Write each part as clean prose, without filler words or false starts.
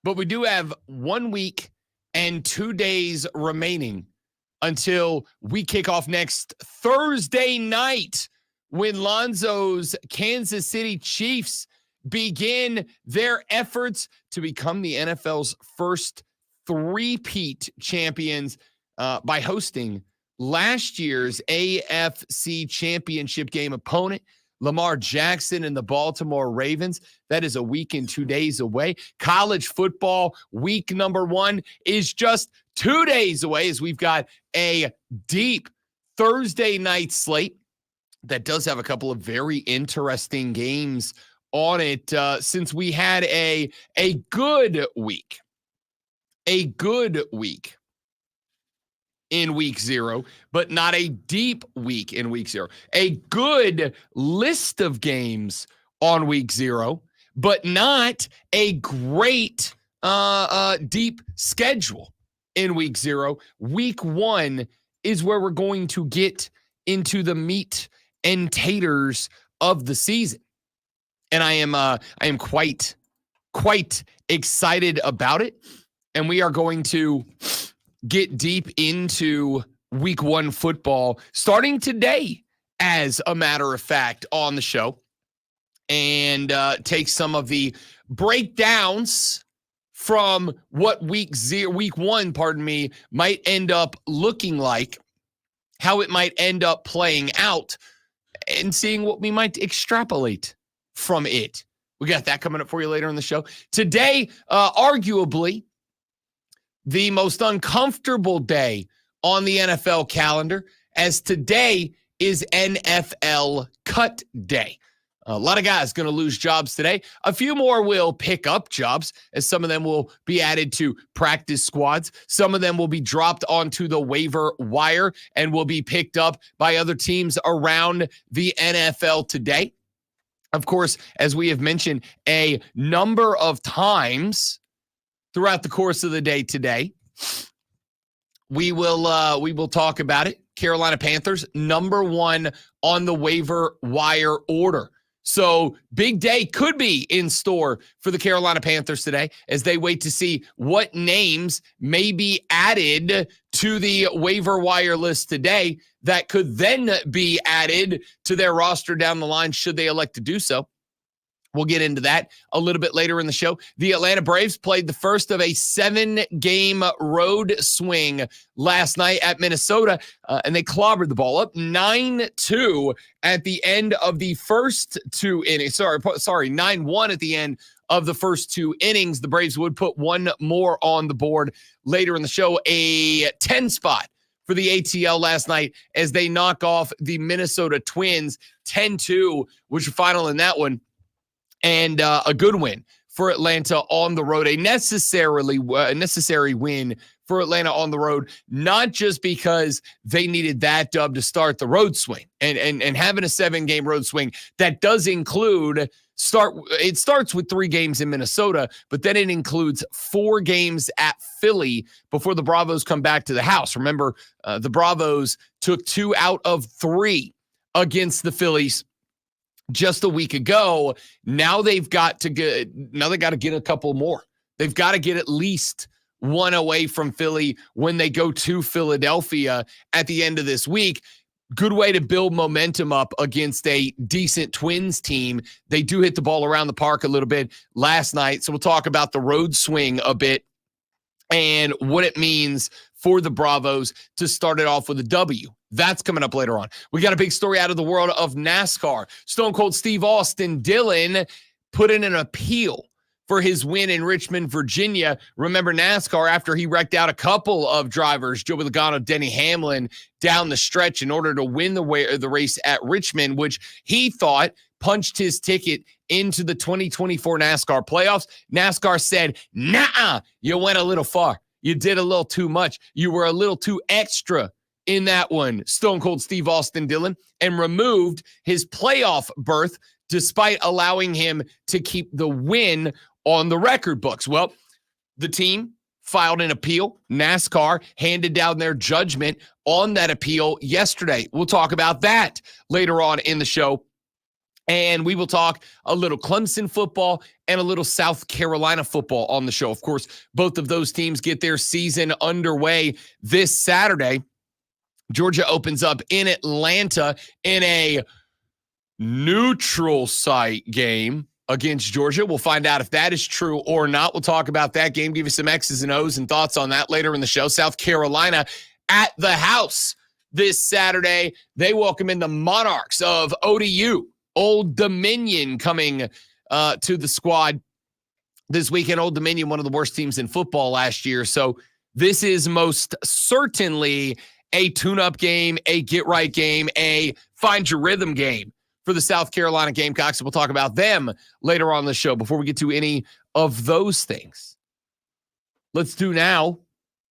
but we do have 1 week and 2 days remaining until we kick off next Thursday night when Lonzo's Kansas City Chiefs begin their efforts to become the NFL's first three-peat champions by hosting last year's AFC Championship game opponent, Lamar Jackson and the Baltimore Ravens. That is a week and 2 days away. College football week number 1 is just 2 days away as we've got a deep Thursday night slate that does have a couple of very interesting games on it since we had a good week. A good week in week 0, but not a deep week in week 0. A good list of games on week 0, but not a great deep schedule in week 0. Week 1 is where we're going to get into the meat and taters of the season. And I am quite excited about it. And we are going to get deep into week 1 football starting today, as a matter of fact, on the show, and take some of the breakdowns from what week 1, might end up looking like, how it might end up playing out, and seeing what we might extrapolate from it. We got that coming up for you later in the show. Today, arguably, the most uncomfortable day on the NFL calendar, as today is NFL cut day. A lot of guys going to lose jobs today. A few more will pick up jobs, as some of them will be added to practice squads. Some of them will be dropped onto the waiver wire and will be picked up by other teams around the NFL today. Of course, as we have mentioned a number of times throughout the course of the day today, we will talk about it. Carolina Panthers, number 1 on the waiver wire order. So big day could be in store for the Carolina Panthers today as they wait to see what names may be added to the waiver wire list today that could then be added to their roster down the line should they elect to do so. We'll get into that a little bit later in the show. The Atlanta Braves played the first of a 7-game road swing last night at Minnesota, and they clobbered the ball up 9-2 at the end of the first 2 innings. 9-1 at the end of the first 2 innings. The Braves would put one more on the board later in the show, a 10 spot for the ATL last night as they knock off the Minnesota Twins 10-2, which was final in that one. And a good win for Atlanta on the road, a necessary win for Atlanta on the road, not just because they needed that dub to start the road swing and having a 7-game road swing that does include it starts with 3 games in Minnesota, but then it includes 4 games at Philly before the Bravos come back to the house. Remember, the Bravos took 2 out of 3 against the Phillies just a week ago. Now they've got to get a couple more. They've got to get at least 1 away from Philly when they go to Philadelphia at the end of this week. Good way to build momentum up against a decent Twins team. They do hit the ball around the park a little bit last night. So we'll talk about the road swing a bit and what it means for the Bravos to start it off with a W. That's coming up later on. We got a big story out of the world of NASCAR. Stone Cold Steve Austin Dillon put in an appeal for his win in Richmond, Virginia. Remember NASCAR, after he wrecked out a couple of drivers, Joey Logano, Denny Hamlin, down the stretch in order to win the race at Richmond, which he thought punched his ticket into the 2024 NASCAR playoffs. NASCAR said, nah, you went a little far. You did a little too much. You were a little too extra in that one, Stone Cold Steve Austin Dillon, and removed his playoff berth despite allowing him to keep the win on the record books. Well, the team filed an appeal. NASCAR handed down their judgment on that appeal yesterday. We'll talk about that later on in the show. And we will talk a little Clemson football and a little South Carolina football on the show. Of course, both of those teams get their season underway this Saturday. Georgia opens up in Atlanta in a neutral site game against Georgia. We'll find out if that is true or not. We'll talk about that game, give you some X's and O's and thoughts on that later in the show. South Carolina at the house this Saturday. They welcome in the Monarchs of ODU. Old Dominion coming to the squad this weekend. Old Dominion, one of the worst teams in football last year. So this is most certainly a tune-up game, a get-right game, a find-your-rhythm game for the South Carolina Gamecocks. We'll talk about them later on the show. Before we get to any of those things, let's do now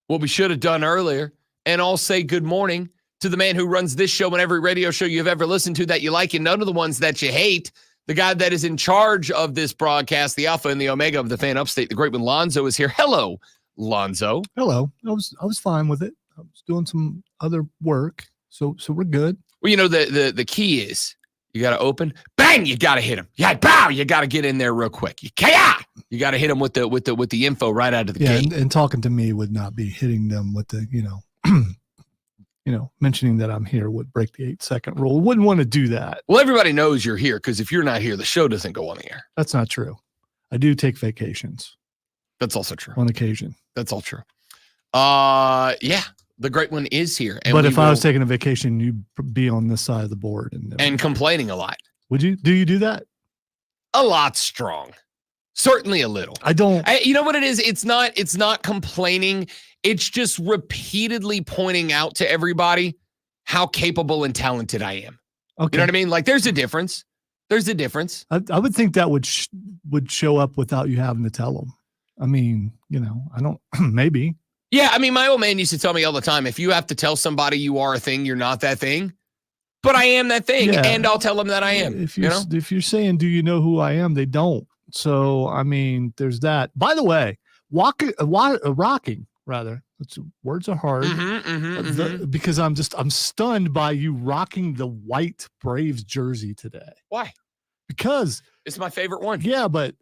what we should have done earlier, and I'll say good morning to the man who runs this show and every radio show you've ever listened to that you like and none of the ones that you hate, the guy that is in charge of this broadcast, the alpha and the omega of the fan upstate, the great one, Lonzo, is here. Hello, Lonzo. Hello. I was fine with it. I was doing some other work, so we're good. Well, you know, the key is you got to open, bang, you got to hit him. Yeah, bow, you got to get in there real quick. You got to hit him with the info right out of the gate. And talking to me would not be hitting them with the, mentioning that I'm here would break the 8-second rule. Wouldn't want to do that. Well, everybody knows you're here because if you're not here, the show doesn't go on the air. That's not true. I do take vacations. That's also true. On occasion. That's all true. Yeah, the great one is here. But if I was taking a vacation, you'd be on this side of the board. And complaining a lot. Would you? Do you do that? A lot strong. Certainly a little. You know what it is? It's not complaining. It's just repeatedly pointing out to everybody how capable and talented I am. Okay. You know what I mean? Like there's a difference. There's a difference. I would think that would show up without you having to tell them. I mean, I don't, maybe. Yeah. I mean, my old man used to tell me all the time, if you have to tell somebody you are a thing, you're not that thing. But I am that thing. Yeah. And I'll tell them that I am. If you're saying, do you know who I am? They don't. So, I mean, there's that. By the way, rocking, rather. Words are hard. Because I'm stunned by you rocking the white Braves jersey today. Why? Because it's my favorite one. Yeah, but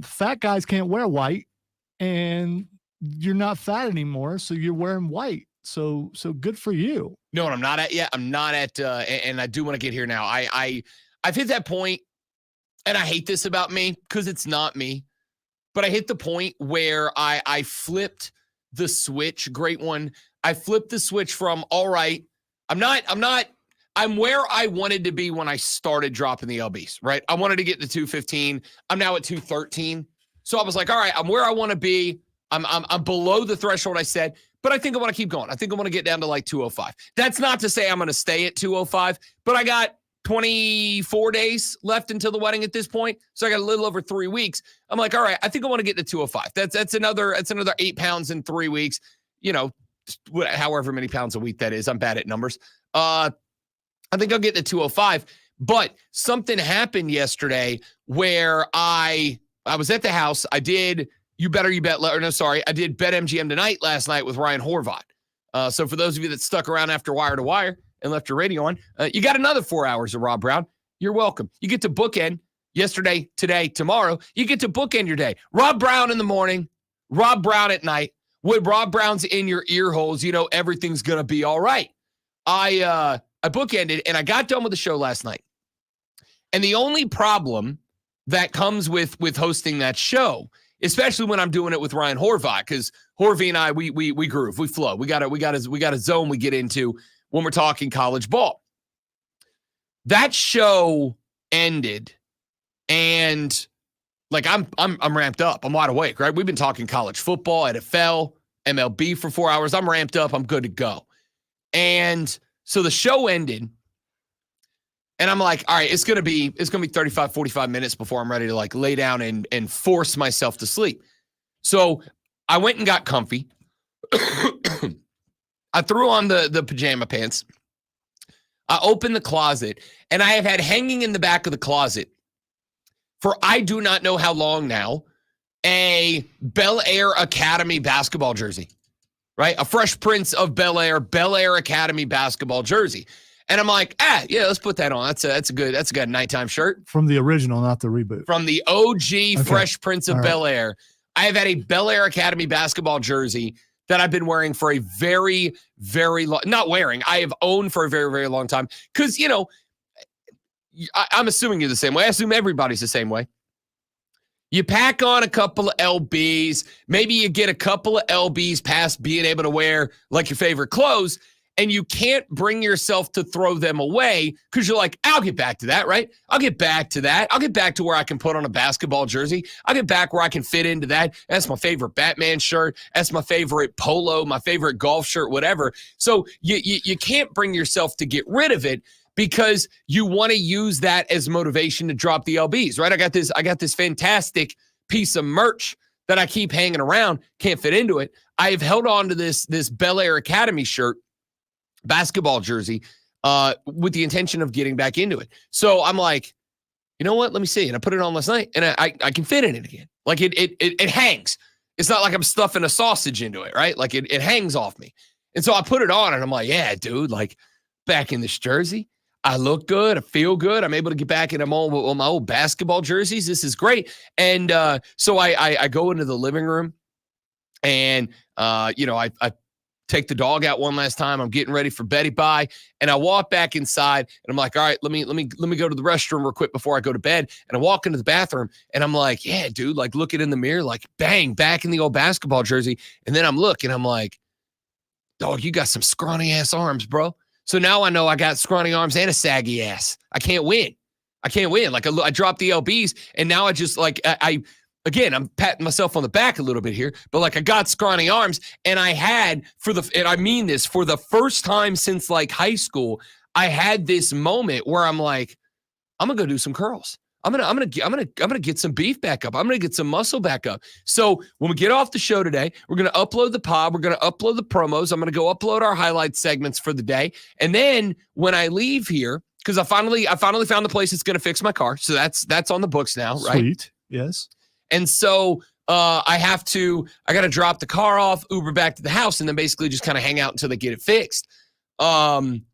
fat guys can't wear white, and you're not fat anymore, so you're wearing white. So good for you. No, I'm not at yet. I'm not at, and I do want to get here now. I've hit that point, and I hate this about me because it's not me, but I hit the point where I flipped the switch. Great one. I flipped the switch from, all right, I'm where I wanted to be when I started dropping the LBs, right? I wanted to get to 215. I'm now at 213. So I was like, all right, I'm where I want to be. I'm below the threshold I said, but I think I want to keep going. I think I want to get down to like 205. That's not to say I'm going to stay at 205, but I got 24 days left until the wedding at this point. So I got a little over 3 weeks. I'm like, all right, I think I want to get to 205. That's another 8 pounds in 3 weeks. However many pounds a week that is. I'm bad at numbers. I think I'll get to 205. But something happened yesterday where I was at the house. I did I did BetMGM Tonight last night with Ryan Horvath. So for those of you that stuck around after Wire to Wire and left your radio on, you got another 4 hours of Rob Brown. You're welcome. You get to bookend yesterday, today, tomorrow. You get to bookend your day. Rob Brown in the morning, Rob Brown at night. When Rob Brown's in your ear holes, everything's going to be all right. I bookended, and I got done with the show last night. And the only problem that comes with hosting that show, especially when I'm doing it with Ryan Horvath, because Horvey and I, we groove, we flow. We got a zone we get into when we're talking college ball. That show ended, and like I'm ramped up. I'm wide awake, right? We've been talking college football, NFL, MLB for 4 hours. I'm ramped up. I'm good to go. And so the show ended, and I'm like, all right, it's going to be 35, 45 minutes before I'm ready to like lay down and force myself to sleep. So I went and got comfy. I threw on the pajama pants. I opened the closet, and I have had hanging in the back of the closet for I do not know how long now, a Bel Air Academy basketball jersey, right? A Fresh Prince of Bel Air Academy basketball jersey. And I'm like, yeah, let's put that on. That's a good nighttime shirt. From the original, not the reboot. From the OG Fresh Prince of Bel-Air. I have had a Bel-Air Academy basketball jersey that I've been wearing for a very, very long, not wearing, I have owned for a very, very long time. Because, I'm assuming you're the same way. I assume everybody's the same way. You pack on a couple of LBs. Maybe you get a couple of LBs past being able to wear like your favorite clothes, and you can't bring yourself to throw them away because you're like, I'll get back to that, right? I'll get back to that. I'll get back to where I can put on a basketball jersey. I'll get back where I can fit into that. That's my favorite Batman shirt. That's my favorite polo, my favorite golf shirt, whatever. So you can't bring yourself to get rid of it because you want to use that as motivation to drop the LBs, right? I got this fantastic piece of merch that I keep hanging around, can't fit into it. I've held on to this Bel-Air Academy shirt, basketball jersey, with the intention of getting back into it. So I'm like, you know what? Let me see. And I put it on last night, and I can fit in it again. Like it hangs. It's not like I'm stuffing a sausage into it, right? Like it hangs off me. And so I put it on, and I'm like, yeah, dude, like back in this jersey. I look good. I feel good. I'm able to get back in my old basketball jerseys. This is great. And so I go into the living room, and I take the dog out one last time. I'm getting ready for Betty Bye, and I walk back inside, and I'm like, all right, let me go to the restroom real quick before I go to bed. And I walk into the bathroom, and I'm like, yeah, dude, like looking in the mirror, like bang, back in the old basketball jersey. And then I'm looking, I'm like, dog, you got some scrawny ass arms, bro. So now I know I got scrawny arms and a saggy ass. I can't win. Like I dropped the LBs, and now I just like I'm patting myself on the back a little bit here, but like I got scrawny arms, and I had and I mean this, for the first time since like high school, I had this moment where I'm like, I'm gonna go do some curls. I'm gonna get some beef back up. I'm gonna get some muscle back up. So when we get off the show today, we're gonna upload the pod. We're gonna upload the promos. I'm gonna go upload our highlight segments for the day. And then when I leave here, because I finally found the place that's gonna fix my car. So that's on the books now, right? Sweet. Yes. And so I got to drop the car off, Uber back to the house, and then basically just kind of hang out until they get it fixed. I'm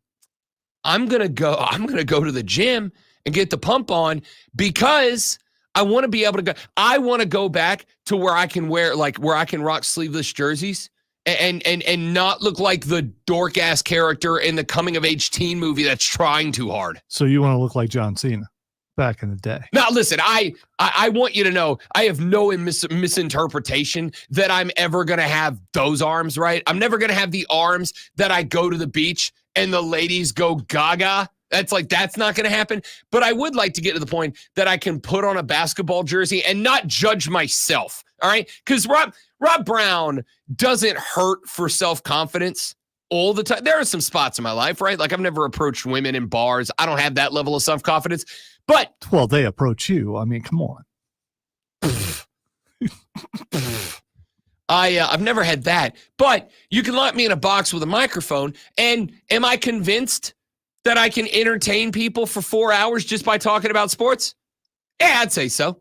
going to go to the gym and get the pump on because I want to be able to go. I want to go back to where I can rock sleeveless jerseys and not look like the dork ass character in the coming of age teen movie that's trying too hard. So you want to look like John Cena back in the day? Now, listen, I want you to know I have no misinterpretation that I'm ever going to have those arms, right? I'm never going to have the arms that I go to the beach and the ladies go gaga. That's not going to happen. But I would like to get to the point that I can put on a basketball jersey and not judge myself. All right. Because Rob Brown doesn't hurt for self-confidence all the time. There are some spots in my life, right? Like I've never approached women in bars. I don't have that level of self-confidence. But well, they approach you. I mean, come on. I've never had that. But you can lock me in a box with a microphone. And am I convinced that I can entertain people for 4 hours just by talking about sports? Yeah, I'd say so.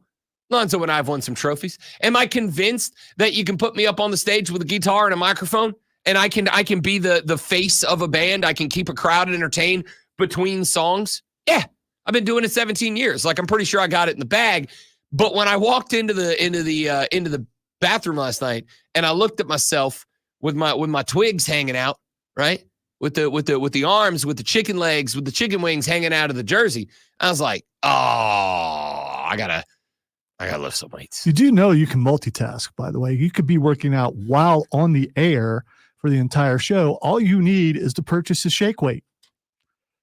Lonzo and I have won some trophies. Am I convinced that you can put me up on the stage with a guitar and a microphone and I can be the face of a band? I can keep a crowd entertained between songs? Yeah, I've been doing it 17 years. Like I'm pretty sure I got it in the bag. But when I walked into the bathroom last night and I looked at myself with my twigs hanging out, right? With the arms, with the chicken legs, with the chicken wings hanging out of the jersey, I was like, oh, I gotta lift some weights. Did you know you can multitask, by the way? You could be working out while on the air for the entire show. All you need is to purchase a shake weight.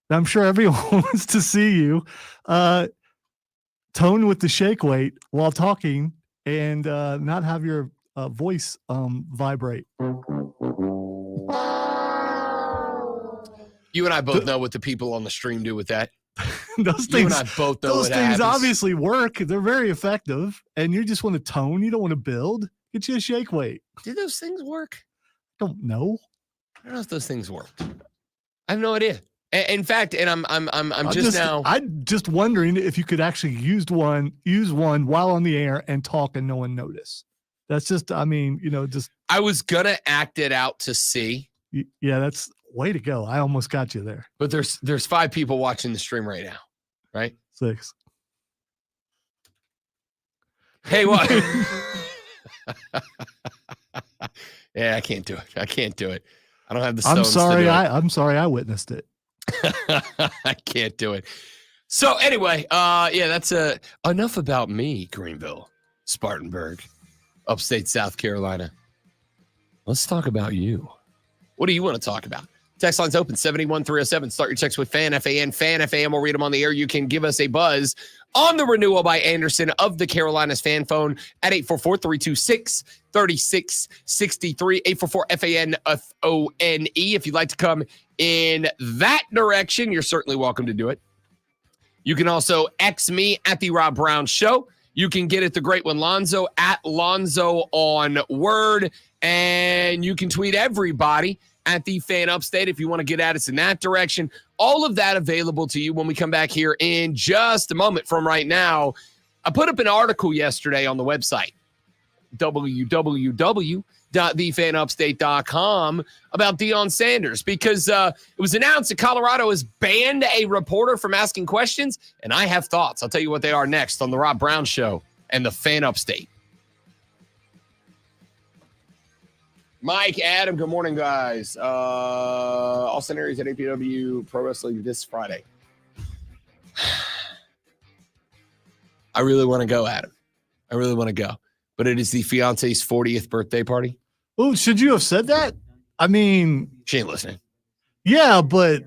I'm sure everyone wants to see you tone with the shake weight while talking and not have your voice vibrate. You and I both know what the people on the stream do with that. Those things, you and I both know those what things happens. obviously work. They're very effective, and you just want to tone. You don't want to build. Get you a shake weight. Do those things work? Don't know. I don't know if those things work. I have no idea. In fact, and I'm just wondering if you could actually use one while on the air and talk and no one notice. That's just, I mean, just. I was gonna act it out to see. Yeah, that's Way to go. I almost got you there. But there's 5 people watching the stream right now, right? 6. Hey, what? Yeah, I can't do it. I don't have the stones I'm sorry I witnessed it. I can't do it. So anyway, yeah, that's enough about me, Greenville, Spartanburg, upstate South Carolina. Let's talk about you. What do you want to talk about? Text line's open, 781-307. Start your text with FAN, FAN, FAN, FAN. We'll read them on the air. You can give us a buzz on the renewal by Anderson of the Carolinas fan phone at 844-326-3663, 844-FAN-FONE. If you'd like to come in that direction, you're certainly welcome to do it. You can also X me at The Rob Brown Show. You can get it the great one, Lonzo, at Lonzo on Word. And you can tweet everybody at The Fan Upstate if you want to get at us in that direction. All of that available to you when we come back here in just a moment from right now. I put up an article yesterday on the website, www.thefanupstate.com, about Deion Sanders, because it was announced that Colorado has banned a reporter from asking questions, and I have thoughts. I'll tell you what they are next on The Rob Brown Show and The Fan Upstate. Mike, Adam, good morning, guys. Austin Aries at APW Pro Wrestling this Friday. I really want to go, Adam. I really want to go. But it is the fiance's 40th birthday party. Oh, should you have said that? I mean, she ain't listening. Yeah, but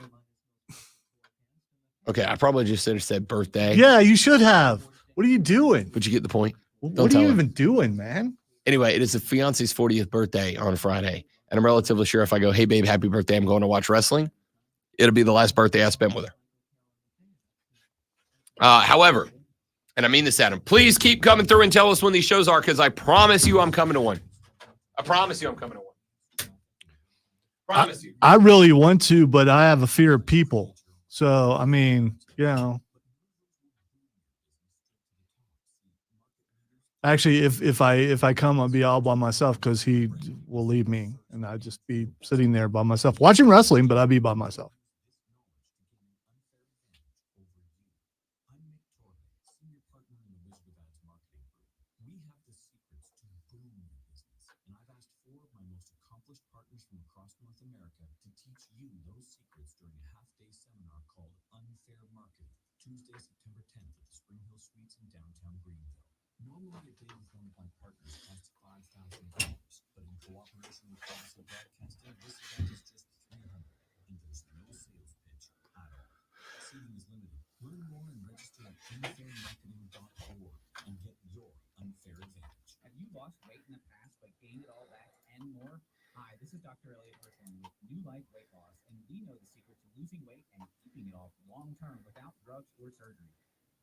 okay, I probably just should have said birthday. Yeah, you should have. What are you doing? But you get the point. What are you even doing, man? Anyway, it is the fiance's 40th birthday on Friday, and I'm relatively sure if I go, hey, babe, happy birthday, I'm going to watch wrestling, it'll be the last birthday I spent with her. However, and I mean this, Adam, please keep coming through and tell us when these shows are, because I promise you I'm coming to one. I promise you I'm coming to one. Promise you. I really want to, but I have a fear of people. So, I mean, you know. Actually, if I come, I'll be all by myself because he will leave me, and I'll just be sitting there by myself watching wrestling, but I'll be by myself. Tuesday, September 10th at the Spring Hill Suites in downtown Greenville. Normally, a day with one of my partners costs $5,000, but in cooperation with Clemson Broadcasting, this event is just $300, and there's no sales pitch at all. Seating is limited. Learn more and register at unfairmarketing.org and get your unfair advantage. Have you lost weight in the past but gained it all back and more? Hi, this is Dr. Elliot Griffin with New Life Weight Loss, and we know the secret to losing weight and keeping it off long-term without drugs or surgery.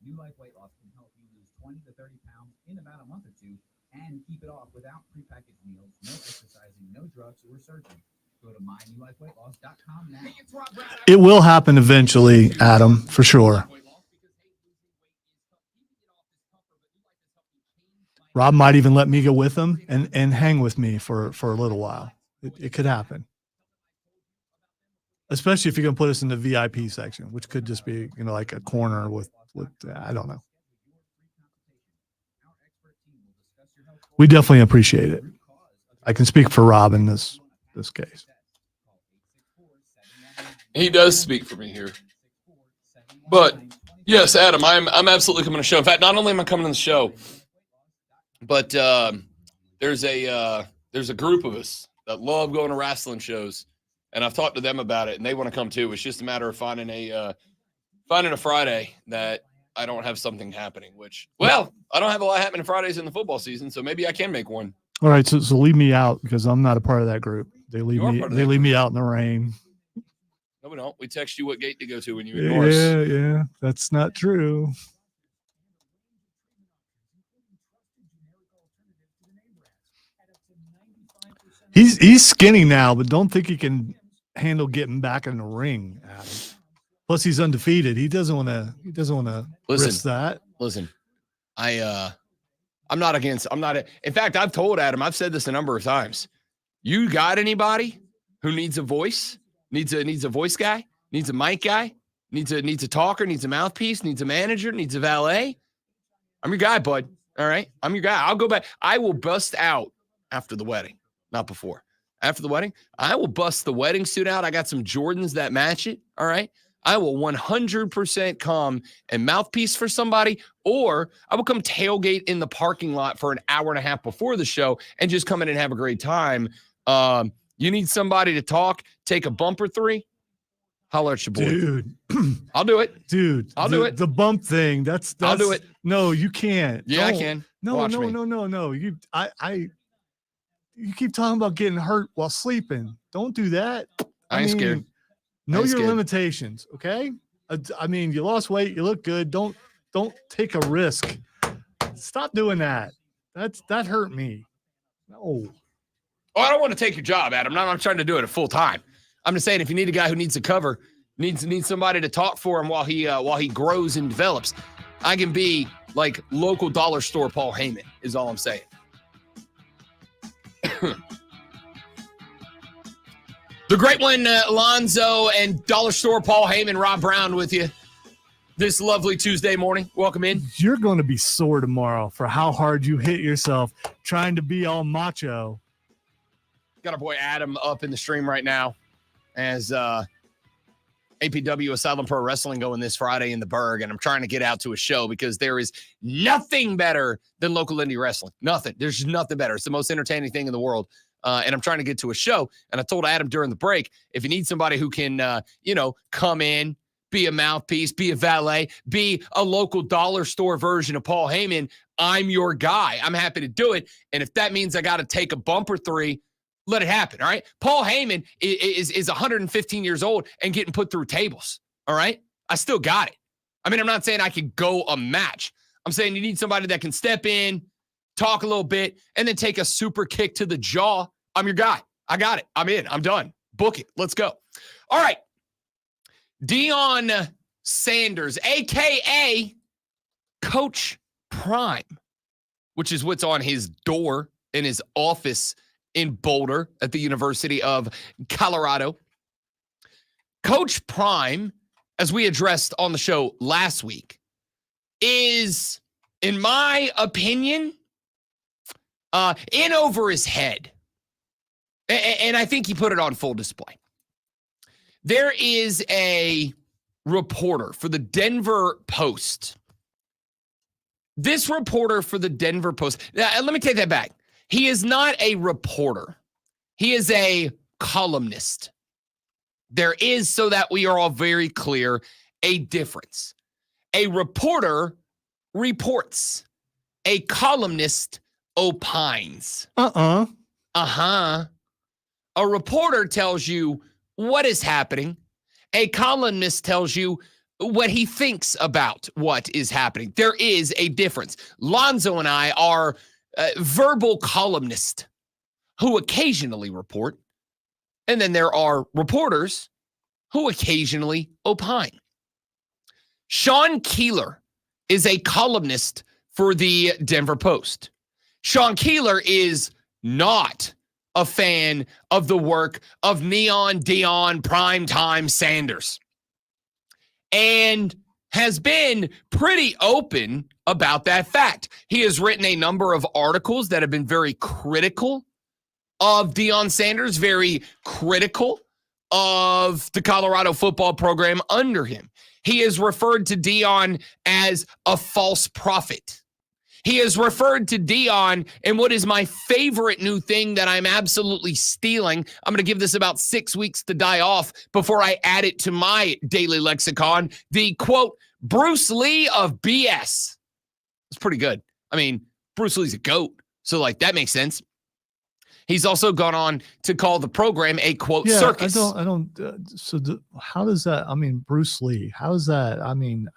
New Life Weight Loss can help you lose 20 to 30 pounds in about a month or two and keep it off without prepackaged meals, no exercising, no drugs or surgery. Go to mynewlifeweightloss.com now. It will happen eventually, Adam, for sure. Rob might even let me go with him and hang with me for a little while. It could happen. Especially if you're going to put us in the VIP section, which could just be, you know, like a corner with I don't know. We definitely appreciate it. I can speak for Rob in this case. He does speak for me here. But yes, Adam, I'm absolutely coming to the show. In fact, not only am I coming to the show, but there's a group of us that love going to wrestling shows, and I've talked to them about it, and they want to come too. It's just a matter of finding a Friday that I don't have something happening. Which, well, I don't have a lot happening Fridays in the football season, so maybe I can make one. All right, so leave me out because I'm not a part of that group. They leave me out in the rain. No, we don't. We text you what gate to go to when you ignore us. Yeah, that's not true. He's skinny now, but don't think he can handle getting back in the ring, Adam. Plus, he's undefeated. He doesn't want to risk that. Listen, I'm not against. In fact, I've told Adam. I've said this a number of times. You got anybody who needs a voice? Needs a voice guy, needs a mic guy, needs a talker, needs a mouthpiece, needs a manager, needs a valet. I'm your guy, bud. All right. I'm your guy. I'll go back. I will bust out after the wedding, not before. After the wedding, I will bust the wedding suit out. I got some Jordans that match it. All right. I will 100% come and mouthpiece for somebody, or I will come tailgate in the parking lot for an hour and a half before the show and just come in and have a great time. You need somebody to talk, take a bump or three, holler at your boy. Dude. I'll do it. Dude. I'll do it. The bump thing. That's I'll do it. No, you can't. Yeah, I Don't. can. No, Watch no, me. no. You keep talking about getting hurt while sleeping. Don't do that. I ain't scared. Know I ain't your scared. limitations, okay? I mean, you lost weight, you look good. Don't take a risk. Stop doing that. That hurt me. No. Oh, I don't want to take your job, Adam. I'm trying to do it at full time. I'm just saying, if you need a guy who needs a cover, needs somebody to talk for him while he grows and develops, I can be like local dollar store Paul Heyman. Is all I'm saying. The great one, Alonzo, and dollar store Paul Heyman, Rob Brown with you this lovely Tuesday morning. Welcome in. You're going to be sore tomorrow for how hard you hit yourself trying to be all macho. Got our boy Adam up in the stream right now as APW Asylum Pro Wrestling going this Friday in the Berg, and I'm trying to get out to a show because there is nothing better than local indie wrestling. Nothing. There's nothing better. It's the most entertaining thing in the world. And I'm trying to get to a show. And I told Adam during the break, if you need somebody who can, come in, be a mouthpiece, be a valet, be a local dollar store version of Paul Heyman, I'm your guy. I'm happy to do it. And if that means I got to take a bump or three, let it happen. All right. Paul Heyman is 115 years old and getting put through tables. All right. I still got it. I mean, I'm not saying I could go a match. I'm saying you need somebody that can step in, talk a little bit, and then take a super kick to the jaw. I'm your guy. I got it. I'm in. I'm done. Book it. Let's go. All right. Deion Sanders, a.k.a. Coach Prime, which is what's on his door in his office in Boulder at the University of Colorado. Coach Prime, as we addressed on the show last week, is, in my opinion, in over his head. And I think he put it on full display. There is a reporter for the Denver Post. This reporter for the Denver Post, let me take that back. He is not a reporter. He is a columnist. There is, so that we are all very clear, a difference. A reporter reports. A columnist opines. A reporter tells you what is happening. A columnist tells you what he thinks about what is happening. There is a difference. Lonzo and I are verbal columnists who occasionally report. And then there are reporters who occasionally opine. Sean Keeler is a columnist for the Denver Post. Sean Keeler is not a fan of the work of Neon Deion Primetime Sanders and has been pretty open about that fact. He has written a number of articles that have been very critical of Deion Sanders, very critical of the Colorado football program under him. He has referred to Deion as a false prophet. He has referred to Deion, and what is my favorite new thing that I'm absolutely stealing, I'm going to give this about 6 weeks to die off before I add it to my daily lexicon, the, quote, Bruce Lee of BS. It's pretty good. I mean, Bruce Lee's a GOAT, so, like, that makes sense. He's also gone on to call the program a, quote, circus. How does that, I mean, Bruce Lee, how is that? I mean,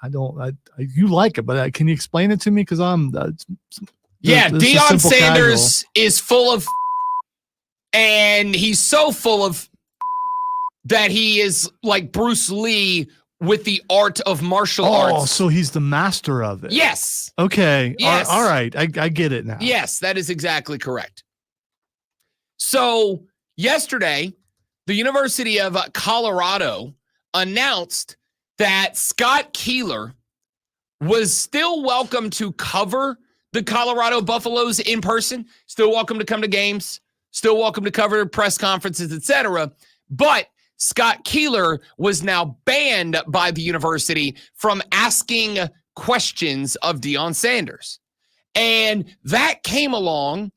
you like it, but can you explain it to me? Because Deion Sanders is full of, and he's so full of that he is like Bruce Lee with the art of martial arts. Oh, so he's the master of it. Yes. Okay. Yes. All right. I get it now. Yes, that is exactly correct. So yesterday, the University of Colorado announced that Scott Keeler was still welcome to cover the Colorado Buffaloes in person, still welcome to come to games, still welcome to cover press conferences, etc. But Scott Keeler was now banned by the university from asking questions of Deion Sanders. And that came along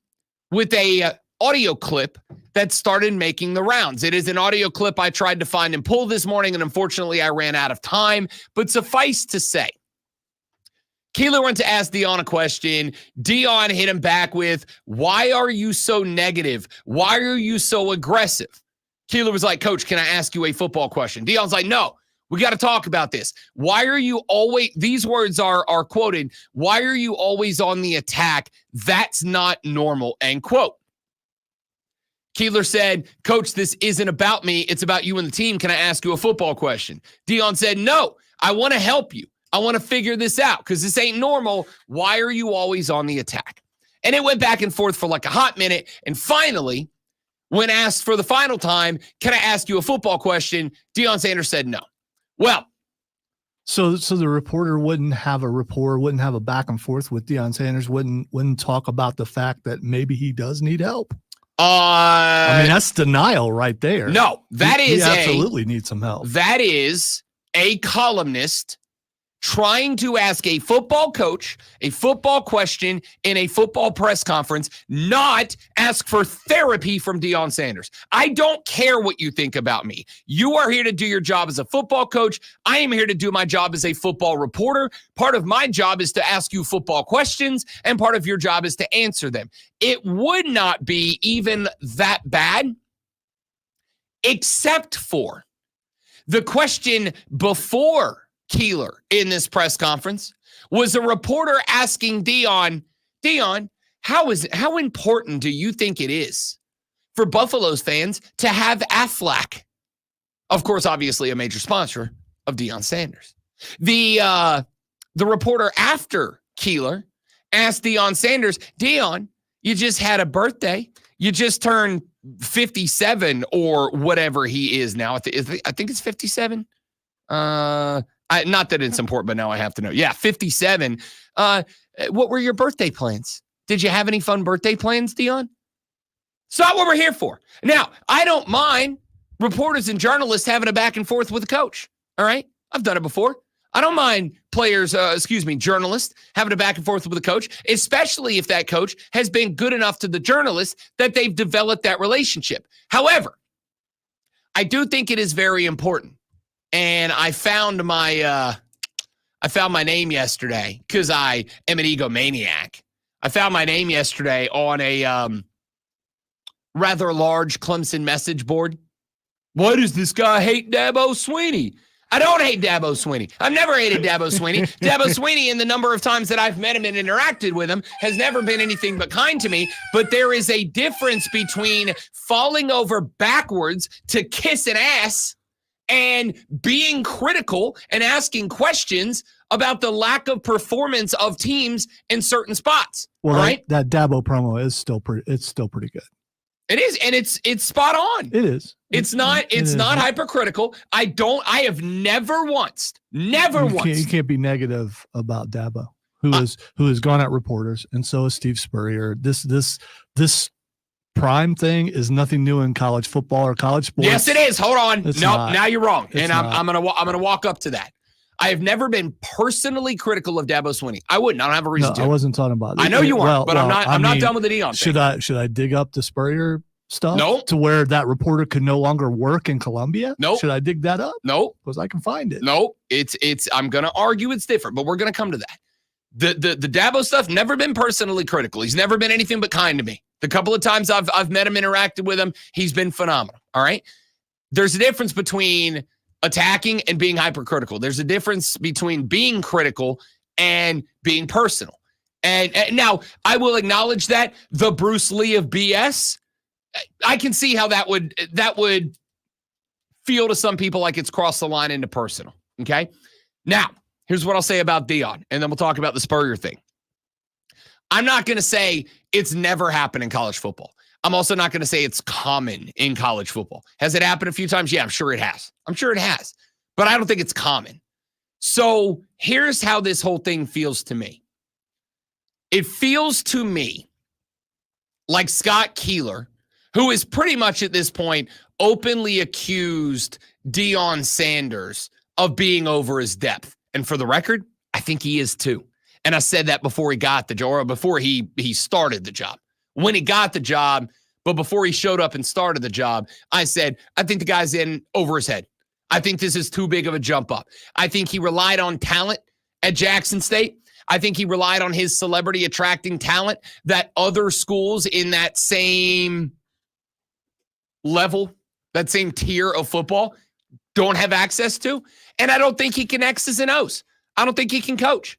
with a audio clip that started making the rounds. It is an audio clip I tried to find and pull this morning, and unfortunately I ran out of time. But suffice to say, Keeler went to ask Deion a question. Deion hit him back with, "Why are you so negative? Why are you so aggressive?" Keeler was like, "Coach, can I ask you a football question?" Deion's like, "No, we got to talk about this. Why are you always," these words are quoted, "Why are you always on the attack? That's not normal," end quote. Keeler said, "Coach, this isn't about me. It's about you and the team. Can I ask you a football question?" Deion said, "No, I want to help you. I want to figure this out because this ain't normal. Why are you always on the attack?" And it went back and forth for like a hot minute. And finally, when asked for the final time, "Can I ask you a football question?" Deion Sanders said no. Well, so the reporter wouldn't have a back and forth with Deion Sanders, wouldn't talk about the fact that maybe he does need help. I mean, that's denial right there. No, he absolutely needs some help. That is a columnist trying to ask a football coach a football question in a football press conference, not ask for therapy from Deion Sanders. I don't care what you think about me. You are here to do your job as a football coach. I am here to do my job as a football reporter. Part of my job is to ask you football questions, and part of your job is to answer them. It would not be even that bad, except for the question before Keeler in this press conference was a reporter asking Deion, how important do you think it is for Buffalo's fans to have Aflac? Of course, obviously a major sponsor of Deion Sanders. The reporter after Keeler asked Deion Sanders, "Deion, you just had a birthday. You just turned 57 or whatever he is now. I think it's 57. Not that it's important, but now I have to know. Yeah, 57. What were your birthday plans? Did you have any fun birthday plans, Deion?" It's not what we're here for. Now, I don't mind reporters and journalists having a back and forth with a coach. All right? I've done it before. I don't mind journalists having a back and forth with a coach, especially if that coach has been good enough to the journalist that they've developed that relationship. However, I do think it is very important. And I found my name yesterday because I am an egomaniac. I found my name yesterday on a rather large Clemson message board. Why does this guy hate Dabo Swinney? I don't hate Dabo Swinney. I've never hated Dabo Swinney. Dabo Swinney, in the number of times that I've met him and interacted with him, has never been anything but kind to me. But there is a difference between falling over backwards to kiss an ass and being critical and asking questions about the lack of performance of teams in certain spots. Well, right? That Dabo promo is still pretty good. It is, and it's spot on. It is. It's not hypercritical. I have never once. You can't be negative about Dabo, who has gone at reporters, and so is Steve Spurrier. This prime thing is nothing new in college football or college sports. Yes, it is. Hold on. Now you're wrong. It's I'm gonna walk up to that. I have never been personally critical of Dabo Swinney. I wouldn't. I don't have a reason to. I wasn't talking about that. I know you weren't, but I'm not done with the Deion thing. Should I dig up the Spurrier stuff? Nope. To where that reporter could no longer work in Columbia? Nope. Should I dig that up? Nope. Because I can find it. Nope. It's I'm gonna argue it's different, but we're gonna come to that. The Dabo stuff, never been personally critical. He's never been anything but kind to me. The couple of times I've met him, interacted with him, he's been phenomenal. All right. There's a difference between attacking and being hypercritical. There's a difference between being critical and being personal. And now I will acknowledge that the Bruce Lee of BS, I can see how that would feel to some people like it's crossed the line into personal. Okay. Now, here's what I'll say about Deion, and then we'll talk about the Spurrier thing. I'm not going to say it's never happened in college football. I'm also not going to say it's common in college football. Has it happened a few times? Yeah, I'm sure it has. But I don't think it's common. So here's how this whole thing feels to me. It feels to me like Scott Keeler, who is pretty much at this point openly accused Deion Sanders of being over his depth. And for the record, I think he is too. And I said that before he got the job, or before he started the job. When he got the job, but before he showed up and started the job, I said, I think the guy's in over his head. I think this is too big of a jump up. I think he relied on talent at Jackson State. I think he relied on his celebrity attracting talent that other schools in that same level, that same tier of football don't have access to. And I don't think he can X's and O's. I don't think he can coach.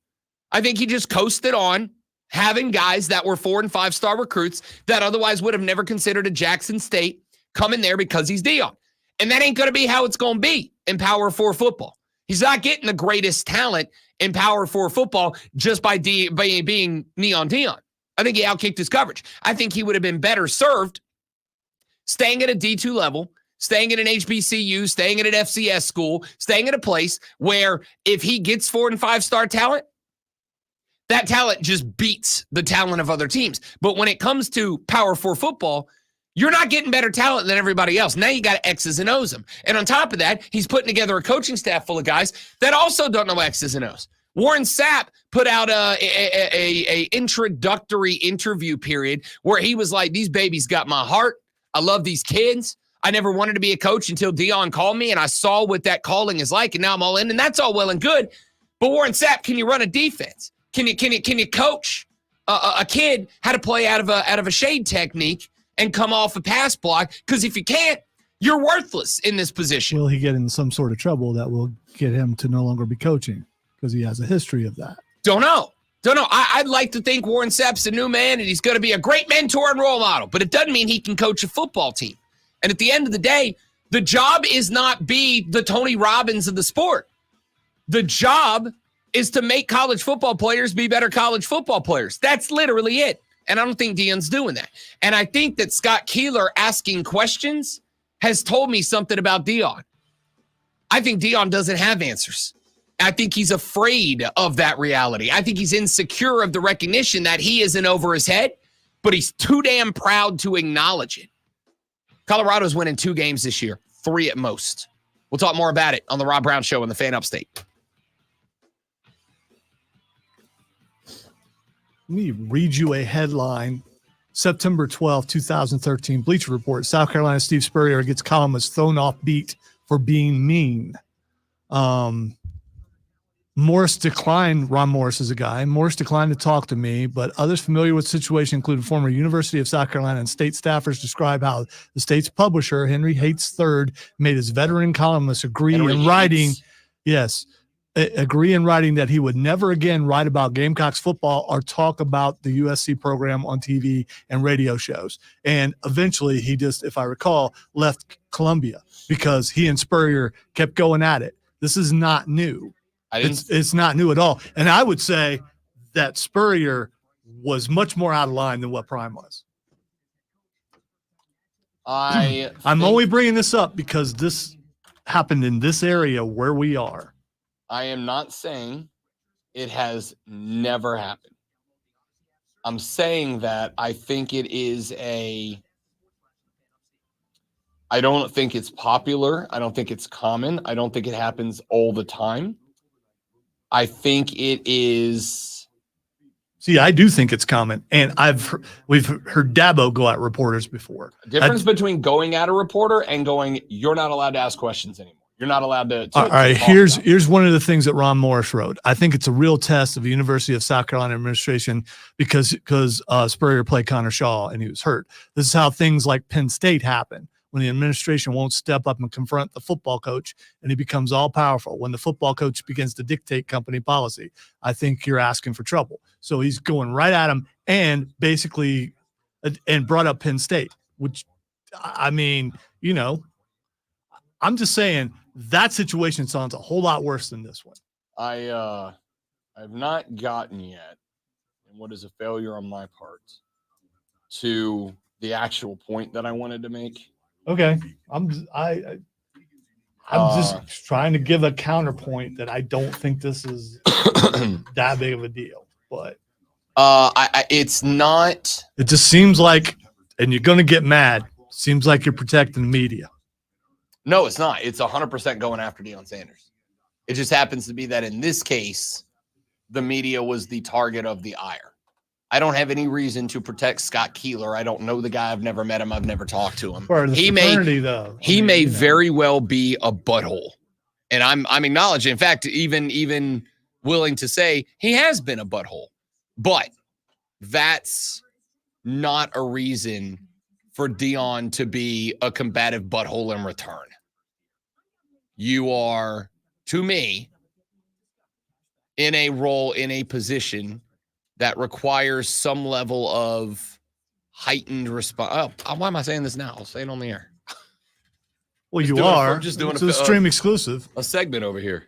I think he just coasted on having guys that were 4- and 5-star recruits that otherwise would have never considered a Jackson State come in there because he's Deion. And that ain't going to be how it's going to be in Power 4 football. He's not getting the greatest talent in Power 4 football just by being Neon Deion. I think he outkicked his coverage. I think he would have been better served staying at a D2 level, staying at an HBCU, staying at an FCS school, staying at a place where if he gets 4- and 5-star talent, that talent just beats the talent of other teams. But when it comes to Power 4 football, you're not getting better talent than everybody else. Now you got X's and O's them. And on top of that, he's putting together a coaching staff full of guys that also don't know X's and O's. Warren Sapp put out a introductory interview period where he was like, these babies got my heart. I love these kids. I never wanted to be a coach until Deion called me, and I saw what that calling is like, and now I'm all in, and that's all well and good. But Warren Sapp, can you run a defense? Can you coach a kid how to play out of a shade technique and come off a pass block? Because if you can't, you're worthless in this position. Will he get in some sort of trouble that will get him to no longer be coaching because he has a history of that? Don't know. I'd like to think Warren Sapp's a new man and he's going to be a great mentor and role model, but it doesn't mean he can coach a football team. And at the end of the day, the job is not be the Tony Robbins of the sport. The job is to make college football players be better college football players. That's literally it. And I don't think Deion's doing that. And I think that Scott Keeler asking questions has told me something about Deion. I think Deion doesn't have answers. I think he's afraid of that reality. I think he's insecure of the recognition that he isn't over his head, but he's too damn proud to acknowledge it. Colorado's winning 2 games this year, 3 at most. We'll talk more about it on the Rob Brown Show in the Fan Upstate. Let me read you a headline. September 12, 2013, Bleacher Report. South Carolina Steve Spurrier gets columnist thrown off beat for being mean. Morris declined, Ron Morris is a guy. Morris declined to talk to me, but others familiar with the situation, including former University of South Carolina and state staffers, describe how the state's publisher, Henry Hates III, made his veteran columnist agree in writing that he would never again write about Gamecocks football or talk about the USC program on TV and radio shows. And eventually he just, if I recall, left Columbia because he and Spurrier kept going at it. This is not new. It's not new at all. And I would say that Spurrier was much more out of line than what Prime was. I'm only bringing this up because this happened in this area where we are. I am not saying it has never happened. I'm saying that I think it is I don't think it's popular. I don't think it's common. I don't think it happens all the time. I think it is. See, I do think it's common, and we've heard Dabo go at reporters before. Difference between going at a reporter and going, you're not allowed to ask questions anymore. You're not allowed to. All right, here's one of the things that Ron Morris wrote. I think it's a real test of the University of South Carolina administration because Spurrier played Connor Shaw and he was hurt. This is how things like Penn State happen. When the administration won't step up and confront the football coach and he becomes all powerful, when the football coach begins to dictate company policy, I think you're asking for trouble. So he's going right at him and basically and brought up Penn State, which, I mean, I'm just saying that situation sounds a whole lot worse than this one. I've not gotten yet. and what is a failure on my part to the actual point that I wanted to make. Okay. I'm just trying to give a counterpoint that I don't think this is that big of a deal, but it's not. it just seems like, and you're going to get mad. Seems like you're protecting the media. No, it's not. It's 100% going after Deion Sanders. It just happens to be that in this case, the media was the target of the ire. I don't have any reason to protect Scott Keeler. I don't know the guy. I've never met him. I've never talked to him. He may very well be a butthole. And I'm acknowledging, in fact, even willing to say he has been a butthole. But that's not a reason for Deion to be a combative butthole in return. You are, to me, in a role, in a position that requires some level of heightened response. Oh, why am I saying this now? I'll say it on the air. Well, you are. Just doing it's a stream exclusive. A segment over here.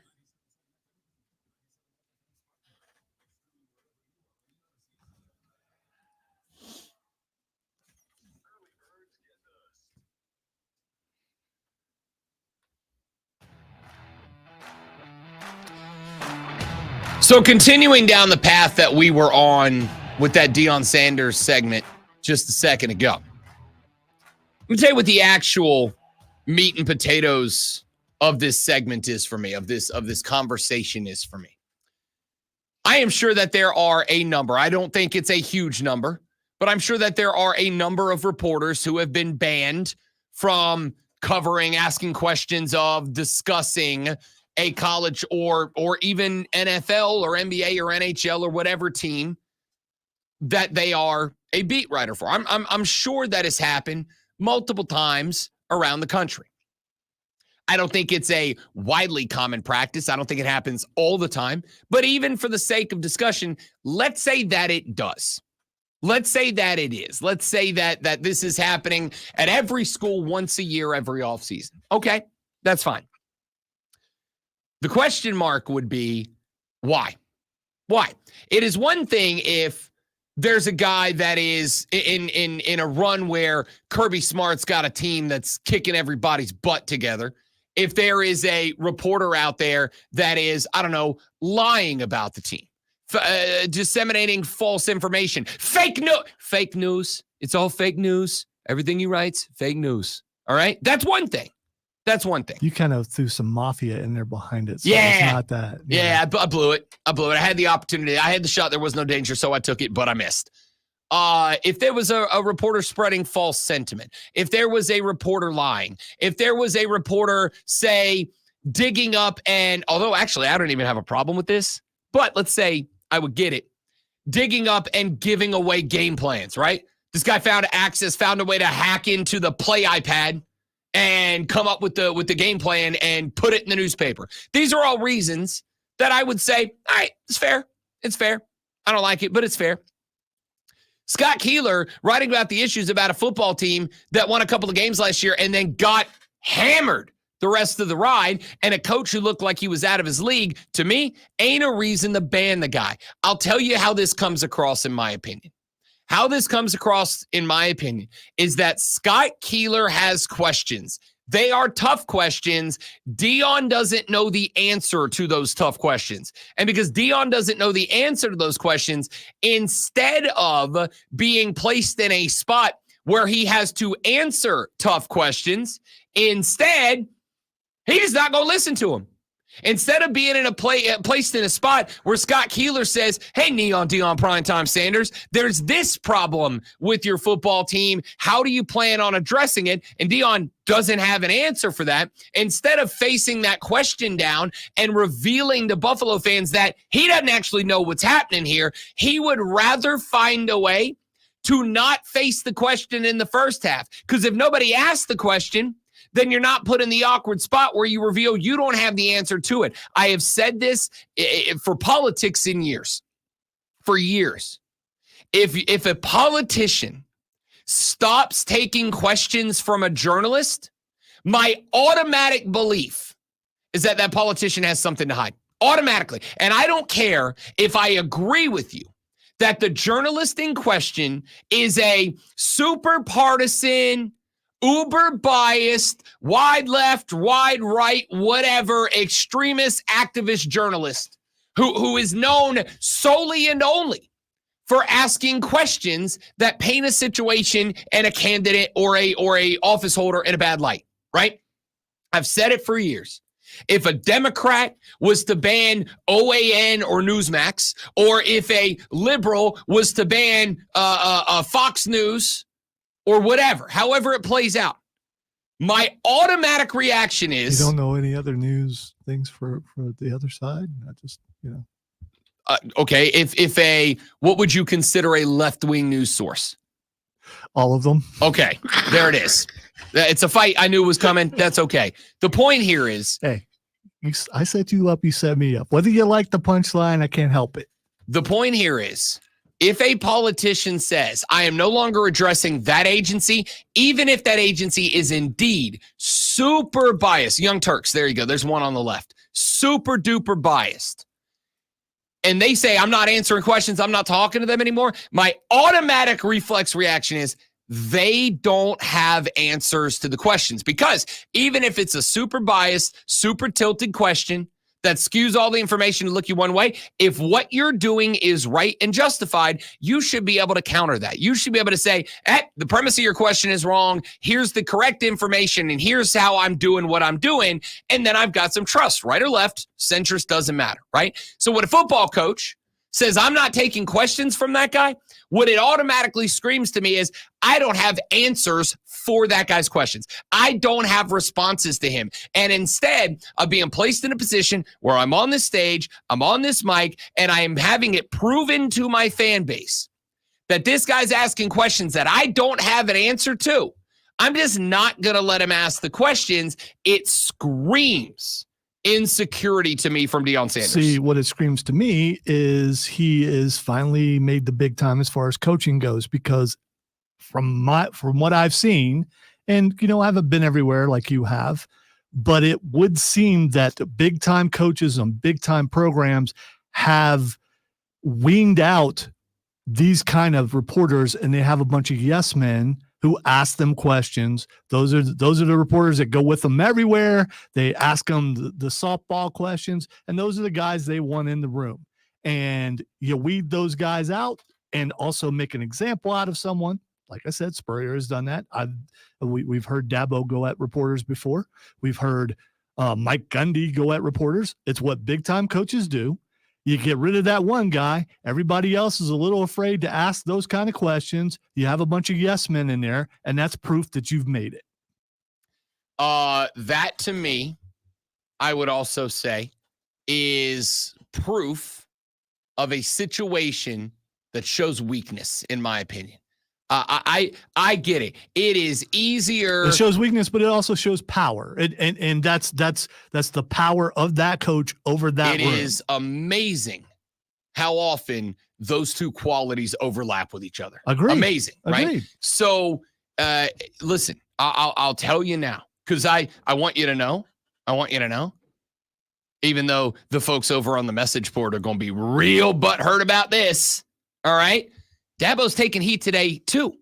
So continuing down the path that we were on with that Deion Sanders segment just a second ago, let me tell you what the actual meat and potatoes of this segment is for me, of this conversation is for me. I am sure that there are a number. I don't think it's a huge number, but I'm sure that there are a number of reporters who have been banned from covering, asking questions of, discussing a college or even NFL or NBA or NHL or whatever team that they are a beat writer for. I'm sure that has happened multiple times around the country. I don't think it's a widely common practice. I don't think it happens all the time. But even for the sake of discussion, let's say that it does. Let's say that it is. Let's say that this is happening at every school once a year, every offseason. Okay, that's fine. The question mark would be, why? Why? It is one thing if there's a guy that is in a run where Kirby Smart's got a team that's kicking everybody's butt together. If there is a reporter out there that is, I don't know, lying about the team, disseminating false information, fake news. It's all fake news. Everything he writes, fake news. All right? That's one thing. That's one thing. You kind of threw some mafia in there behind it. So yeah. It's not that. Yeah, I blew it. I had the opportunity. I had the shot. There was no danger, so I took it, but I missed. If there was a reporter spreading false sentiment, if there was a reporter lying, if there was a reporter, say, digging up and, although actually I don't even have a problem with this, but let's say I would get it, digging up and giving away game plans, right? This guy found a way to hack into the Play iPad and come up with the game plan and put it in the newspaper. These are all reasons that I would say, all right, it's fair. It's fair. I don't like it, but it's fair. Scott Keeler writing about the issues about a football team that won a couple of games last year and then got hammered the rest of the ride, and a coach who looked like he was out of his league, to me, ain't a reason to ban the guy. I'll tell you how this comes across, in my opinion. How this comes across, in my opinion, is that Scott Keeler has questions. They are tough questions. Deion doesn't know the answer to those tough questions. And because Deion doesn't know the answer to those questions, instead of being placed in a spot where he has to answer tough questions, instead, he's not going to listen to him. Instead of being placed in a spot where Scott Keeler says, hey, Deion Primetime Sanders, there's this problem with your football team. How do you plan on addressing it? And Deion doesn't have an answer for that. Instead of facing that question down and revealing to Buffalo fans that he doesn't actually know what's happening here, he would rather find a way to not face the question in the first half. Because if nobody asked the question, then you're not put in the awkward spot where you reveal you don't have the answer to it. I have said this for politics for years. If a politician stops taking questions from a journalist, my automatic belief is that that politician has something to hide. Automatically. And I don't care if I agree with you that the journalist in question is a super partisan, uber biased, wide left, wide right, whatever, extremist activist journalist who is known solely and only for asking questions that paint a situation and a candidate or a office holder in a bad light, right? I've said it for years. If a Democrat was to ban OAN or Newsmax, or if a liberal was to ban Fox News or whatever, however it plays out, my automatic reaction is... You don't know any other news things for the other side? I just, okay, if what would you consider a left-wing news source? All of them. Okay, there it is. It's a fight I knew was coming. That's okay. The point here is... Hey, I set you up, you set me up. Whether you like the punchline, I can't help it. The point here is, if a politician says, I am no longer addressing that agency, even if that agency is indeed super biased, Young Turks, there you go, there's one on the left, super duper biased, and they say, I'm not answering questions, I'm not talking to them anymore, my automatic reflex reaction is, they don't have answers to the questions. Because even if it's a super biased, super tilted question that skews all the information to look you one way, if what you're doing is right and justified, you should be able to counter that. You should be able to say, the premise of your question is wrong. Here's the correct information, and here's how I'm doing what I'm doing. And then I've got some trust, right or left, centrist doesn't matter, right? So when a football coach says, I'm not taking questions from that guy, what it automatically screams to me is, I don't have answers for that guy's questions. I don't have responses to him. And instead of being placed in a position where I'm on this stage, I'm on this mic, and I am having it proven to my fan base that this guy's asking questions that I don't have an answer to, I'm just not going to let him ask the questions. It screams insecurity to me from Deion Sanders. See, what it screams to me is he is finally made the big time as far as coaching goes, because from what I've seen, and I haven't been everywhere like you have, but it would seem that the big time coaches and big time programs have weaned out these kind of reporters, and they have a bunch of yes men who ask them questions. Those are the reporters that go with them everywhere. They ask them the softball questions, and those are the guys they want in the room. And you weed those guys out and also make an example out of someone. Like I said, Spurrier has done that. We've heard Dabo go at reporters before. We've heard Mike Gundy go at reporters. It's what big time coaches do. You get rid of that one guy. Everybody else is a little afraid to ask those kind of questions. You have a bunch of yes men in there, and that's proof that you've made it. That to me, I would also say, is proof of a situation that shows weakness, in my opinion. I get it. It is easier. It shows weakness, but it also shows power. And that's the power of that coach over that room. It is amazing how often those two qualities overlap with each other. Agreed. Amazing, right? Agreed. So, listen, I'll tell you now, because I want you to know. I want you to know. Even though the folks over on the message board are going to be real butthurt about this, all right? Dabo's taking heat today, too,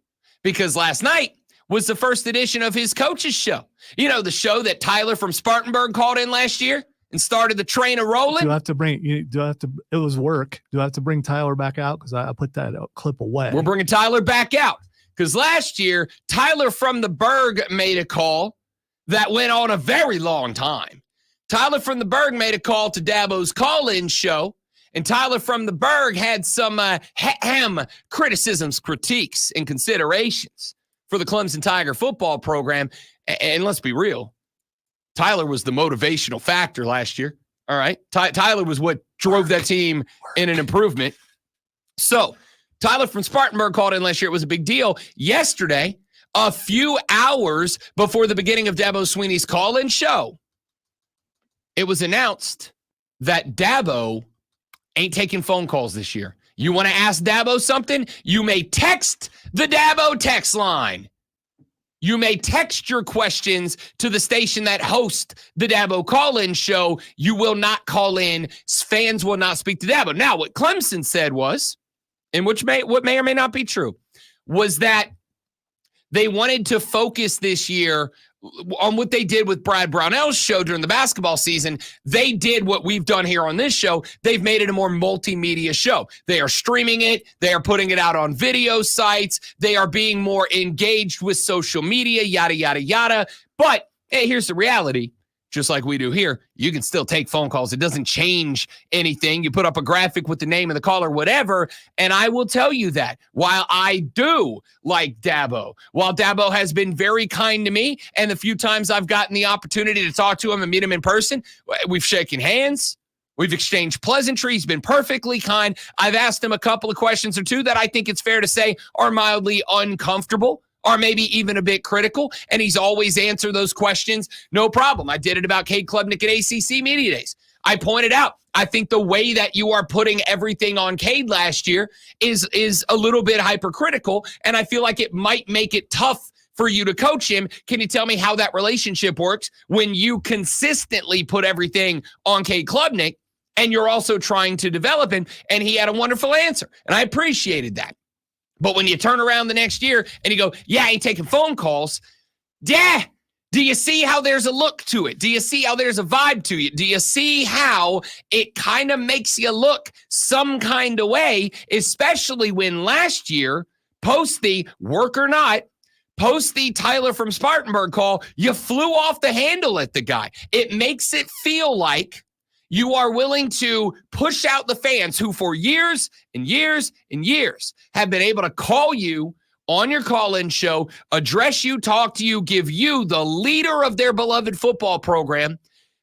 because last night was the first edition of his coach's show. The show that Tyler from Spartanburg called in last year and started the train a rolling. It was work. Do I have to bring Tyler back out? Because I put that clip away. We're bringing Tyler back out because last year, Tyler from the Berg made a call that went on a very long time. Tyler from the Berg made a call to Dabo's call-in show. And Tyler from the Berg had some criticisms, critiques, and considerations for the Clemson Tiger football program. And let's be real, Tyler was the motivational factor last year. All right. Tyler was what drove that team in an improvement. So Tyler from Spartanburg called in last year. It was a big deal. Yesterday, a few hours before the beginning of Dabo Swinney's call-in show, it was announced that Dabo ain't taking phone calls this year. You want to ask Dabo something? You may text the Dabo text line. You may text your questions to the station that hosts the Dabo call-in show. You will not call in. Fans will not speak to Dabo. Now, what Clemson said was, and what may or may not be true, was that they wanted to focus this year on what they did with Brad Brownell's show during the basketball season. They did what we've done here on this show. They've made it a more multimedia show. They are streaming it. They are putting it out on video sites. They are being more engaged with social media, yada, yada, yada. But hey, here's the reality. Just like we do here, you can still take phone calls. It doesn't change anything. You put up a graphic with the name of the caller, whatever. And I will tell you that while I do like Dabo, while Dabo has been very kind to me, and the few times I've gotten the opportunity to talk to him and meet him in person, we've shaken hands. We've exchanged pleasantries, been perfectly kind. I've asked him a couple of questions or two that I think it's fair to say are mildly uncomfortable, or maybe even a bit critical, and he's always answered those questions, no problem. I did it about Cade Klubnik at ACC Media Days. I pointed out, I think the way that you are putting everything on Cade last year is a little bit hypercritical, and I feel like it might make it tough for you to coach him. Can you tell me how that relationship works when you consistently put everything on Cade Klubnik, and you're also trying to develop him? And he had a wonderful answer, and I appreciated that. But when you turn around the next year and you go, yeah, I ain't taking phone calls. Yeah. Do you see how there's a look to it? Do you see how there's a vibe to it? Do you see how it kind of makes you look some kind of way, especially when last year, post the work or not, post the Tyler from Spartanburg call, you flew off the handle at the guy. It makes it feel like you are willing to push out the fans who for years and years and years have been able to call you on your call-in show, address you, talk to you, give you, the leader of their beloved football program,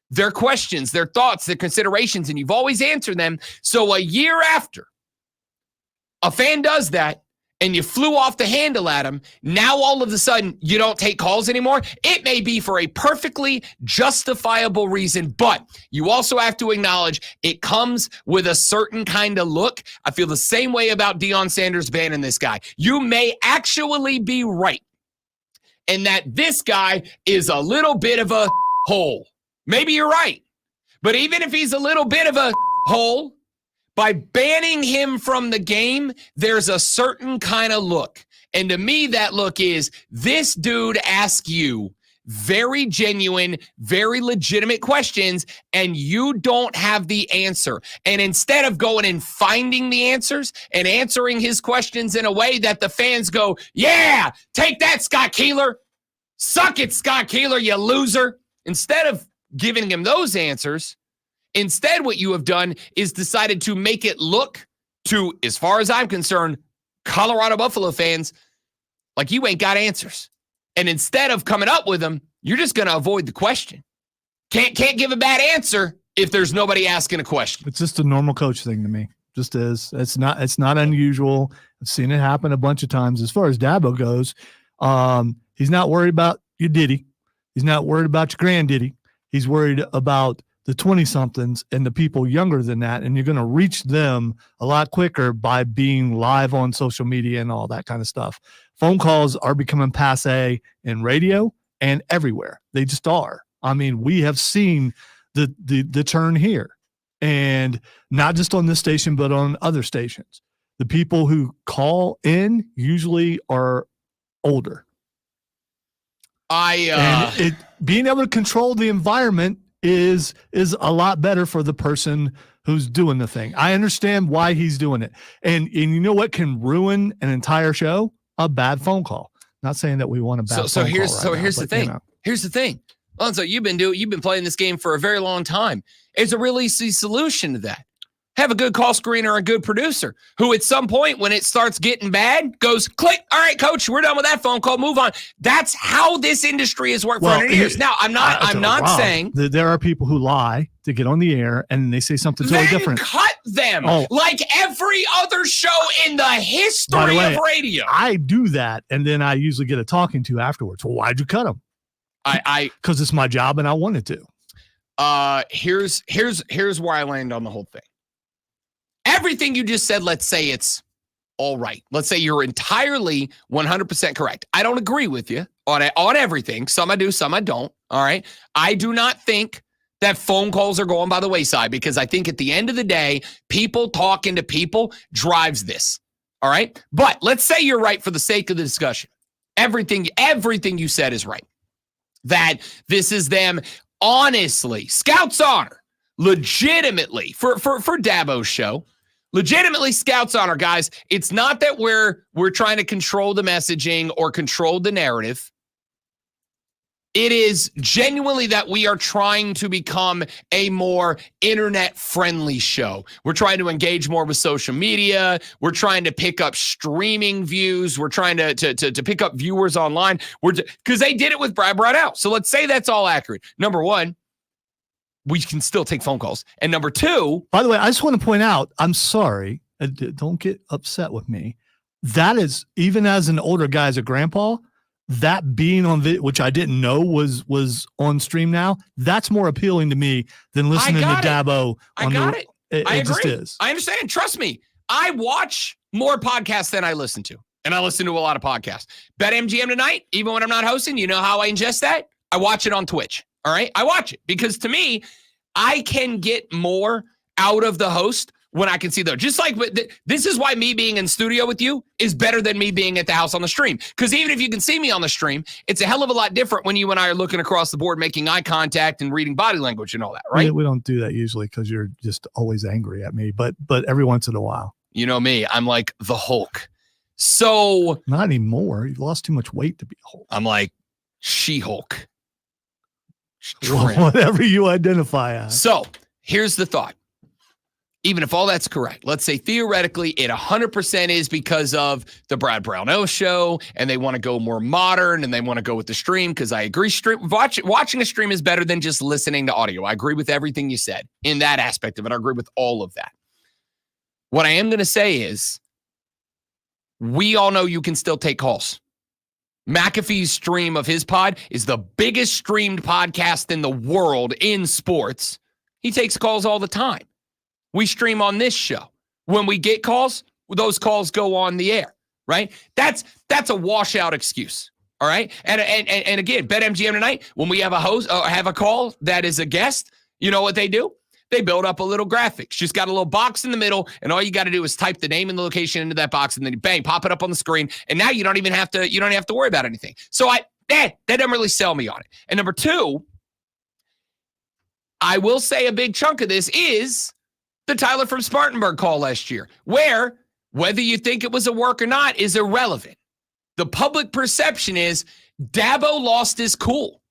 their questions, their thoughts, their considerations, and you've always answered them. So a year after a fan does that, and you flew off the handle at him, now all of a sudden you don't take calls anymore. It may be for a perfectly justifiable reason, but you also have to acknowledge it comes with a certain kind of look. I feel the same way about Deion Sanders banning this guy. You may actually be right in that this guy is a little bit of a hole. Maybe you're right. But even if he's a little bit of a hole, by banning him from the game, there's a certain kind of look. And to me, that look is this dude asks you very genuine, very legitimate questions, and you don't have the answer. And instead of going and finding the answers and answering his questions in a way that the fans go, yeah, take that, Scott Keeler. Suck it, Scott Keeler, you loser. Instead of giving him those answers, instead, what you have done is decided to make it look to, as far as I'm concerned, Colorado Buffalo fans, like you ain't got answers. And instead of coming up with them, you're just going to avoid the question. Can't give a bad answer if there's nobody asking a question. It's just a normal coach thing to me. Just is. It's not unusual. I've seen it happen a bunch of times. As far as Dabo goes, he's not worried about your Diddy. He's not worried about your granddiddy. He's worried about the 20-somethings and the people younger than that, and you're going to reach them a lot quicker by being live on social media and all that kind of stuff. Phone calls are becoming passé in radio and everywhere. They just are. I mean, we have seen the turn here, and not just on this station, but on other stations. The people who call in usually are older. Being able to control the environment is a lot better for the person who's doing the thing. I understand why he's doing it. And you know what can ruin an entire show? A bad phone call. Not saying that we want a bad phone call. Here's the thing. Here's the thing. Lonzo, you've been playing this game for a very long time. It's a real easy solution to that. Have a good call screener, a good producer who at some point when it starts getting bad goes, click, all right, coach, we're done with that phone call, move on. That's how this industry has worked for 100 years. Now, I'm not saying there are people who lie to get on the air and they say something totally different. Cut them like every other show in the history of radio. I do that, and then I usually get a talking to afterwards. Well, why'd you cut them? Because it's my job and I wanted to. Here's where I land on the whole thing. Everything you just said, let's say it's all right. Let's say you're entirely 100% correct. I don't agree with you on everything. Some I do, some I don't. All right. I do not think that phone calls are going by the wayside because I think at the end of the day, people talking to people drives this. All right. But let's say you're right for the sake of the discussion. Everything you said is right. That this is them honestly, Scouts honor, legitimately for Dabo's show. Legitimately, Scouts honor, guys. It's not that we're trying to control the messaging or control the narrative. It is genuinely that we are trying to become a more internet-friendly show. We're trying to engage more with social media. We're trying to pick up streaming views. We're trying to pick up viewers online. Because they did it with Brad Brownell. So let's say that's all accurate. Number one, we can still take phone calls. And number two. By the way, I just want to point out, I'm sorry. Don't get upset with me. That is, even as an older guy, as a grandpa, that being on video, which I didn't know was on stream now, that's more appealing to me than listening to Dabo. I got it. I agree. Just is. I understand. Trust me. I watch more podcasts than I listen to. And I listen to a lot of podcasts. BetMGM tonight, even when I'm not hosting, you know how I ingest that? I watch it on Twitch. All right? I watch it because to me, I can get more out of the host when I can see them. Just like this is why me being in studio with you is better than me being at the house on the stream. Because even if you can see me on the stream, it's a hell of a lot different when you and I are looking across the board, making eye contact and reading body language and all that, right? We don't do that usually because you're just always angry at me. But every once in a while. You know me. I'm like the Hulk. So. Not anymore. You've lost too much weight to be a Hulk. I'm like She-Hulk. Whatever you identify as. So here's the thought. Even if all that's correct, let's say theoretically it 100% is because of the Brad Brownell show and they want to go more modern and they want to go with the stream because I agree. Watching a stream is better than just listening to audio. I agree with everything you said in that aspect of it. I agree with all of that. What I am going to say is we all know you can still take calls. McAfee's stream of his pod is the biggest streamed podcast in the world in sports. He takes calls all the time. We stream on this show. When we get calls, those calls go on the air, right? That's a washout excuse, all right? And again, BetMGM tonight, when we have a host or have a call that is a guest, you know what they do? They build up a little graphic. Just got a little box in the middle, and all you got to do is type the name and the location into that box, and then bang, pop it up on the screen. And now you don't even have to worry about anything. So that doesn't really sell me on it. And number two, I will say a big chunk of this is the Tyler from Spartanburg call last year, where whether you think it was a work or not is irrelevant. The public perception is Dabo lost his cool.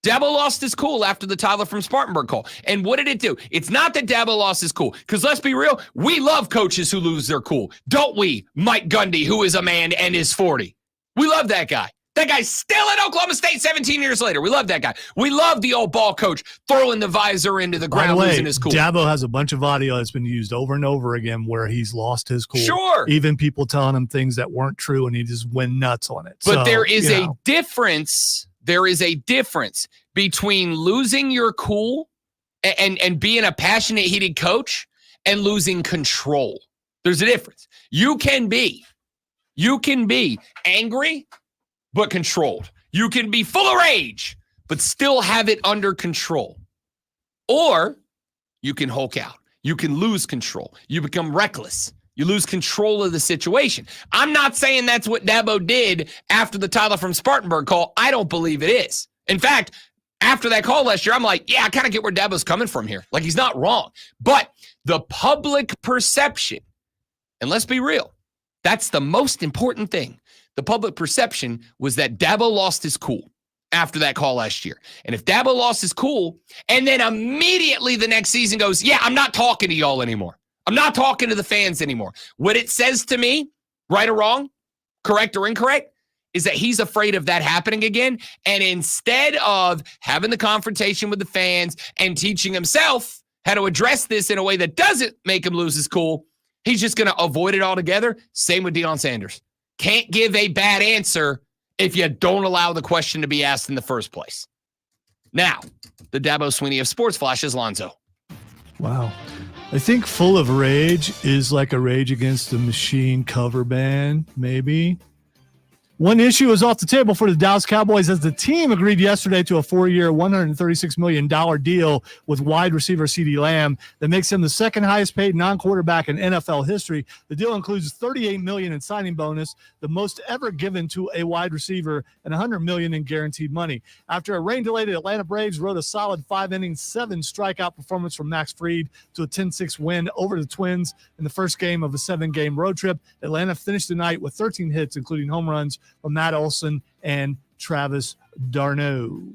Dabo lost his cool after the Tyler from Spartanburg call. And what did it do? It's not that Dabo lost his cool, because let's be real, we love coaches who lose their cool. Don't we, Mike Gundy, who is a man and is 40? We love that guy. That guy's still at Oklahoma State 17 years later. We love that guy. We love the old ball coach throwing the visor into the ground, losing his cool. Dabo has a bunch of audio that's been used over and over again where he's lost his cool. Sure. Even people telling him things that weren't true, and he just went nuts on it. But there is a difference. There is a difference between losing your cool and being a passionate, heated coach and losing control. There's a difference. You can be angry, but controlled. You can be full of rage, but still have it under control. Or you can Hulk out. You can lose control. You become reckless. You lose control of the situation. I'm not saying that's what Dabo did after the Tyler from Spartanburg call. I don't believe it is. In fact, after that call last year, I'm like, yeah, I kind of get where Dabo's coming from here. Like, he's not wrong. But the public perception, and let's be real, that's the most important thing. The public perception was that Dabo lost his cool after that call last year. And if Dabo lost his cool and then immediately the next season goes, yeah, I'm not talking to y'all anymore. I'm not talking to the fans anymore. What it says to me, right or wrong, correct or incorrect, is that he's afraid of that happening again. And instead of having the confrontation with the fans and teaching himself how to address this in a way that doesn't make him lose his cool, he's just going to avoid it altogether. Same with Deion Sanders. Can't give a bad answer if you don't allow the question to be asked in the first place. Now, the Dabo Sweeney of Sports Flashes, Lonzo. Wow. I think Full of Rage is like a Rage Against the Machine cover band, maybe. One issue is off the table for the Dallas Cowboys as the team agreed yesterday to a 4-year, $136 million deal with wide receiver CeeDee Lamb that makes him the second highest paid non-quarterback in NFL history. The deal includes $38 million in signing bonus, the most ever given to a wide receiver, and $100 million in guaranteed money. After a rain-delayed Atlanta Braves rode a solid 5-inning, 7-strikeout performance from Max Fried to a 10-6 win over the Twins in the first game of a 7-game road trip, Atlanta finished the night with 13 hits, including home runs from Matt Olson and Travis d'Arnaud.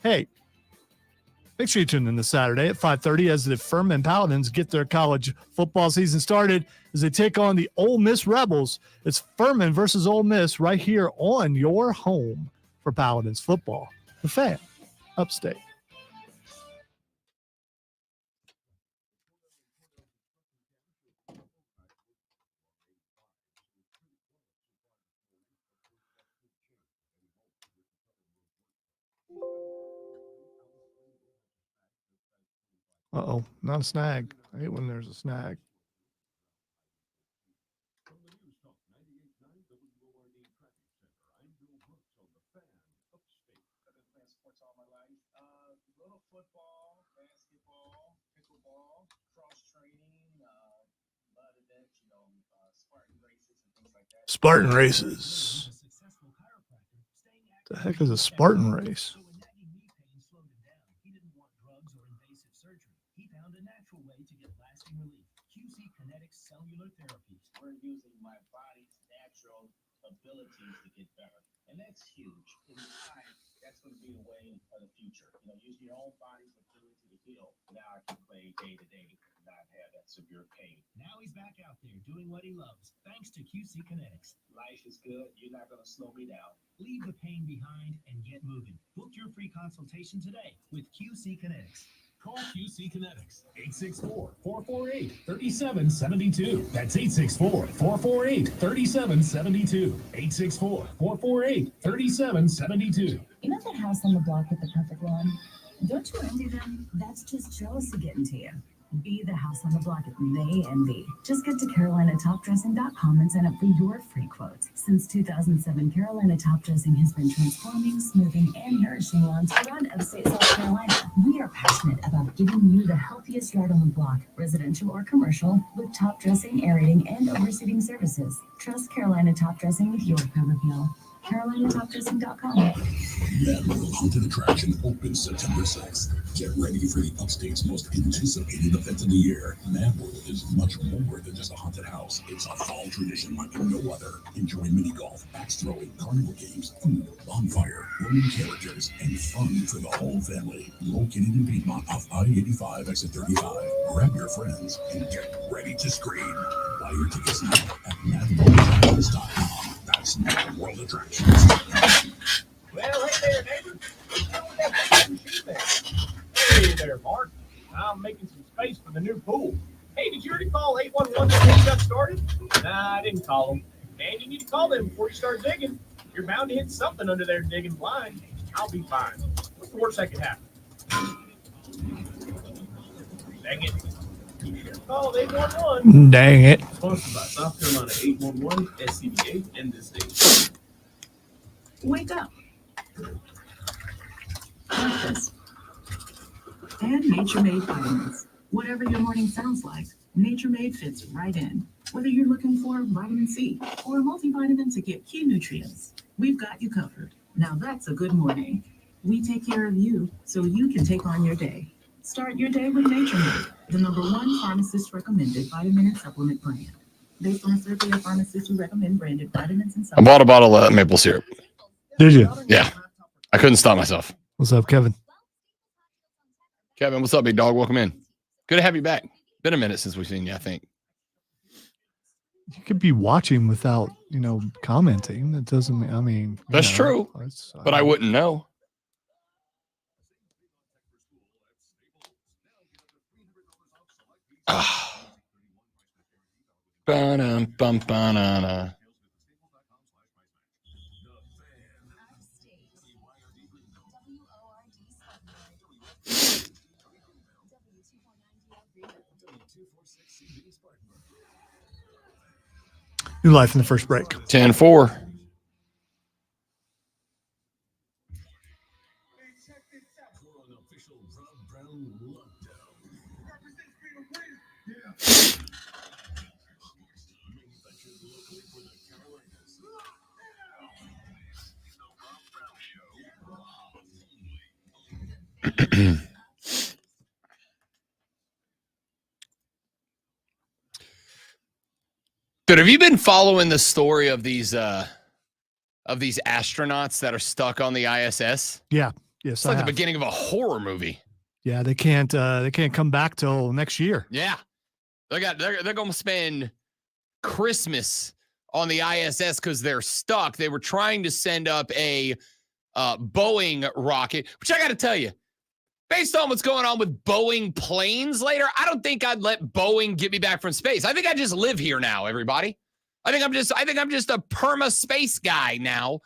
Hey, make sure you tune in this Saturday at 5:30 as the Furman Paladins get their college football season started as they take on the Ole Miss Rebels. It's Furman versus Ole Miss right here on your home for Paladins football. The Fan, upstate. Uh-oh, not a snag. I hate when there's a snag. Football, basketball, pickleball, cross training, mud events, Spartan races and things like that. Spartan races. The heck is a Spartan race? He found a natural way to get lasting relief. QC Kinetics Cellular Therapies. We're using my body's natural abilities to get better. And that's huge. In time, that's going to be the way of the future. Using your own body's ability to heal. Now I can play day to day and not have that severe pain. Now he's back out there doing what he loves, thanks to QC Kinetics. Life is good. You're not going to slow me down. Leave the pain behind and get moving. Book your free consultation today with QC Kinetics. Call QC Kinetics, 864-448-3772. That's 864-448-3772. 864-448-3772. You know that house on the block with the perfect lawn? Don't you envy them? That's just jealousy getting to you. Be the house on the block they envy. Just get to CarolinaTopDressing.com and sign up for your free quotes. Since 2007, Carolina Top Dressing has been transforming, smoothing, and nourishing lawns around upstate South Carolina. We are passionate about giving you the healthiest yard on the block, residential or commercial, with top dressing, aerating, and overseeding services. Trust Carolina Top Dressing with your curb appeal. CarolinaTopDressing.com. Madworld Haunted Attraction opens September 6th. Get ready for the upstate's most anticipated event of the year. Madworld is much more than just a haunted house. It's a fall tradition like no other. Enjoy mini golf, axe throwing, carnival games, food, bonfire, roaming characters, and fun for the whole family. Located in Piedmont off I-85 exit 35. Grab your friends and get ready to scream. Buy your tickets now at madworldattractions.com. That's Madworld Attractions. Well, hey there, neighbor. What's wrong with that fucking machine there? Hey there, Mark. I'm making some space for the new pool. Hey, did you already call 811 before you got started? Nah, I didn't call them. And you need to call them before you start digging. You're bound to hit something under there digging blind. I'll be fine. What's the worst that could happen? Dang it. You should have called 811. Dang it. Sponsored by South Carolina 811, SCBA, and this station. Wake up. Breakfast. And Nature Made vitamins. Whatever your morning sounds like, Nature Made fits right in. Whether you're looking for vitamin C or a multivitamin to get key nutrients, we've got you covered. Now that's a good morning. We take care of you so you can take on your day. Start your day with Nature Made, the #1 pharmacist-recommended vitamin and supplement brand. Based on a survey of pharmacists who recommend branded vitamins and I supplements. bought a bottle of maple syrup. Did you? Yeah. I couldn't stop myself. What's up, Kevin? Kevin, what's up, big dog? Welcome in. Good to have you back. Been a minute since we've seen you, I think. You could be watching without, commenting. That doesn't mean, That's true, but I wouldn't know. Ba-dum-bum-ba-na-na. New life in the first break. 10-4. For an official Rob Brown lockdown. Manufactured locally for the Carolinas. Dude, have you been following the story of these astronauts that are stuck on the ISS? Yeah. Yes, It's like the beginning of a horror movie. Yeah, they can't come back till next year. Yeah. They're going to spend Christmas on the ISS because they're stuck. They were trying to send up a Boeing rocket, which I got to tell you, based on what's going on with Boeing planes later, I don't think I'd let Boeing get me back from space. I think I just live here now, everybody. I think I'm just a perma space guy now.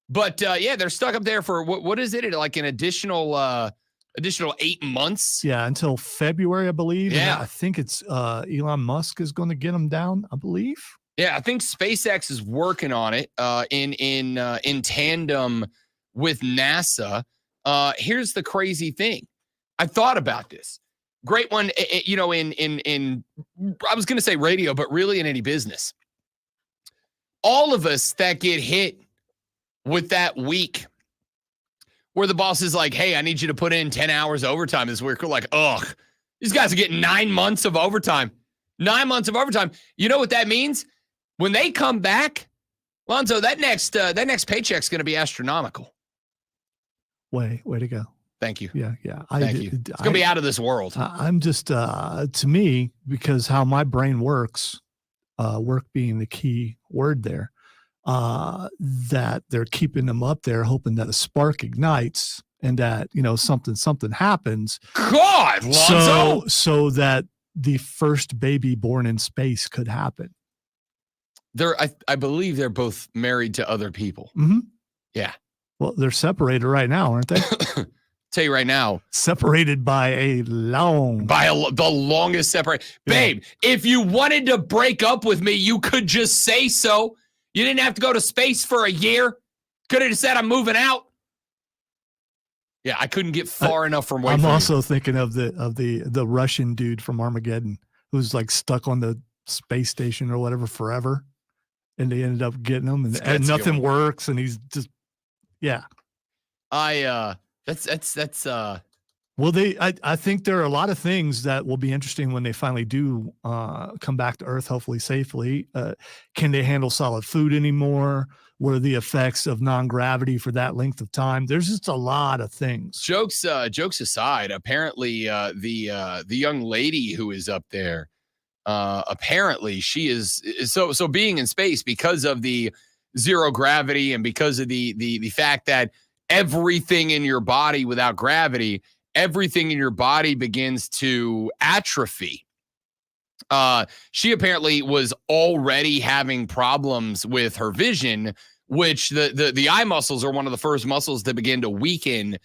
But yeah, they're stuck up there for what is it? Like an additional 8 months. Yeah, until February, I believe. Yeah. And I think it's Elon Musk is going to get them down, I believe. Yeah, I think SpaceX is working on it in tandem with NASA. Here's the crazy thing. I thought about this. Great one, in I was going to say radio, but really in any business. All of us that get hit with that week where the boss is like, hey, I need you to put in 10 hours overtime this week. We're like, ugh, these guys are getting 9 months of overtime. 9 months of overtime. You know what that means? When they come back, Lonzo, that next paycheck's going to be astronomical. Way to go. Thank you. Yeah. Thank you. It's going to be out of this world. I'm just, to me, because how my brain works, work being the key word there, that they're keeping them up there, hoping that a spark ignites and that, something happens. God, Lonzo. So that the first baby born in space could happen. I believe they're both married to other people. Mm-hmm. Yeah. Well, they're separated right now, aren't they? Tell you right now, separated by the longest separation. Yeah. Babe, if you wanted to break up with me, you could just say so. You didn't have to go to space for a year. Could have just said I'm moving out. Yeah, I couldn't get far enough from where I'm also thinking of the Russian dude from Armageddon who's like stuck on the space station or whatever forever, and they ended up getting him, and nothing works, and he's just That's well, I think there are a lot of things that will be interesting when they finally do come back to Earth, hopefully safely. Can they handle solid food anymore? What are the effects of non-gravity for that length of time? There's just a lot of things. Jokes aside, apparently the young lady who is up there, apparently she is so being in space because of the zero gravity and because of the fact that everything in your body without gravity, everything in your body begins to atrophy. She apparently was already having problems with her vision, which the eye muscles are one of the first muscles that begin to weaken,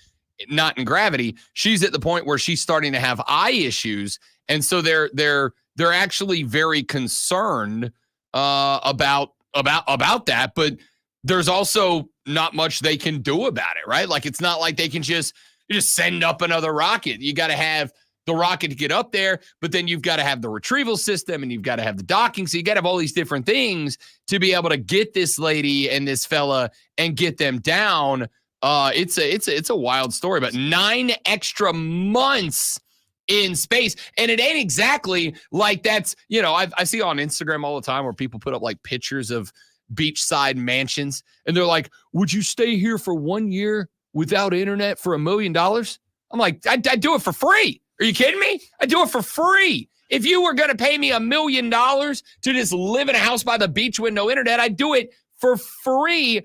not in gravity. She's at the point where she's starting to have eye issues. And so they're actually very concerned about that, but there's also not much they can do about it, right? Like, it's not like they can just send up another rocket. You got to have the rocket to get up there, but then you've got to have the retrieval system and you've got to have the docking. So you got to have all these different things to be able to get this lady and this fella and get them down. It's a wild story, but 9 extra months in space. And it ain't exactly like that's, I see on Instagram all the time where people put up like pictures of beachside mansions and they're like, would you stay here for 1 year without internet for $1 million? I'm like, I'd do it for free. Are you kidding me? I'd do it for free. If you were going to pay me $1 million to just live in a house by the beach with no internet, I'd do it for free.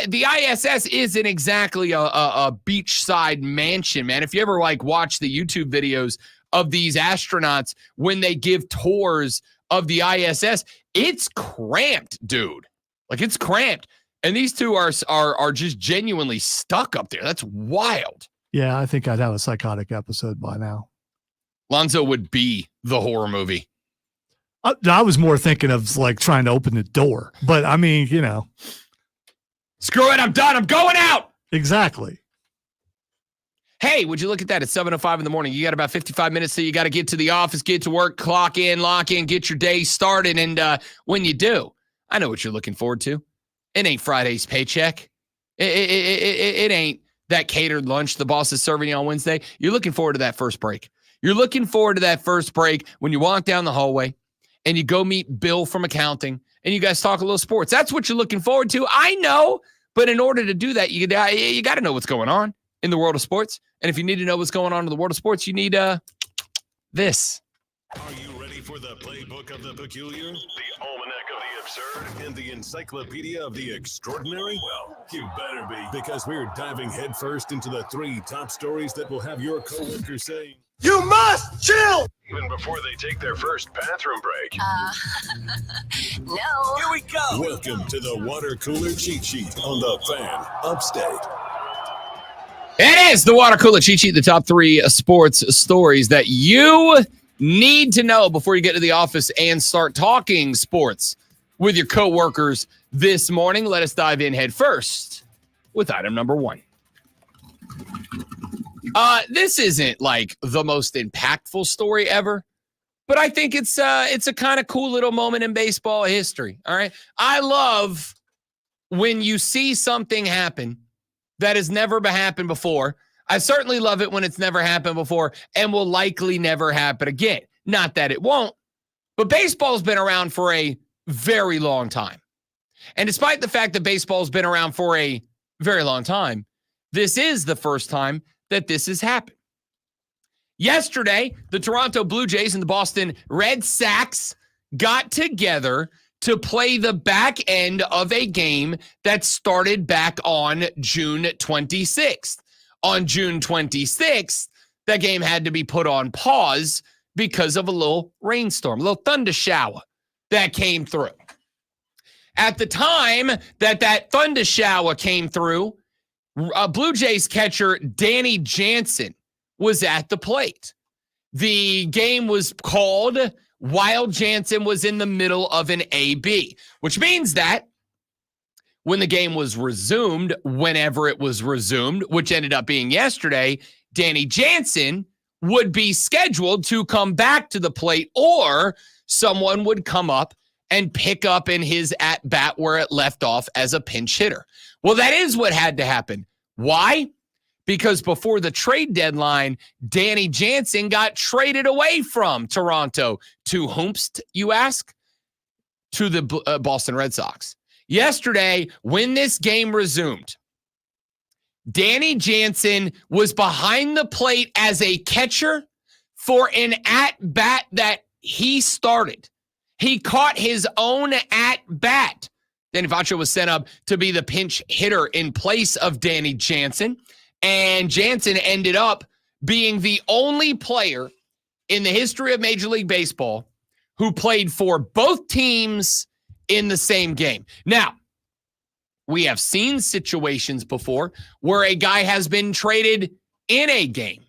The ISS isn't exactly a beachside mansion, man. If you ever watch the YouTube videos of these astronauts when they give tours of the ISS, it's cramped, dude. Like, it's cramped. And these two are just genuinely stuck up there. That's wild. Yeah, I think I'd have a psychotic episode by now. Lonzo would be the horror movie. I was more thinking of trying to open the door, but I mean, screw it. I'm done. I'm going out. Exactly. Hey, would you look at that? It's 7:05 in the morning. You got about 55 minutes, so you got to get to the office, get to work, clock in, lock in, get your day started. And when you do, I know what you're looking forward to. It ain't Friday's paycheck. It ain't that catered lunch the boss is serving you on Wednesday. You're looking forward to that first break. You're looking forward to that first break when you walk down the hallway and you go meet Bill from accounting and you guys talk a little sports. That's what you're looking forward to. I know, but in order to do that, you got to know what's going on in the world of sports. And if you need to know what's going on in the world of sports, you need this. Are you ready for the playbook of the peculiar, the almanac of the absurd, and the encyclopedia of the extraordinary? Well, you better be, because we're diving headfirst into the 3 top stories that will have your coworkers saying, You must chill! even before they take their first bathroom break. No. Here we go! Welcome to the water cooler cheat sheet on the Fan Upstate. It is the water cooler cheat sheet, the top 3 sports stories that you need to know before you get to the office and start talking sports with your coworkers this morning. Let us dive in head first with item number 1. This isn't like the most impactful story ever, but I think it's a kind of cool little moment in baseball history. All right. I love when you see something happen that has never happened before. I certainly love it when it's never happened before and will likely never happen again. Not that it won't, but baseball's been around for a very long time. And despite the fact that baseball's been around for a very long time, this is the first time that this has happened. Yesterday, the Toronto Blue Jays and the Boston Red Sox got together to play the back end of a game that started back on June 26th. On June 26th, that game had to be put on pause because of a little rainstorm, a little thunder shower that came through. At the time that thunder shower came through, Blue Jays catcher Danny Jansen was at the plate. The game was called while Jansen was in the middle of an AB, which means that when the game was resumed, whenever it was resumed, which ended up being yesterday, Danny Jansen would be scheduled to come back to the plate, or someone would come up and pick up in his at-bat where it left off as a pinch hitter. Well, that is what had to happen. Why? Because before the trade deadline, Danny Jansen got traded away from Toronto. To whomst, you ask? To the Boston Red Sox. Yesterday, when this game resumed, Danny Jansen was behind the plate as a catcher for an at-bat that he started. He caught his own at-bat. Danny Vacho was sent up to be the pinch hitter in place of Danny Jansen. And Jansen ended up being the only player in the history of Major League Baseball who played for both teams in the same game. Now, we have seen situations before where a guy has been traded in a game.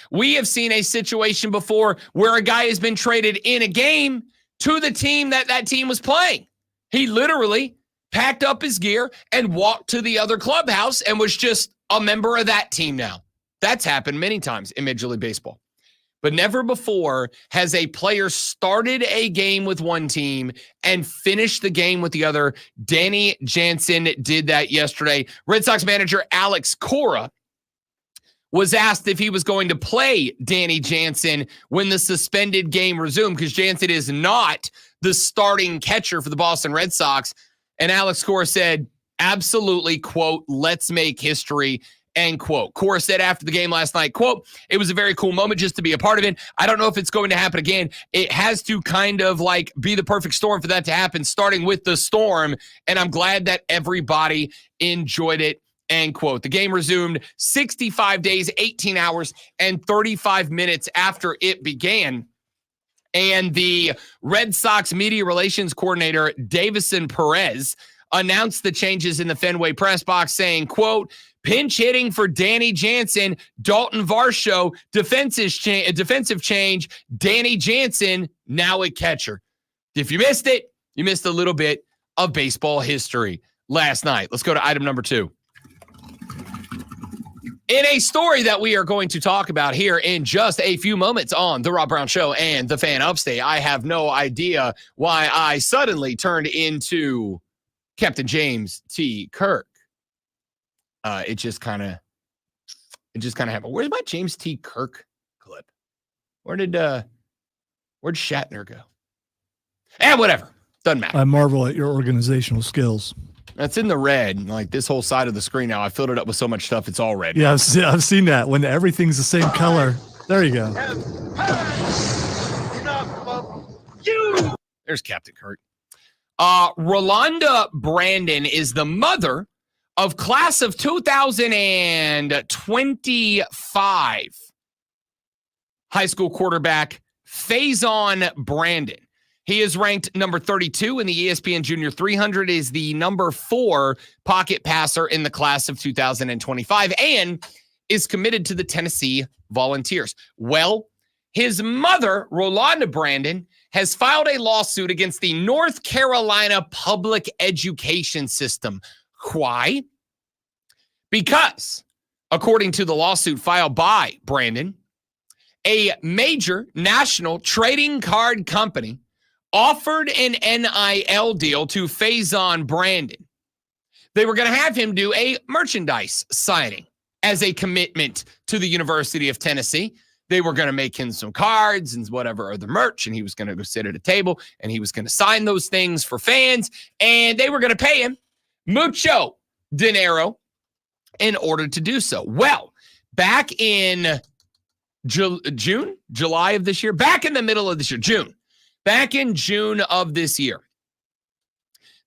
We have seen a situation before where a guy has been traded in a game to the team that team was playing. He literally packed up his gear and walked to the other clubhouse and was just a member of that team now. That's happened many times in Major League Baseball. But never before has a player started a game with one team and finished the game with the other. Danny Jansen did that yesterday. Red Sox manager Alex Cora was asked if he was going to play Danny Jansen when the suspended game resumed, because Jansen is not the starting catcher for the Boston Red Sox. And Alex Cora said, absolutely, quote, let's make history, end quote. Cora said after the game last night, quote, it was a very cool moment just to be a part of it. I don't know if it's going to happen again. It has to kind of like be the perfect storm for that to happen, starting with the storm. And I'm glad that everybody enjoyed it, end quote. The game resumed 65 days, 18 hours, and 35 minutes after it began. And the Red Sox media relations coordinator, Davison Perez, announced the changes in the Fenway press box, saying, quote, pinch hitting for Danny Jansen, Dalton Varsho, defensive change, Danny Jansen, now at catcher. If you missed it, you missed a little bit of baseball history last night. Let's go to item number 2. In a story that we are going to talk about here in just a few moments on The Rob Brown Show and The Fan Upstate, I have no idea why I suddenly turned into Captain James T. Kirk. It just kind of happened. Where's my James T. Kirk clip? Where'd Shatner go? Whatever. Doesn't matter. I marvel at your organizational skills. That's in the red, like this whole side of the screen now. I filled it up with so much stuff, it's all red. Yeah, I've seen that. When everything's the same color. There you go. There's Captain Kirk. Rolanda Brandon is the mother of class of 2025 high school quarterback Faison Brandon. He is ranked number 32 in the ESPN Junior 300, is the number 4 pocket passer in the class of 2025, and is committed to the Tennessee Volunteers. Well, his mother, Rolanda Brandon, has filed a lawsuit against the North Carolina public education system. Why? Because, according to the lawsuit filed by Brandon, a major national trading card company offered an NIL deal to Faison Brandon. They were going to have him do a merchandise signing as a commitment to the University of Tennessee. They were going to make him some cards and whatever other merch, and he was going to go sit at a table, and he was going to sign those things for fans, and they were going to pay him mucho dinero in order to do so. Well, back in July of this year, back in the middle of this year, back in June of this year,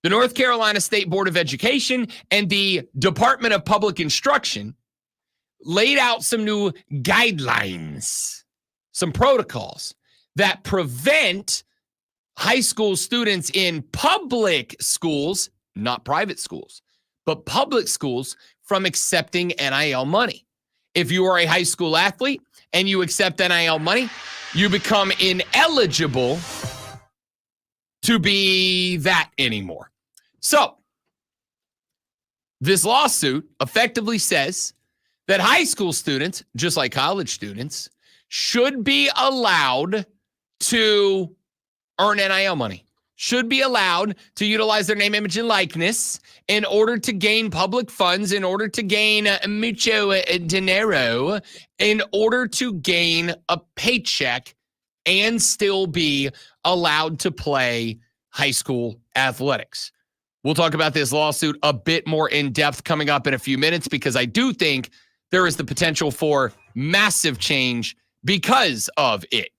the North Carolina State Board of Education and the Department of Public Instruction laid out some new guidelines, some protocols that prevent high school students in public schools, not private schools, but public schools, from accepting NIL money. If you are a high school athlete and you accept NIL money, you become ineligible to be that anymore. So, this lawsuit effectively says that high school students, just like college students, should be allowed to earn NIL money, should be allowed to utilize their name, image, and likeness in order to gain public funds, in order to gain mucho dinero, in order to gain a paycheck and still be allowed to play high school athletics. We'll talk about this lawsuit a bit more in depth coming up in a few minutes, because I do think there is the potential for massive change because of it.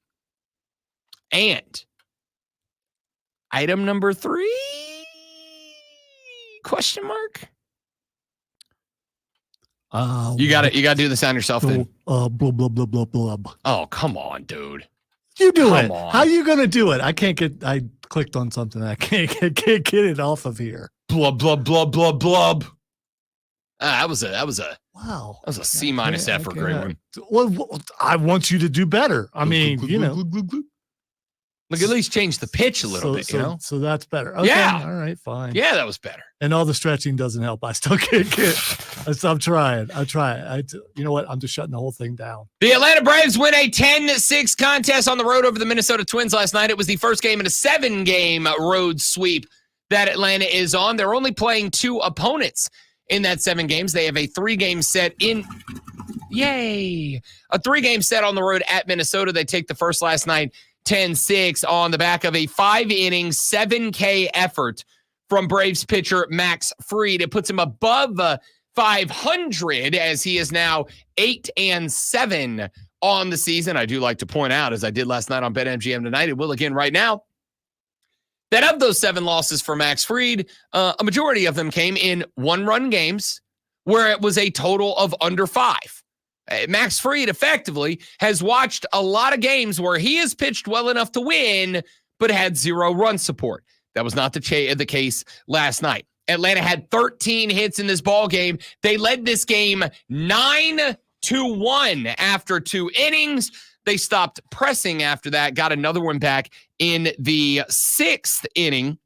And item number 3, question mark? You got to do the sound yourself then. Blah, blah, blah, blah, blah. Oh, come on, dude. You do Come it. on. How are you going to do it? I clicked on something. I can't get it off of here. Blub, blub, blub, blub, blub. That was a Wow. That was a C- effort, great one. Well, I want you to do better. I mean, you know. Look, at least change the pitch a little bit, you know? So that's better. Okay, Yeah. All right, fine. Yeah, that was better. And all the stretching doesn't help. I still can't get I'm trying. You know what? I'm just shutting the whole thing down. The Atlanta Braves win a 10-6 contest on the road over the Minnesota Twins last night. It was the first game in a 7-game road sweep that Atlanta is on. They're only playing 2 opponents in that 7 games. They have a 3-game set a 3-game set on the road at Minnesota. They take the first last night, 10-6, on the back of a 5-inning, 7K effort from Braves pitcher Max Fried. It puts him above 500, as he is now 8-7 on the season. I do like to point out, as I did last night on BetMGM tonight, it will again right now, that of those 7 losses for Max Fried, a majority of them came in 1-run games where it was a total of under 5. Max Fried effectively has watched a lot of games where he has pitched well enough to win, but had 0 run support. That was not the case last night. Atlanta had 13 hits in this ball game. They led this game 9-1 after 2 innings. They stopped pressing after that, got another one back in the 6th inning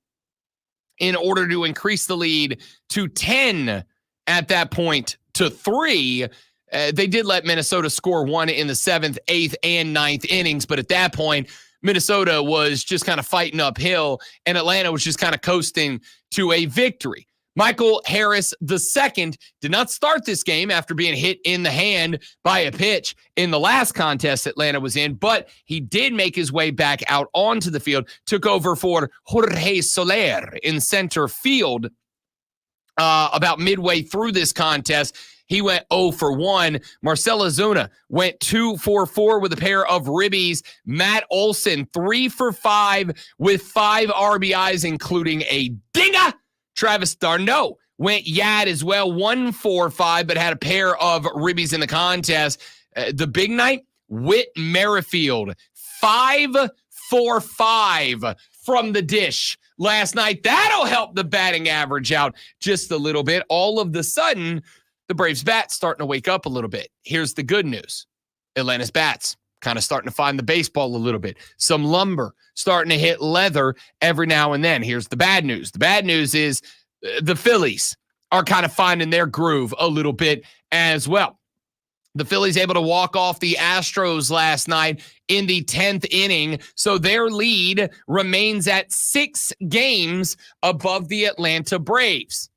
in order to increase the lead to 10 at that point to 3. They did let Minnesota score one in the 7th, 8th, and 9th innings, but at that point, Minnesota was just kind of fighting uphill, and Atlanta was just kind of coasting to a victory. Michael Harris II did not start this game after being hit in the hand by a pitch in the last contest Atlanta was in, but he did make his way back out onto the field, took over for Jorge Soler in center field about midway through this contest. He went 0 for 1. Marcell Ozuna went 2 for 4 with a pair of ribbies. Matt Olson 3 for 5 with 5 RBIs, including a dinger. Travis d'Arnaud went yad as well, 1 for 5, but had a pair of ribbies in the contest. The big night, Whit Merrifield, 5 for 5 from the dish last night. That'll help the batting average out just a little bit. All of the sudden, the Braves' bats starting to wake up a little bit. Here's the good news. Atlanta's bats kind of starting to find the baseball a little bit. Some lumber starting to hit leather every now and then. Here's the bad news. The bad news is the Phillies are kind of finding their groove a little bit as well. The Phillies able to walk off the Astros last night in the 10th inning, so their lead remains at 6 games above the Atlanta Braves.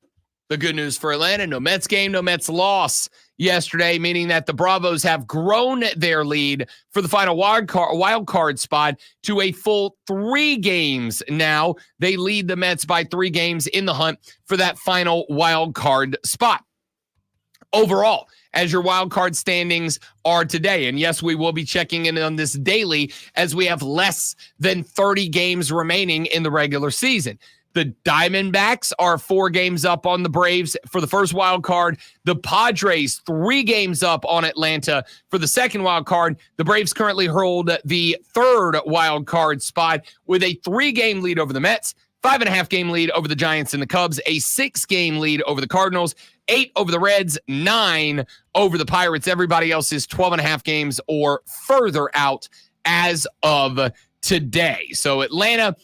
The good news for Atlanta, no Mets game, no Mets loss yesterday, meaning that the Bravos have grown their lead for the final wild card spot to a full 3 games now. They lead the Mets by 3 games in the hunt for that final wild card spot. Overall, as your wild card standings are today, and yes, we will be checking in on this daily as we have less than 30 games remaining in the regular season. The Diamondbacks are 4 games up on the Braves for the first wild card. The Padres 3 games up on Atlanta for the second wild card. The Braves currently hold the 3rd wild card spot with a 3-game lead over the Mets, 5.5-game lead over the Giants and the Cubs, a 6-game lead over the Cardinals, 8 over the Reds, 9 over the Pirates. Everybody else is 12.5 games or further out as of today. So Atlanta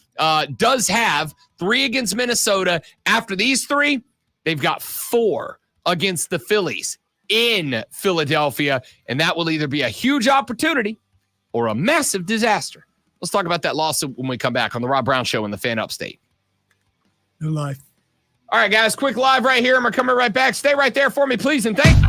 does have 3 against Minnesota. After these 3, they've got 4 against the Phillies in Philadelphia, and that will either be a huge opportunity or a massive disaster. Let's talk about that lawsuit when we come back on the Rob Brown Show in the Fan Upstate. Good life. All right, guys, quick live right here, and we're coming right back. Stay right there for me, please, and thank you.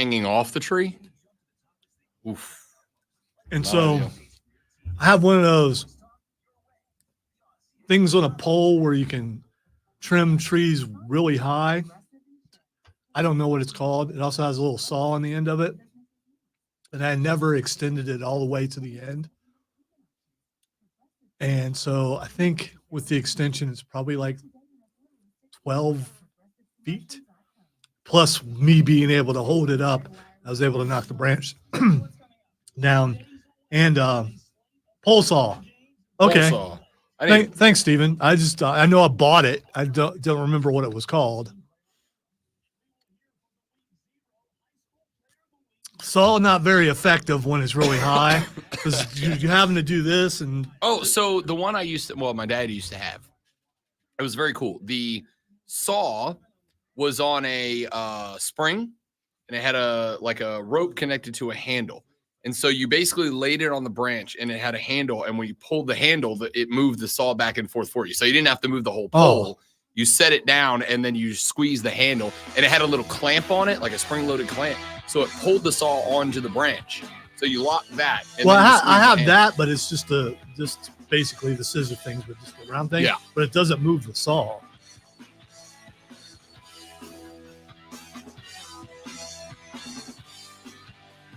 hanging off the tree. Oof. And No so idea. I have one of those things on a pole where you can trim trees really high. I don't know what it's called. It also has a little saw on the end of it. And I never extended it all the way to the end. And so I think with the extension, it's probably like 12 feet. Plus me being able to hold it up, I was able to knock the branch down. And pole saw. Okay. Pole saw. I didn't- Thanks, Steven. I know I bought it. I don't remember what it was called. Saw not very effective when it's really high because you're having to do this and Oh, so the one my dad used to have, it was very cool. The saw was on a spring, and it had a rope connected to a handle. And so you basically laid it on the branch, and it had a handle. And when you pulled the handle, it moved the saw back and forth for you. So you didn't have to move the whole pole. Oh. You set it down, and then you squeeze the handle. And it had a little clamp on it, like a spring-loaded clamp. So it pulled the saw onto the branch. So you lock that. And well, then you I squeeze the have handle. that, but it's just basically the scissor things, but just the round thing. Yeah. But it doesn't move the saw.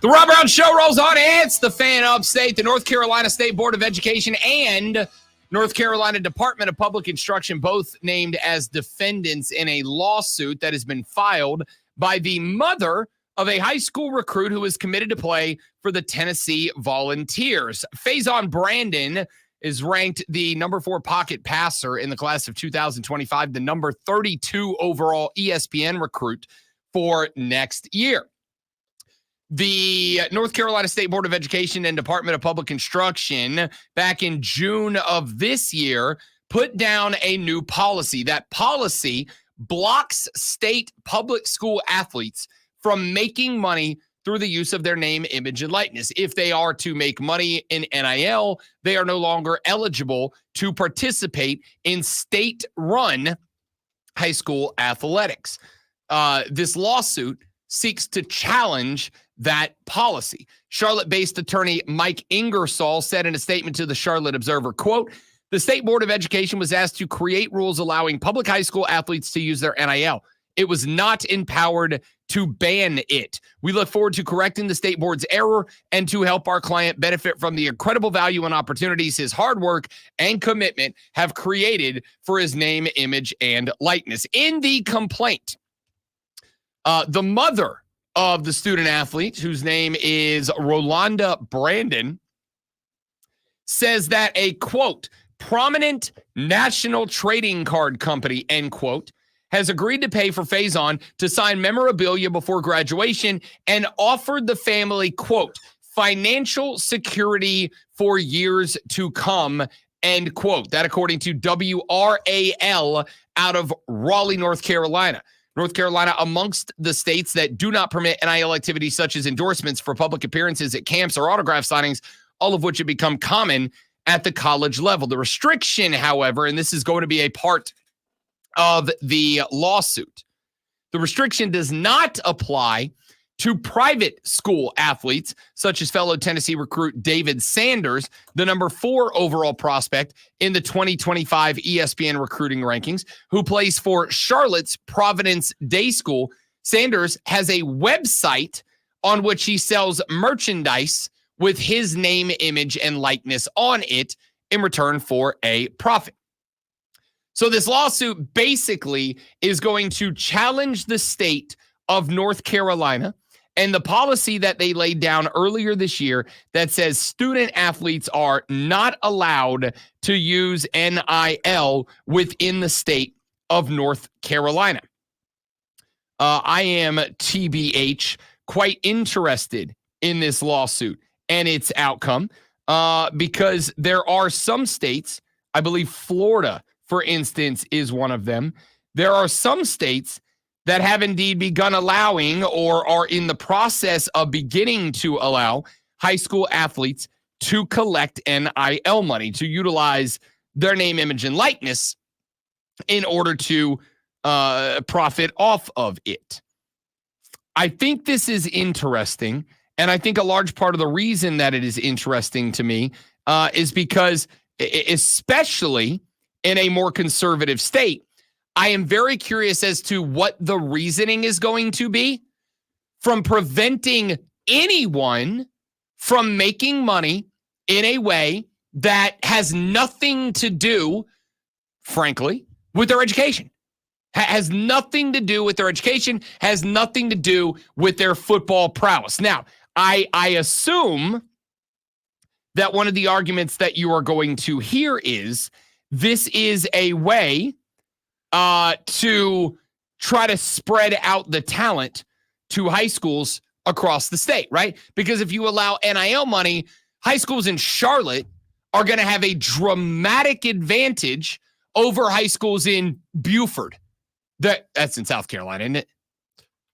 The Rob Brown Show rolls on. It's the Fan Upstate. The North Carolina State Board of Education and North Carolina Department of Public Instruction both named as defendants in a lawsuit that has been filed by the mother of a high school recruit who is committed to play for the Tennessee Volunteers. Faison Brandon is ranked the number 4 pocket passer in the class of 2025, the number 32 overall ESPN recruit for next year. The North Carolina State Board of Education and Department of Public Instruction back in June of this year put down a new policy. That policy blocks state public school athletes from making money through the use of their name, image, and likeness. If they are to make money in NIL, they are no longer eligible to participate in state-run high school athletics. This lawsuit seeks to challenge that policy. Charlotte-based attorney Mike Ingersoll said in a statement to the Charlotte Observer, quote, "The State Board of Education was asked to create rules allowing public high school athletes to use their NIL. It was not empowered to ban it. We look forward to correcting the state board's error and to help our client benefit from the incredible value and opportunities his hard work and commitment have created for his name, image, and likeness." In the complaint, the mother of the student athlete, whose name is Rolanda Brandon, says that a, quote, "prominent national trading card company," end quote, has agreed to pay for Faison to sign memorabilia before graduation and offered the family, quote, "financial security for years to come," end quote. That according to WRAL out of Raleigh, North Carolina. North Carolina amongst the states that do not permit NIL activities such as endorsements for public appearances at camps or autograph signings, all of which have become common at the college level. The restriction, however, and this is going to be a part of the lawsuit, the restriction does not apply to private school athletes, such as fellow Tennessee recruit David Sanders, the number 4 overall prospect in the 2025 ESPN recruiting rankings, who plays for Charlotte's Providence Day School. Sanders has a website on which he sells merchandise with his name, image, and likeness on it in return for a profit. So this lawsuit basically is going to challenge the state of North Carolina and the policy that they laid down earlier this year that says student athletes are not allowed to use NIL within the state of North Carolina. I am, TBH, quite interested in this lawsuit and its outcome because there are some states, I believe Florida, for instance, is one of them. There are some states that have indeed begun allowing or are in the process of beginning to allow high school athletes to collect NIL money, to utilize their name, image, and likeness in order to profit off of it. I think this is interesting, and I think a large part of the reason that it is interesting to me is because, especially in a more conservative state, I am very curious as to what the reasoning is going to be from preventing anyone from making money in a way that has nothing to do, frankly, with their education. Has nothing to do with their education, has nothing to do with their football prowess. Now, I assume that one of the arguments that you are going to hear is this is a way to try to spread out the talent to high schools across the state, right? Because if you allow NIL money, high schools in Charlotte are going to have a dramatic advantage over high schools in Beaufort. That's in South Carolina, isn't it?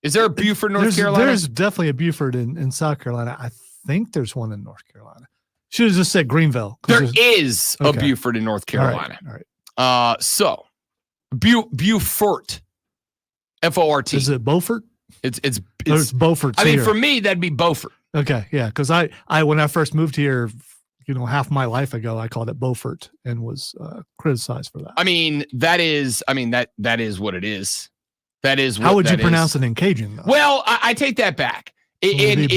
Is there a Beaufort, North Carolina? There's definitely a Beaufort in South Carolina. I think there's one in North Carolina. Should have just said Greenville. There is a Beaufort in North Carolina. All right. So Beaufort, F-O-R-T. Is it Beaufort? It's Beaufort. I mean, for me, that'd be Beaufort. Okay, yeah, because I when I first moved here, half my life ago, I called it Beaufort and was criticized for that. I mean, that is what it is. That is what How would you that pronounce is. it in Cajun, though? Well, I take that back. In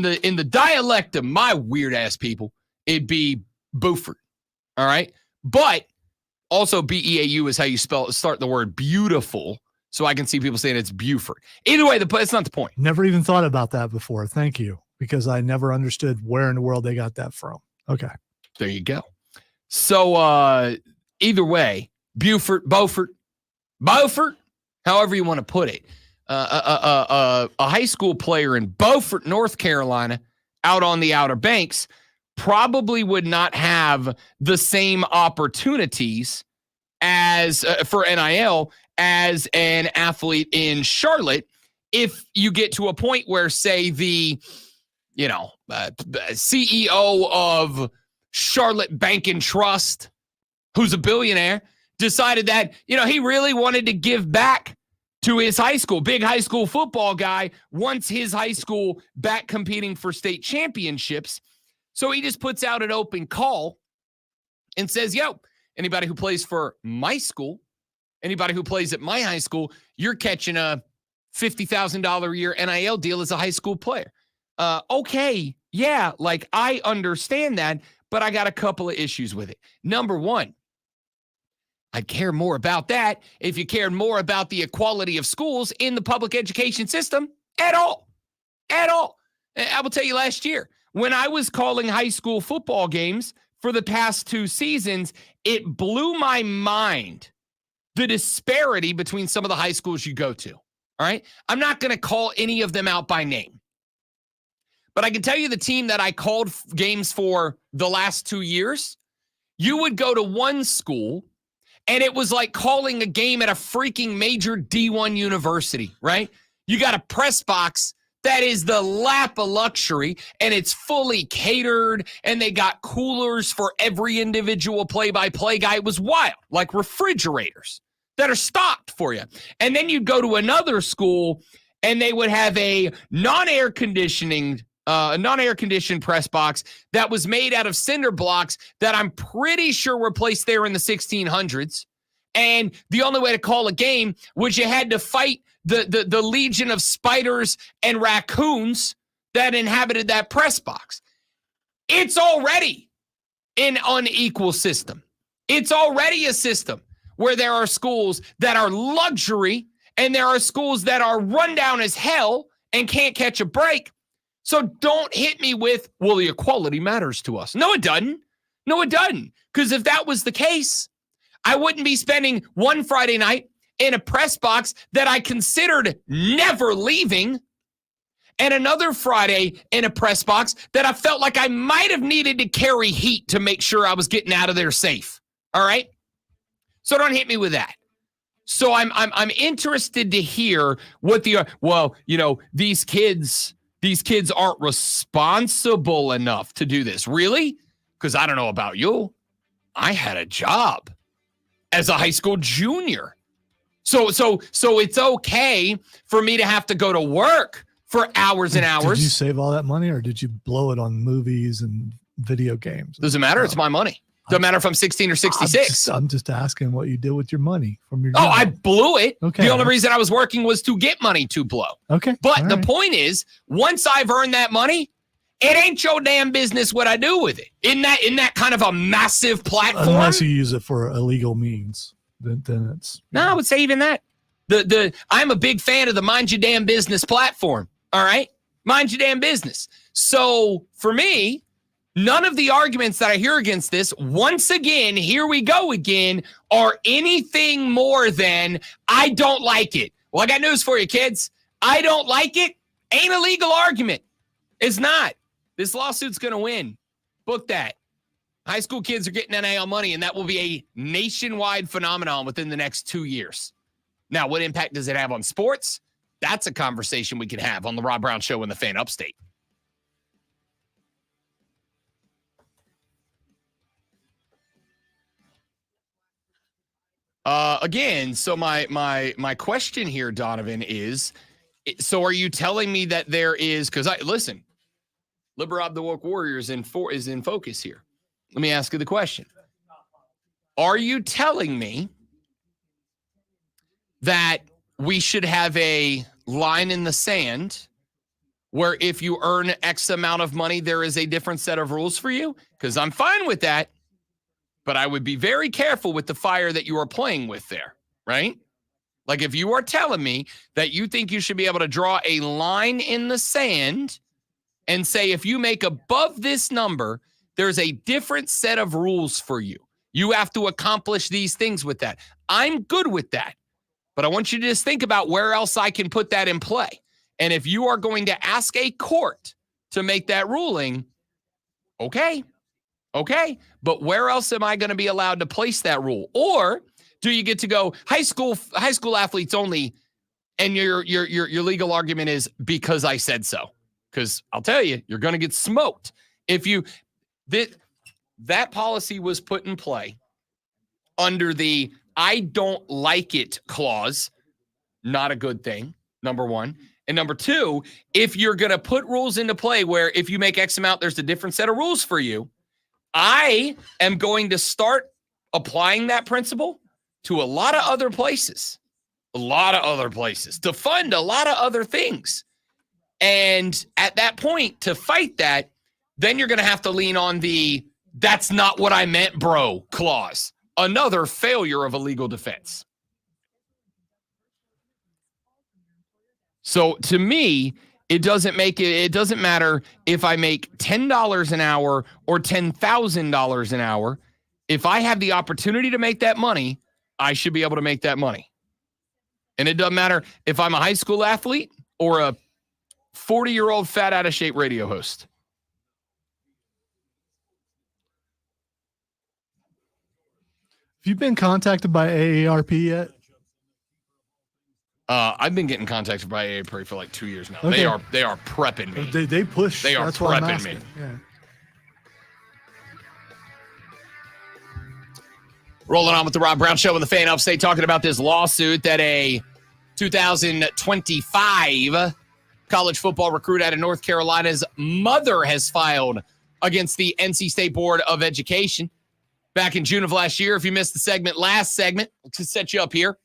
the dialect of my weird ass people, it'd be Beaufort. All right. But also B-E-A-U is how you start the word beautiful. So I can see people saying it's Beaufort. Either way, it's not the point. Never even thought about that before. Thank you. Because I never understood where in the world they got that from. Okay. There you go. So either way, Beaufort, Beaufort, however you want to put it. A high school player in Beaufort, North Carolina, out on the Outer Banks, probably would not have the same opportunities as for NIL as an athlete in Charlotte. If you get to a point where, say, the CEO of Charlotte Bank and Trust, who's a billionaire, decided that, he really wanted to give back to his high school, big high school football guy, wants his high school back competing for state championships. So he just puts out an open call and says, anybody who plays for my school, anybody who plays at my high school, you're catching a $50,000 a year NIL deal as a high school player. Okay, yeah, I understand that, but I got a couple of issues with it. Number one, I'd care more about that if you cared more about the equality of schools in the public education system at all. At all. I will tell you, last year, when I was calling high school football games for the past 2 seasons, it blew my mind the disparity between some of the high schools you go to. All right? I'm not going to call any of them out by name. But I can tell you the team that I called games for the last 2 years, you would go to one school, and it was like calling a game at a freaking major D1 university, right? You got a press box that is the lap of luxury, and it's fully catered, and they got coolers for every individual play-by-play guy. It was wild, like refrigerators that are stocked for you. And then you'd go to another school, and they would have a non-air conditioned press box that was made out of cinder blocks that I'm pretty sure were placed there in the 1600s. And the only way to call a game was you had to fight the legion of spiders and raccoons that inhabited that press box. It's already an unequal system. It's already a system where there are schools that are luxury and there are schools that are run down as hell and can't catch a break. So don't hit me with, well, the equality matters to us. No, it doesn't. No, it doesn't. Because if that was the case, I wouldn't be spending one Friday night in a press box that I considered never leaving, and another Friday in a press box that I felt like I might have needed to carry heat to make sure I was getting out of there safe. All right? So don't hit me with that. So I'm interested to hear what these kids aren't responsible enough to do this. Really? Because I don't know about you. I had a job as a high school junior. So it's okay for me to have to go to work for hours and hours. Did you save all that money or did you blow it on movies and video games? Doesn't matter. It's my money. Doesn't matter if I'm 16 or 66. I'm just asking what you did with your money from your Oh, job. I blew it. Okay. The only reason I was working was to get money to blow. Okay. But all the right. point is, once I've earned that money, it ain't your damn business what I do with it. In that kind of a massive platform. Unless you use it for illegal means, then it's No, I would say even that. I'm a big fan of the mind your damn business platform. All right? Mind your damn business. So for me, none of the arguments that I hear against this, once again, here we go again, are anything more than I don't like it. Well, I got news for you, kids. I don't like it ain't a legal argument. It's not. This lawsuit's going to win. Book that. High school kids are getting NIL money, and that will be a nationwide phenomenon within the next 2 years. Now, what impact does it have on sports? That's a conversation we can have on the Rob Brown Show in the Fan Upstate. Again, so my question here, Donovan, is, so are you telling me that there is, because listen, Liberab the Woke Warriors is in focus here. Let me ask you the question. Are you telling me that we should have a line in the sand where if you earn X amount of money, there is a different set of rules for you? Because I'm fine with that, but I would be very careful with the fire that you are playing with there, right? Like if you are telling me that you think you should be able to draw a line in the sand and say, if you make above this number, there's a different set of rules for you. You have to accomplish these things with that. I'm good with that. But I want you to just think about where else I can put that in play. And if you are going to ask a court to make that ruling, okay. But where else am I going to be allowed to place that rule? Or do you get to go high school athletes only, and your legal argument is because I said so? Because I'll tell you, you're going to get smoked. If you that policy was put in play under the I don't like it clause, not a good thing, number one. And number two, if you're going to put rules into play where if you make X amount, there's a different set of rules for you, I am going to start applying that principle to a lot of other places, to fund a lot of other things. And at that point, to fight that, then you're going to have to lean on the that's not what I meant, bro, clause. Another failure of a legal defense. So to me, it doesn't matter if I make $10 an hour or $10,000 an hour. If I have the opportunity to make that money, I should be able to make that money. And it doesn't matter if I'm a high school athlete or a 40-year-old fat out of shape radio host. Have you been contacted by AARP yet? I've been getting contacted by AARP for like 2 years now. Okay. They are prepping me. They push. They are That's why I'm prepping asking. me. Yeah. Rolling on with the Rob Brown Show in the Fan Upstate, talking about this lawsuit that a 2025 college football recruit out of North Carolina's mother has filed against the NC State Board of Education. Back in June of last year, if you missed the last segment, to set you up here.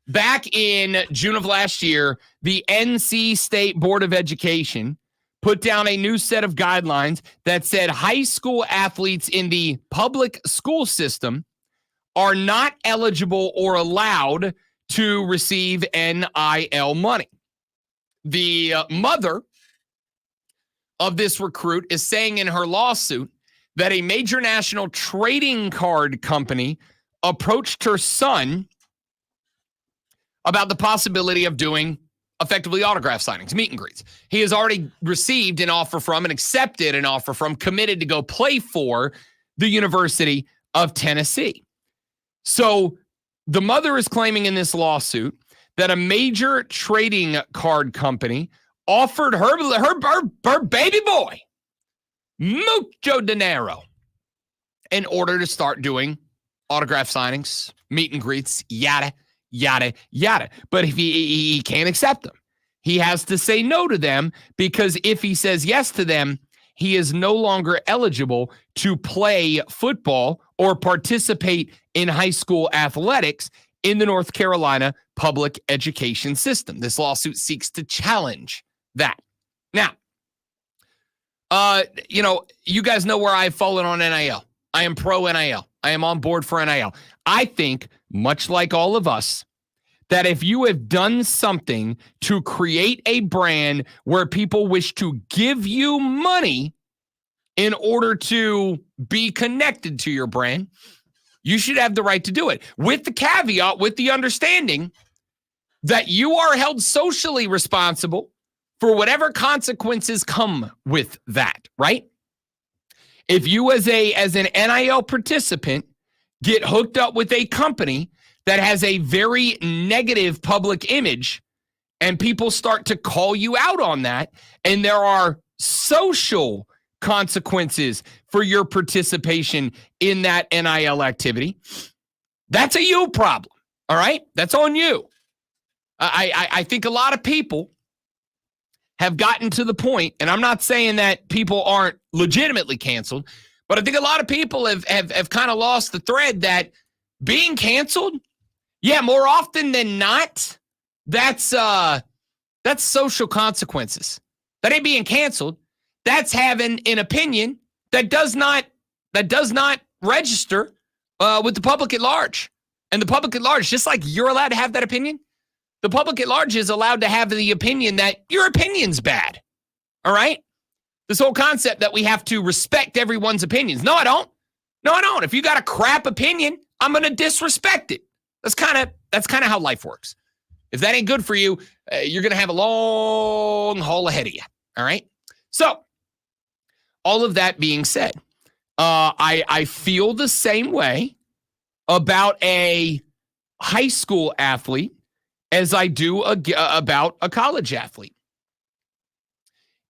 Back in June of last year, the NC State Board of Education put down a new set of guidelines that said high school athletes in the public school system are not eligible or allowed to receive NIL money. The mother of this recruit is saying in her lawsuit that a major national trading card company approached her son about the possibility of doing effectively autograph signings, meet and greets. He has already received an offer from and accepted an offer from, committed to go play for the University of Tennessee. So the mother is claiming in this lawsuit that a major trading card company offered her baby boy mucho dinero in order to start doing autograph signings, meet and greets, yada, yada, yada. But if he can't accept them, he has to say no to them, because if he says yes to them, he is no longer eligible to play football or participate in high school athletics in the North Carolina public education system. This lawsuit seeks to challenge that. Now, you guys know where I've fallen on NIL. I am pro NIL. I am on board for NIL. I think, much like all of us, that if you have done something to create a brand where people wish to give you money in order to be connected to your brand, you should have the right to do it, with the caveat, with the understanding that you are held socially responsible for whatever consequences come with that, right? If you as an NIL participant get hooked up with a company that has a very negative public image and people start to call you out on that, and there are social consequences for your participation in that NIL activity, that's a you problem, all right? That's on you. I think a lot of people have gotten to the point, and I'm not saying that people aren't legitimately canceled, but I think a lot of people have kind of lost the thread that being canceled, yeah, more often than not, that's social consequences. That ain't being canceled. That's having an opinion that does not register with the public at large. And the public at large, just like you're allowed to have that opinion, the public at large is allowed to have the opinion that your opinion's bad. All right? This whole concept that we have to respect everyone's opinions. No, I don't. No, I don't. If you got a crap opinion, I'm going to disrespect it. That's kind of how life works. If that ain't good for you, you're going to have a long haul ahead of you. All right? So, all of that being said, I feel the same way about a high school athlete as I do about a college athlete.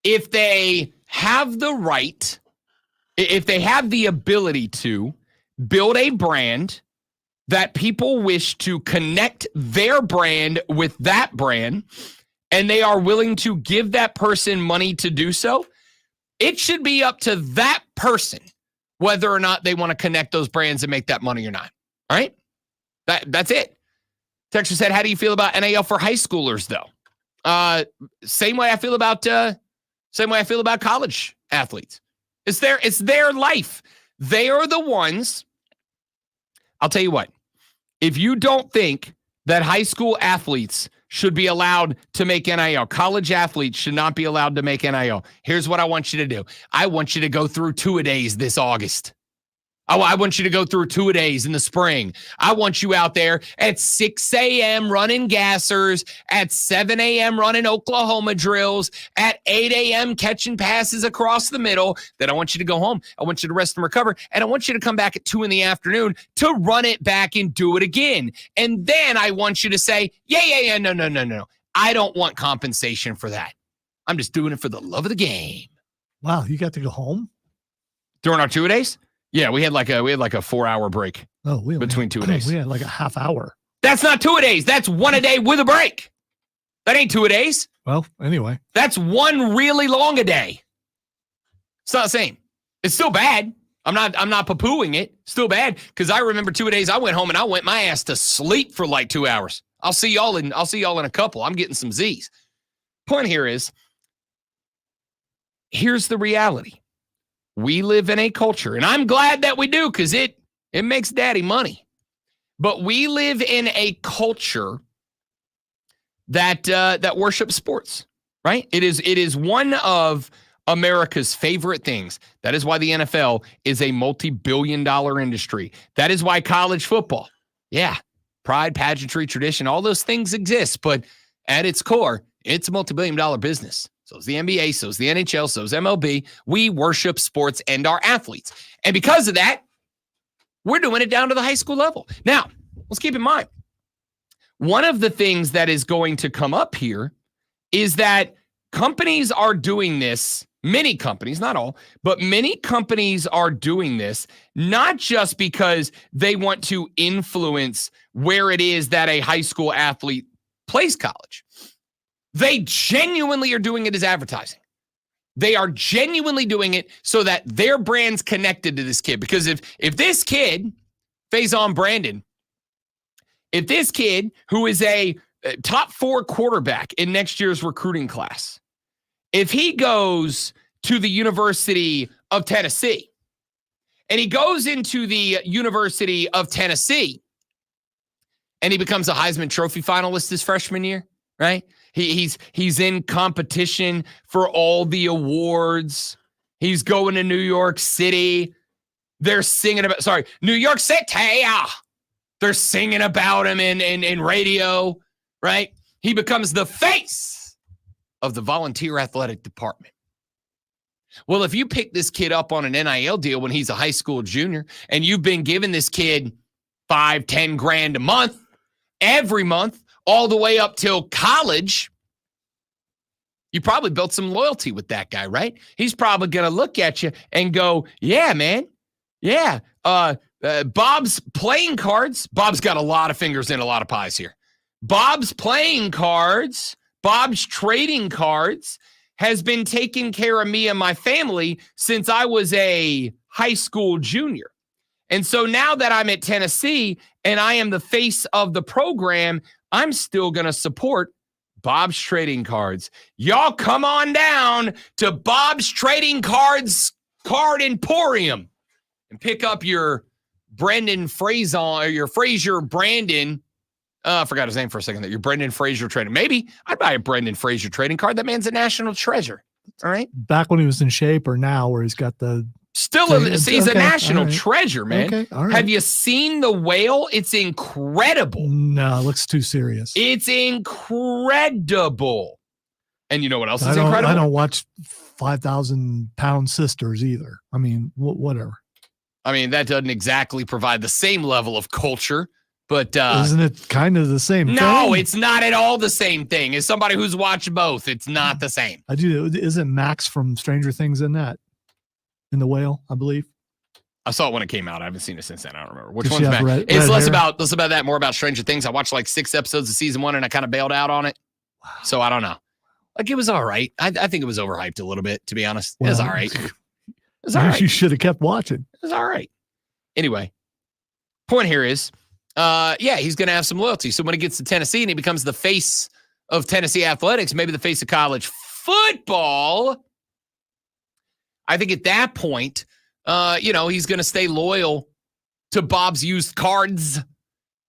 If they have the right, if they have the ability to build a brand that people wish to connect their brand with that brand, and they are willing to give that person money to do so, it should be up to that person whether or not they want to connect those brands and make that money or not. All right? That's it. Texture said, how do you feel about NIL for high schoolers, though? Same way I feel about college athletes. It's their life. They are the ones. I'll tell you what. If you don't think that high school athletes should be allowed to make NIL, college athletes should not be allowed to make NIL, here's what I want you to do. I want you to go through two-a-days this August. I want you to go through two-a-days in the spring. I want you out there at 6 a.m. running gassers, at 7 a.m. running Oklahoma drills, at 8 a.m. catching passes across the middle. Then I want you to go home. I want you to rest and recover. And I want you to come back at 2 p.m. to run it back and do it again. And then I want you to say, yeah, no. I don't want compensation for that. I'm just doing it for the love of the game. Wow, you got to go home? During our two-a-days? Yeah, we had like a 4-hour break. Between two-a-days. We had like a half hour. That's not two-a-days. That's one a day with a break. That ain't two-a-days. Well, anyway. That's one really long a day. It's not the same. It's still bad. I'm not poo-pooing it. Still bad, because I remember two-a-days I went home and I went my ass to sleep for like 2 hours. I'll see y'all in a couple. I'm getting some Z's. Point here is, here's the reality. We live in a culture, and I'm glad that we do, because it makes daddy money. But we live in a culture that worships sports, right? It is one of America's favorite things. That is why the NFL is a multi-billion-dollar industry. That is why college football, yeah, pride, pageantry, tradition, all those things exist. But at its core, it's a multi-billion-dollar business. So is the NBA, so is the NHL, so is MLB. We worship sports and our athletes. And because of that, we're doing it down to the high school level. Now, let's keep in mind, one of the things that is going to come up here is that companies are doing this many companies, not all, but many companies are doing this, not just because they want to influence where it is that a high school athlete plays college. They genuinely are doing it as advertising. They are genuinely doing it so that their brand's connected to this kid. Because if this kid, Faison Brandon, if this kid who is a top 4 quarterback in next year's recruiting class, if he goes to the University of Tennessee and he goes into the University of Tennessee and he becomes a Heisman Trophy finalist his freshman year, right? He's in competition for all the awards. He's going to New York City. They're singing about, New York City. They're singing about him in radio, right? He becomes the face of the volunteer athletic department. Well, if you pick this kid up on an NIL deal when he's a high school junior and you've been giving this kid $5-10 grand a month, every month, all the way up till college, you probably built some loyalty with that guy, right? He's probably going to look at you and go, yeah, man. Yeah. Bob's playing cards. Bob's got a lot of fingers in a lot of pies here. Bob's playing cards, Bob's trading cards has been taking care of me and my family since I was a high school junior. And so now that I'm at Tennessee and I am the face of the program, I'm still going to support Bob's Trading Cards. Y'all come on down to Bob's Trading Cards Card Emporium and pick up your Brendan Fraser or your Fraser Brandon. I forgot his name for a second there. Your Brendan Fraser trading. Maybe I'd buy a Brendan Fraser trading card. That man's a national treasure. All right. Back when he was in shape or now where he's got the he's a national treasure, man. Okay, all right. Have you seen the whale? It's incredible. No, it looks too serious. It's incredible. And you know what else is incredible? I don't watch 5,000-pound sisters either. I mean, whatever. I mean, that doesn't exactly provide the same level of culture, but isn't it kind of the same thing? No, it's not at all the same thing. As somebody who's watched both, it's not the same. I do. Isn't Max from Stranger Things in that? In the whale, I believe. I saw it when it came out. I haven't seen it since then. I don't remember. Which one's Max? It's less about that, more about Stranger Things. I watched like 6 episodes of season 1 and I kind of bailed out on it. Wow. So I don't know. Like, it was all right. I think it was overhyped a little bit, to be honest. It was all right. It was all right. You should have kept watching. It was all right. Anyway, point here is, he's going to have some loyalty. So when he gets to Tennessee and he becomes the face of Tennessee athletics, maybe the face of college football, I think at that point, he's going to stay loyal to Bob's Used Cards.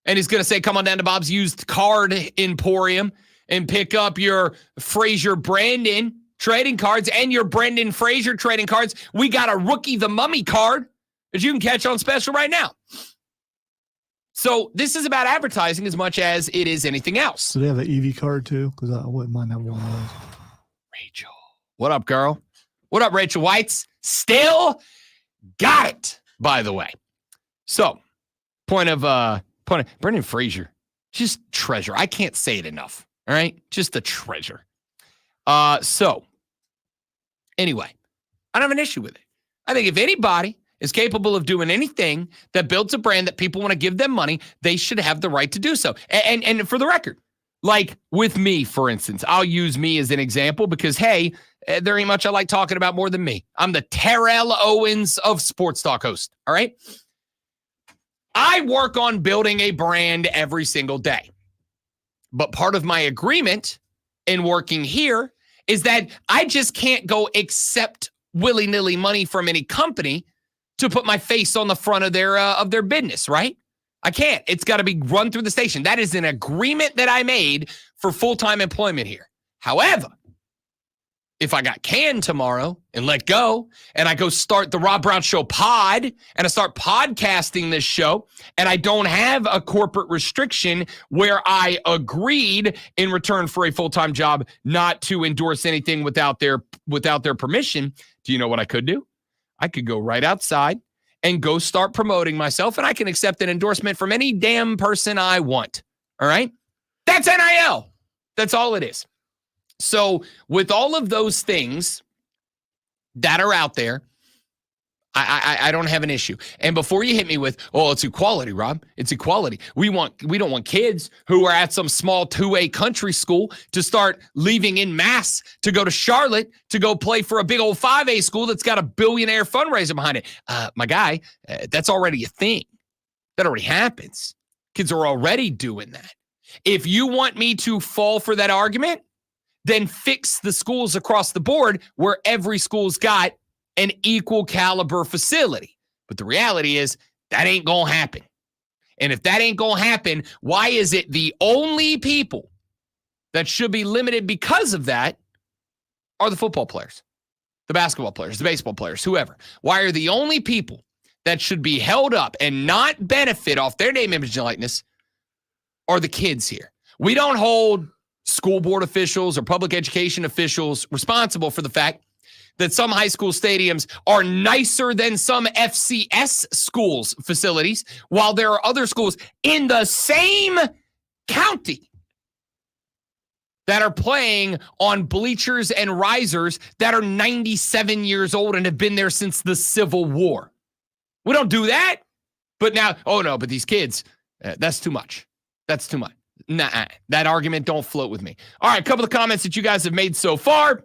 And he's going to say, come on down to Bob's Used Card Emporium and pick up your Fraser Brandon trading cards and your Brendan Fraser trading cards. We got a Rookie the Mummy card that you can catch on special right now. So this is about advertising as much as it is anything else. So they have an EV card too? Because I wouldn't mind having one of those. Rachel. What up, girl? What up, Rachel Whites? Still got it, by the way. So, point of Brendan Fraser, just treasure. I can't say it enough. All right, just a treasure. So, anyway, I don't have an issue with it. I think if anybody is capable of doing anything that builds a brand that people want to give them money, they should have the right to do so. And for the record, like with me, for instance, I'll use me as an example because, hey, there ain't much I like talking about more than me. I'm the Terrell Owens of Sports Talk host, all right? I work on building a brand every single day. But part of my agreement in working here is that I just can't go accept willy-nilly money from any company to put my face on the front of their business, right? I can't. It's got to be run through the station. That is an agreement that I made for full-time employment here. However, if I got canned tomorrow and let go and I go start the Rob Brown Show pod and I start podcasting this show and I don't have a corporate restriction where I agreed in return for a full-time job not to endorse anything without their permission, do you know what I could do? I could go right outside and go start promoting myself and I can accept an endorsement from any damn person I want. All right? That's NIL. That's all it is. So with all of those things, that are out there, I don't have an issue. And before you hit me with, oh, it's equality, Rob. It's equality. We don't want kids who are at some small 2A country school to start leaving in mass to go to Charlotte to go play for a big old 5A school that's got a billionaire fundraiser behind it. My guy, that's already a thing. That already happens. Kids are already doing that. If you want me to fall for that argument, then fix the schools across the board where every school's got an equal caliber facility. But the reality is that ain't going to happen. And if that ain't going to happen, why is it the only people that should be limited because of that are the football players, the basketball players, the baseball players, whoever? Why are the only people that should be held up and not benefit off their name, image, and likeness are the kids here? We don't hold school board officials or public education officials responsible for the fact that some high school stadiums are nicer than some FCS schools' facilities, while there are other schools in the same county that are playing on bleachers and risers that are 97 years old and have been there since the Civil War. We don't do that. But now, oh no, but these kids, that's too much. That's too much. Nah, that argument don't float with me. All right, a couple of comments that you guys have made so far.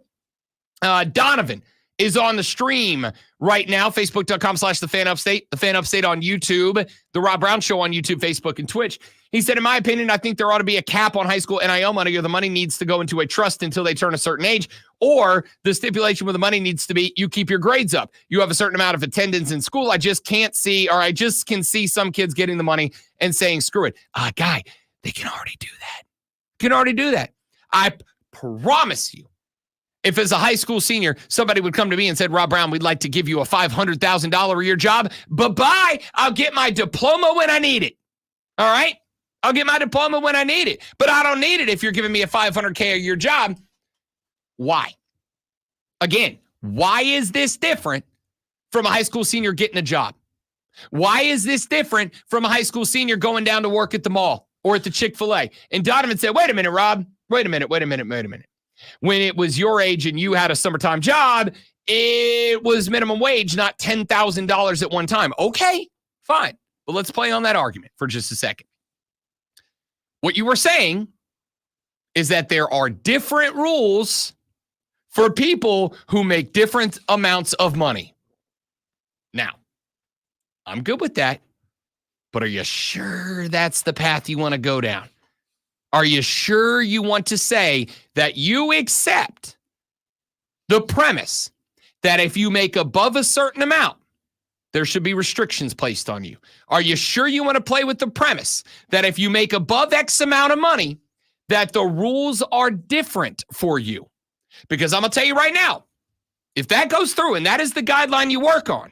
Donovan is on the stream right now, facebook.com/thefanupstate, the Fan Upstate on YouTube, the Rob Brown Show on YouTube, Facebook, and Twitch. He said, in my opinion, I think there ought to be a cap on high school NIL money, or the money needs to go into a trust until they turn a certain age, or the stipulation where the money needs to be, you keep your grades up. You have a certain amount of attendance in school. I just can see some kids getting the money and saying, screw it. Guy, they can already do that. I promise you, if as a high school senior, somebody would come to me and said, Rob Brown, we'd like to give you a $500,000 a year job. Bye-bye. I'll get my diploma when I need it. All right? I'll get my diploma when I need it. But I don't need it if you're giving me a $500K a year job. Why? Again, why is this different from a high school senior getting a job? Why is this different from a high school senior going down to work at the mall or at the Chick-fil-A? And Donovan said, wait a minute, Rob. Wait a minute. When it was your age and you had a summertime job, it was minimum wage, not $10,000 at one time. Okay, fine. But let's play on that argument for just a second. What you were saying is that there are different rules for people who make different amounts of money. Now, I'm good with that, but are you sure that's the path you want to go down? Are you sure you want to say that you accept the premise that if you make above a certain amount, there should be restrictions placed on you? Are you sure you want to play with the premise that if you make above X amount of money, that the rules are different for you? Because I'm going to tell you right now, if that goes through and that is the guideline you work on,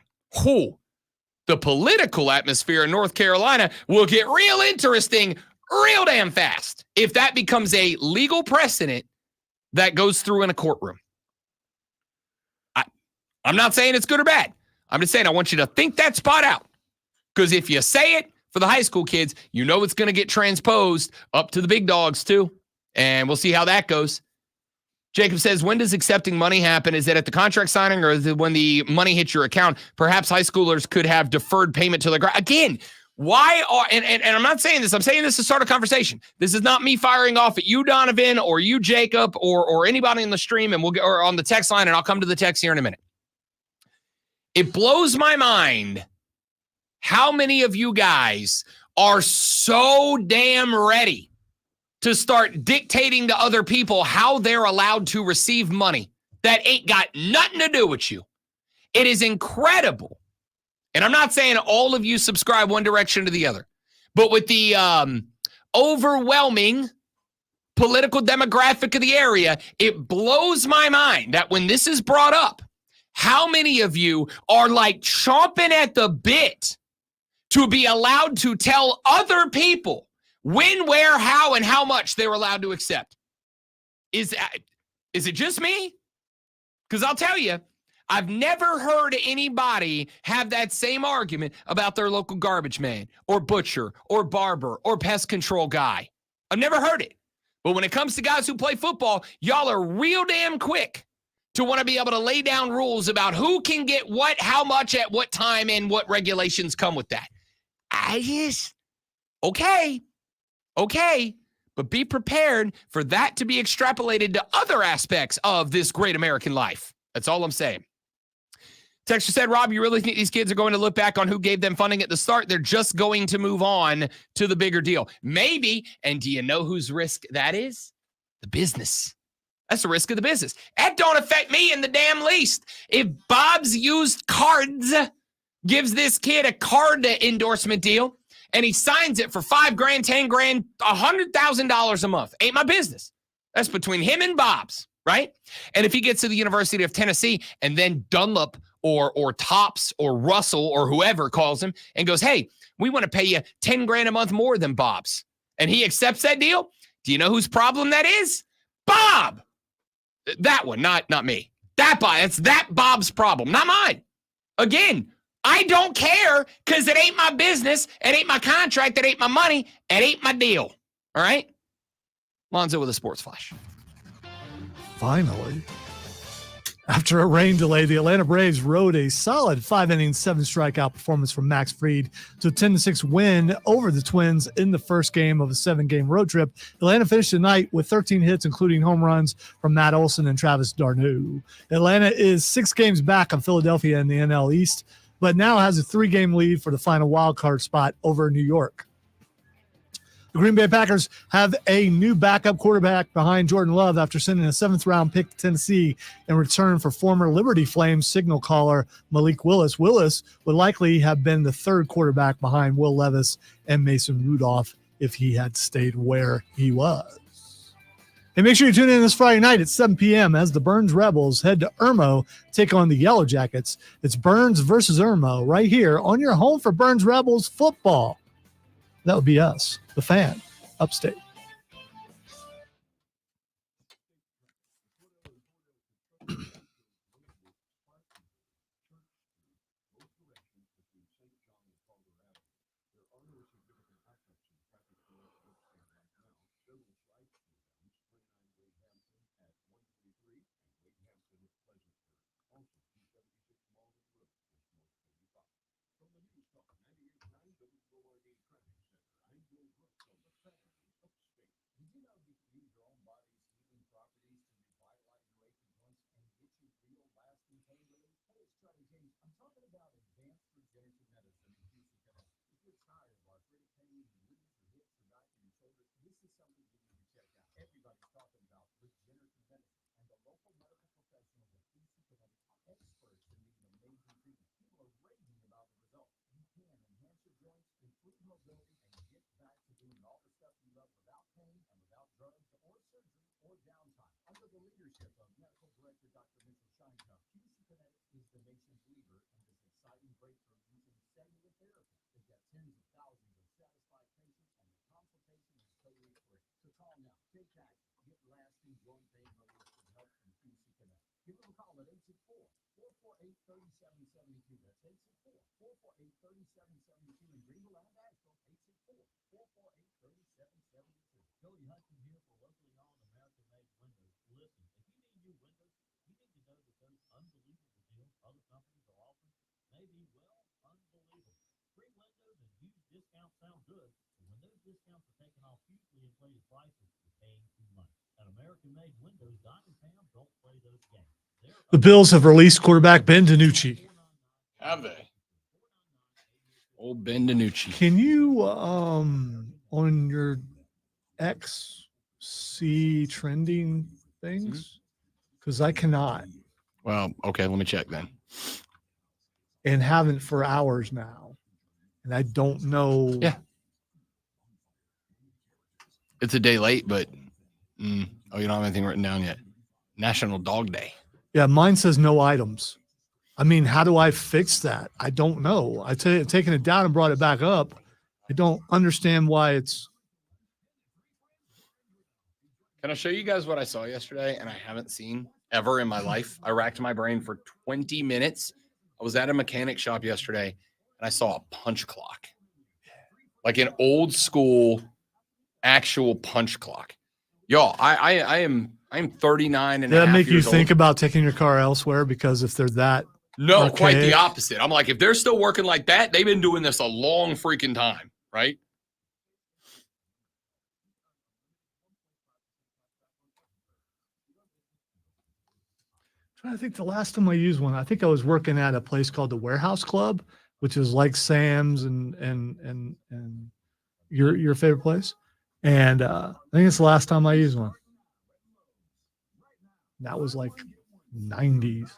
the political atmosphere in North Carolina will get real interesting real damn fast if that becomes a legal precedent that goes through in a courtroom. I'm not saying it's good or bad. I'm just saying I want you to think that spot out. Because if you say it for the high school kids, you know it's going to get transposed up to the big dogs too. And we'll see how that goes. Jacob says, when does accepting money happen? Is it at the contract signing or is it when the money hits your account? Perhaps high schoolers could have deferred payment to their again. Why are, and I'm not saying this, I'm saying this to start a conversation. This is not me firing off at you, Donovan, or you, Jacob, or anybody in the stream, and we'll get, or on the text line, and I'll come to the text here in a minute. It blows my mind how many of you guys are so damn ready to start dictating to other people how they're allowed to receive money that ain't got nothing to do with you. It is incredible. And I'm not saying all of you subscribe one direction to the other, but with the overwhelming political demographic of the area, it blows my mind that when this is brought up, how many of you are like chomping at the bit to be allowed to tell other people when, where, how, and how much they're allowed to accept? Is it just me? Because I'll tell you, I've never heard anybody have that same argument about their local garbage man or butcher or barber or pest control guy. I've never heard it. But when it comes to guys who play football, y'all are real damn quick to want to be able to lay down rules about who can get what, how much, at what time, and what regulations come with that. Okay, but be prepared for that to be extrapolated to other aspects of this great American life. That's all I'm saying. Texter said, Rob, you really think these kids are going to look back on who gave them funding at the start? They're just going to move on to the bigger deal. Maybe. And do you know whose risk that is? The business. That's the risk of the business. That don't affect me in the damn least. If Bob's Used Cards gives this kid a card endorsement deal and he signs it for $5,000, $10,000, $100,000 a month, ain't my business. That's between him and Bob's, right? And if he gets to the University of Tennessee and then Dunlop or Topps or Russell or whoever calls him and goes, hey, we want to pay you $10,000 a month more than Bob's, and he accepts that deal, do you know whose problem that is? Bob. That one, not me. That's that Bob's problem, not mine. Again, I don't care because it ain't my business. It ain't my contract. It ain't my money. It ain't my deal. All right? Lonzo with a sports flash. Finally. After a rain delay, the Atlanta Braves rode a solid 5-inning, 7-strikeout performance from Max Fried to a 10-6 win over the Twins in the first game of a 7-game road trip. Atlanta finished the night with 13 hits, including home runs from Matt Olson and Travis d'Arnaud. Atlanta is 6 games back on Philadelphia in the NL East, but now has a 3-game lead for the final wildcard spot over New York. The Green Bay Packers have a new backup quarterback behind Jordan Love after sending a 7th-round pick to Tennessee in return for former Liberty Flames signal caller Malik Willis. Willis would likely have been the 3rd quarterback behind Will Levis and Mason Rudolph if he had stayed where he was. Hey, make sure you tune in this Friday night at 7 p.m. as the Burns Rebels head to Irmo, take on the Yellow Jackets. It's Burns versus Irmo right here on your home for Burns Rebels football. That would be us, the Fan, upstate. The Bills have released quarterback Ben DiNucci. Have they? Old Ben DiNucci. Can you, on your X, see trending things? Because I cannot. Well, okay, let me check then. And haven't for hours now. And I don't know. Yeah. It's a day late, but you don't have anything written down yet. National Dog Day. Yeah, mine says no items. I mean, how do I fix that? I don't know. I taken it down and brought it back up. I don't understand why it's. Can I show you guys what I saw yesterday and I haven't seen ever in my life? I racked my brain for 20 minutes. I was at a mechanic shop yesterday and I saw a punch clock. Like an old school actual punch clock. Y'all, I'm I'm 39 and Did a that half make you years think old. about taking your car elsewhere? Because if they're that No, quite the archaic? opposite. I'm like, if they're still working like that, they've been doing this a long freaking time, right? I think the last time I used one, I think I was working at a place called the Warehouse Club, which is like Sam's and your favorite place. And I think it's the last time I used one. That was like 90s.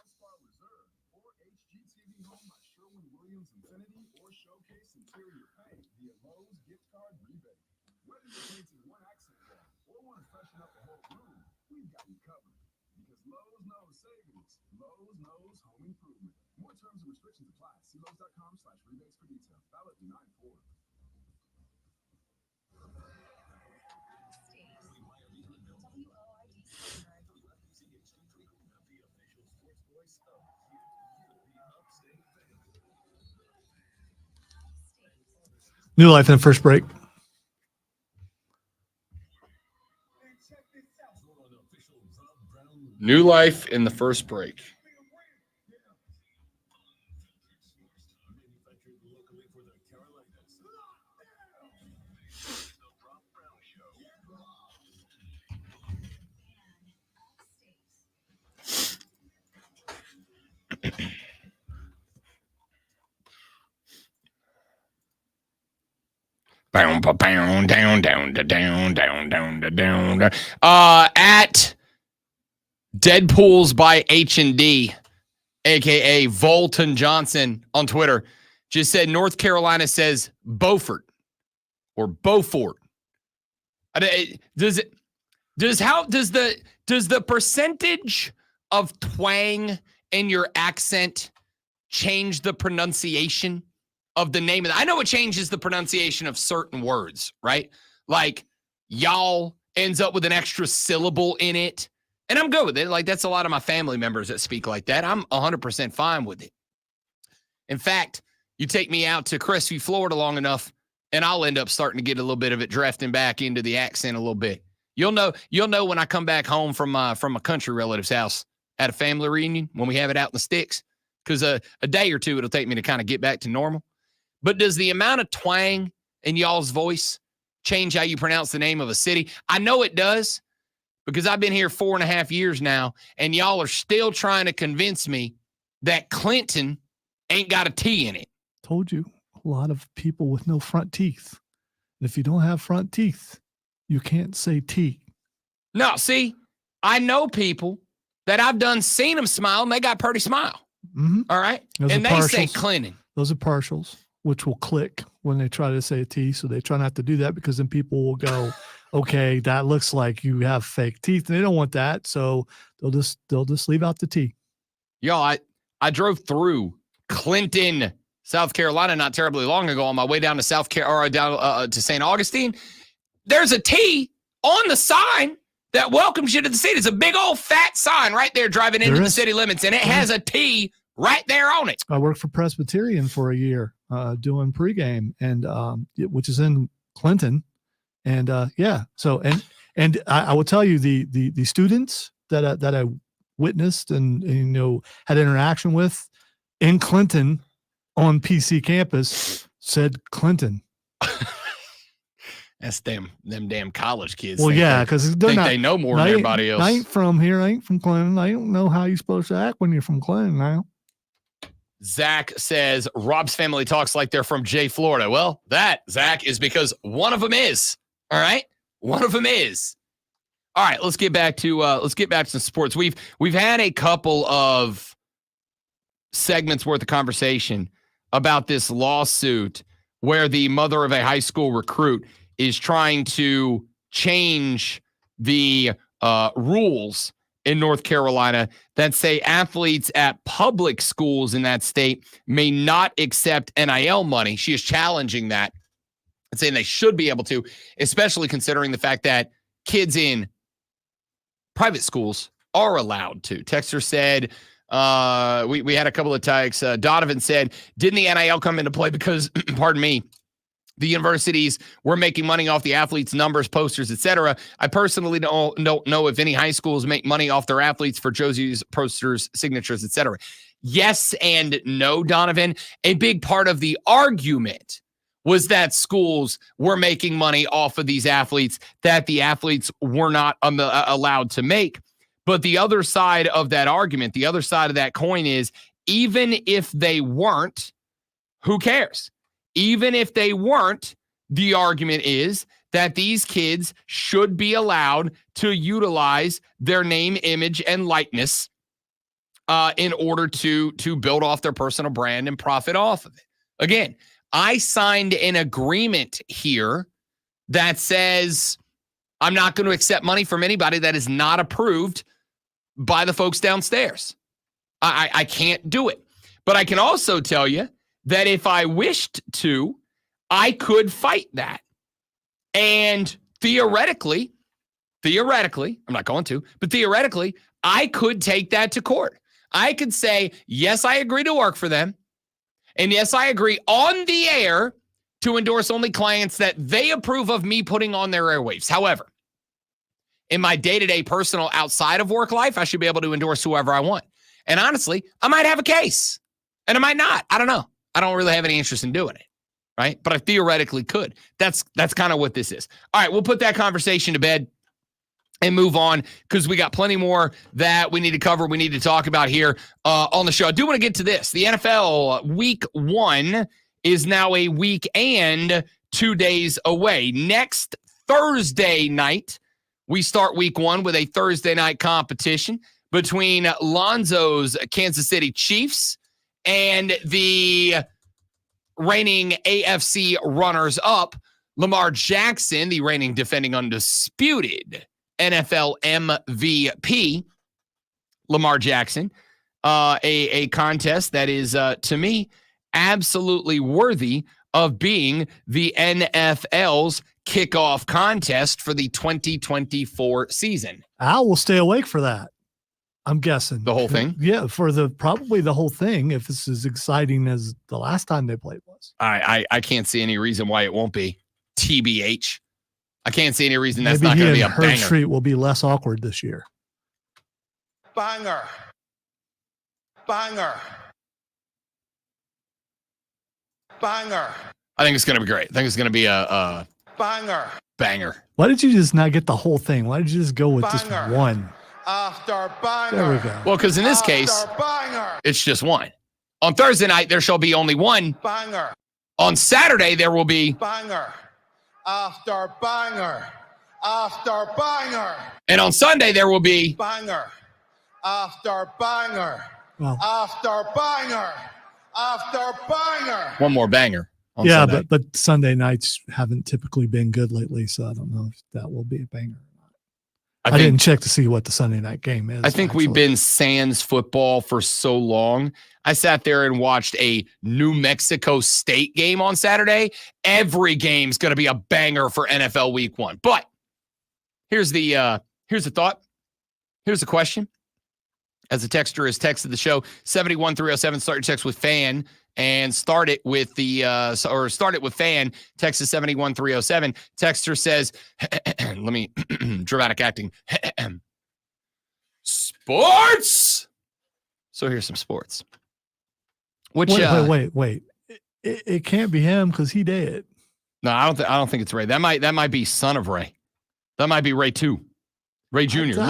New life in the first break. New life in the first break. At Deadpools by H&D, aka Volton Johnson on Twitter, just said North Carolina says Beaufort or Beaufort. Does the percentage of twang in your accent change the pronunciation of the name of I know it changes the pronunciation of certain words, right? Like y'all ends up with an extra syllable in it. And I'm good with it. Like, that's a lot of my family members that speak like that. I'm 100% fine with it. In fact, you take me out to Crestview, Florida long enough, and I'll end up starting to get a little bit of it drafting back into the accent a little bit. You'll know when I come back home from a country relative's house at a family reunion, when we have it out in the sticks, because a day or two it'll take me to kind of get back to normal. But does the amount of twang in y'all's voice change how you pronounce the name of a city? I know it does, because I've been here 4.5 years now, and y'all are still trying to convince me that Clinton ain't got a T in it. Told you, a lot of people with no front teeth. And if you don't have front teeth, you can't say T. No, see, I know people that I've seen them smile, and they got pretty smile. Mm-hmm. All right? Those and are they partials. say Clinton. Those are partials, which will click when they try to say a T. So they try not to do that, because then people will go, okay, that looks like you have fake teeth, and they don't want that. So they'll just leave out the T. Y'all, I drove through Clinton, South Carolina, not terribly long ago on my way down to to St. Augustine. There's a T on the sign that welcomes you to the city. It's a big old fat sign right there driving into the city limits, and it has a T right there on it. I worked for Presbyterian for a year doing pregame, and which is in Clinton. And so I will tell you, the students that I witnessed and had interaction with in Clinton on PC campus said Clinton. That's them damn college kids. Well, yeah, because they know more than everybody else. I ain't from here. I ain't from Clinton. I don't know how you're supposed to act when you're from Clinton now. Zach says Rob's family talks like they're from Jay, Florida. Well, that, Zach, is because one of them is. All right, one of them is. All right, let's get back to sports. We've had a couple of segments worth of conversation about this lawsuit where the mother of a high school recruit is trying to change the rules in North Carolina that say athletes at public schools in that state may not accept NIL money. She is challenging that and saying they should be able to, especially considering the fact that kids in private schools are allowed to. Texter said, we had a couple of texts. Donovan said, didn't the NIL come into play because, pardon me, the universities were making money off the athletes' numbers, posters, etc. I personally don't know if any high schools make money off their athletes for jerseys, posters, signatures, etc. Yes and no, Donovan. A big part of the argument was that schools were making money off of these athletes that the athletes were not allowed to make. But the other side of that argument, the other side of that coin is, even if they weren't, who cares? Even if they weren't, the argument is that these kids should be allowed to utilize their name, image, and likeness in order to build off their personal brand and profit off of it. Again, I signed an agreement here that says I'm not going to accept money from anybody that is not approved by the folks downstairs. I can't do it. But I can also tell you that if I wished to, I could fight that. And theoretically, I'm not going to, but theoretically, I could take that to court. I could say, yes, I agree to work for them. And yes, I agree on the air to endorse only clients that they approve of me putting on their airwaves. However, in my day-to-day personal outside of work life, I should be able to endorse whoever I want. And honestly, I might have a case and I might not. I don't know. I don't really have any interest in doing it, right? But I theoretically could. That's kind of what this is. All right, we'll put that conversation to bed and move on because we got plenty more that we need to cover, we need to talk about here on the show. I do want to get to this. The NFL Week 1 is now a week and 2 days away. Next Thursday night, we start Week 1 with a Thursday night competition between Lonzo's Kansas City Chiefs and the reigning AFC runners-up, Lamar Jackson, the reigning defending undisputed NFL MVP, Lamar Jackson, a contest that is, to me, absolutely worthy of being the NFL's kickoff contest for the 2024 season. Al will stay awake for that, I'm guessing. The whole thing? Yeah, for probably the whole thing, if it's as exciting as the last time they played was. I can't see any reason why it won't be. TBH. I can't see any reason that's Maybe not going to be a her banger. treat will be less awkward this year. Banger. Banger. Banger. I think it's going to be great. I think it's going to be a Banger. banger. Why did you just not get the whole thing? Why did you just go with just Banger. one? After banger. There we go. Well, because in this case, Banger. it's just one. On Thursday night, there shall be only one. Banger. On Saturday, there will be. Banger. After banger. After banger. And on Sunday, there will be. Banger. After banger. Well, After banger. After banger. One more banger. On yeah, Sunday. but Sunday nights haven't typically been good lately, so I don't know if that will be a banger. I didn't check to see what the Sunday night game is. I think we've been sans football for so long. I sat there and watched a New Mexico State game on Saturday. Every game's going to be a banger for NFL Week 1. But here's the thought. Here's the question. As a texter has texted the show, 71307, start your text with fan and start it with fan. Text is 71307. Texter says, let me dramatic acting. Sports. So here's some sports. Which wait. It can't be him because he did. No, I don't think it's Ray. That might be son of Ray. That might be Ray 2. Ray Jr.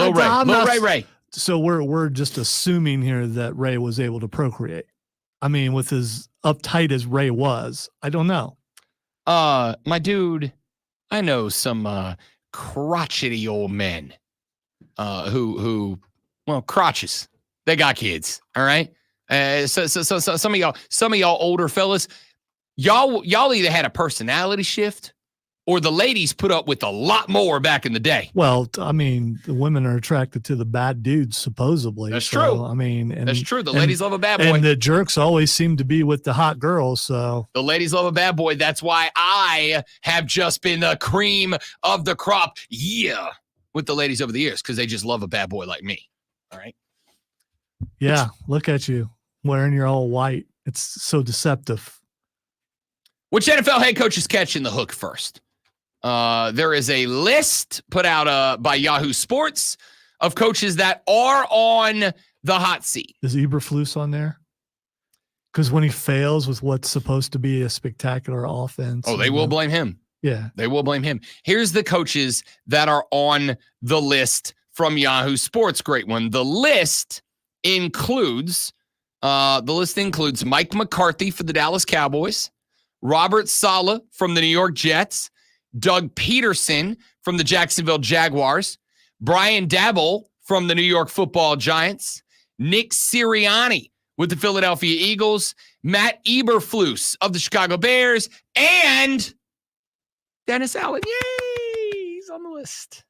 Ray. So we're just assuming here that Ray was able to procreate. I mean, with as uptight as Ray was, I don't know. My dude, I know some crotchety old men who crotches. They got kids, all right? So some of y'all older fellas, y'all either had a personality shift or the ladies put up with a lot more back in the day. Well, I mean, the women are attracted to the bad dudes, supposedly. That's true. I mean, that's true. The ladies love a bad boy. And the jerks always seem to be with the hot girls. So the ladies love a bad boy. That's why I have just been the cream of the crop. Yeah. With the ladies over the years, because they just love a bad boy like me. All right. Yeah. Look at you wearing your all white. It's so deceptive. Which NFL head coach is catching the hook first? There is a list put out by Yahoo Sports of coaches that are on the hot seat. Is Eberflus on there? Because when he fails with what's supposed to be a spectacular offense. Oh, they will blame him. Yeah. They will blame him. Here's the coaches that are on the list from Yahoo Sports. Great one. The list includes Mike McCarthy for the Dallas Cowboys, Robert Saleh from the New York Jets, Doug Peterson from the Jacksonville Jaguars, Brian Daboll from the New York Football Giants, Nick Sirianni with the Philadelphia Eagles, Matt Eberflus of the Chicago Bears, and Dennis Allen. Yay! He's on the list.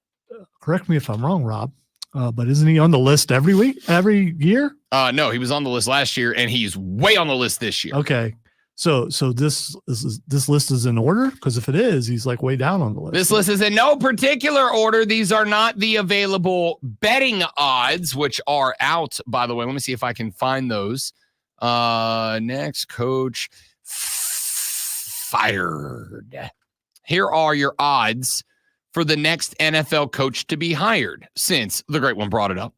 Correct me if I'm wrong, Rob, but isn't he on the list every year? No, he was on the list last year, and he's way on the list this year. Okay. So this list is in order? Because if it is, he's like way down on the list. This list is in no particular order. These are not the available betting odds, which are out, by the way. Let me see if I can find those. Next coach fired. Here are your odds for the next NFL coach to be hired, since the great one brought it up.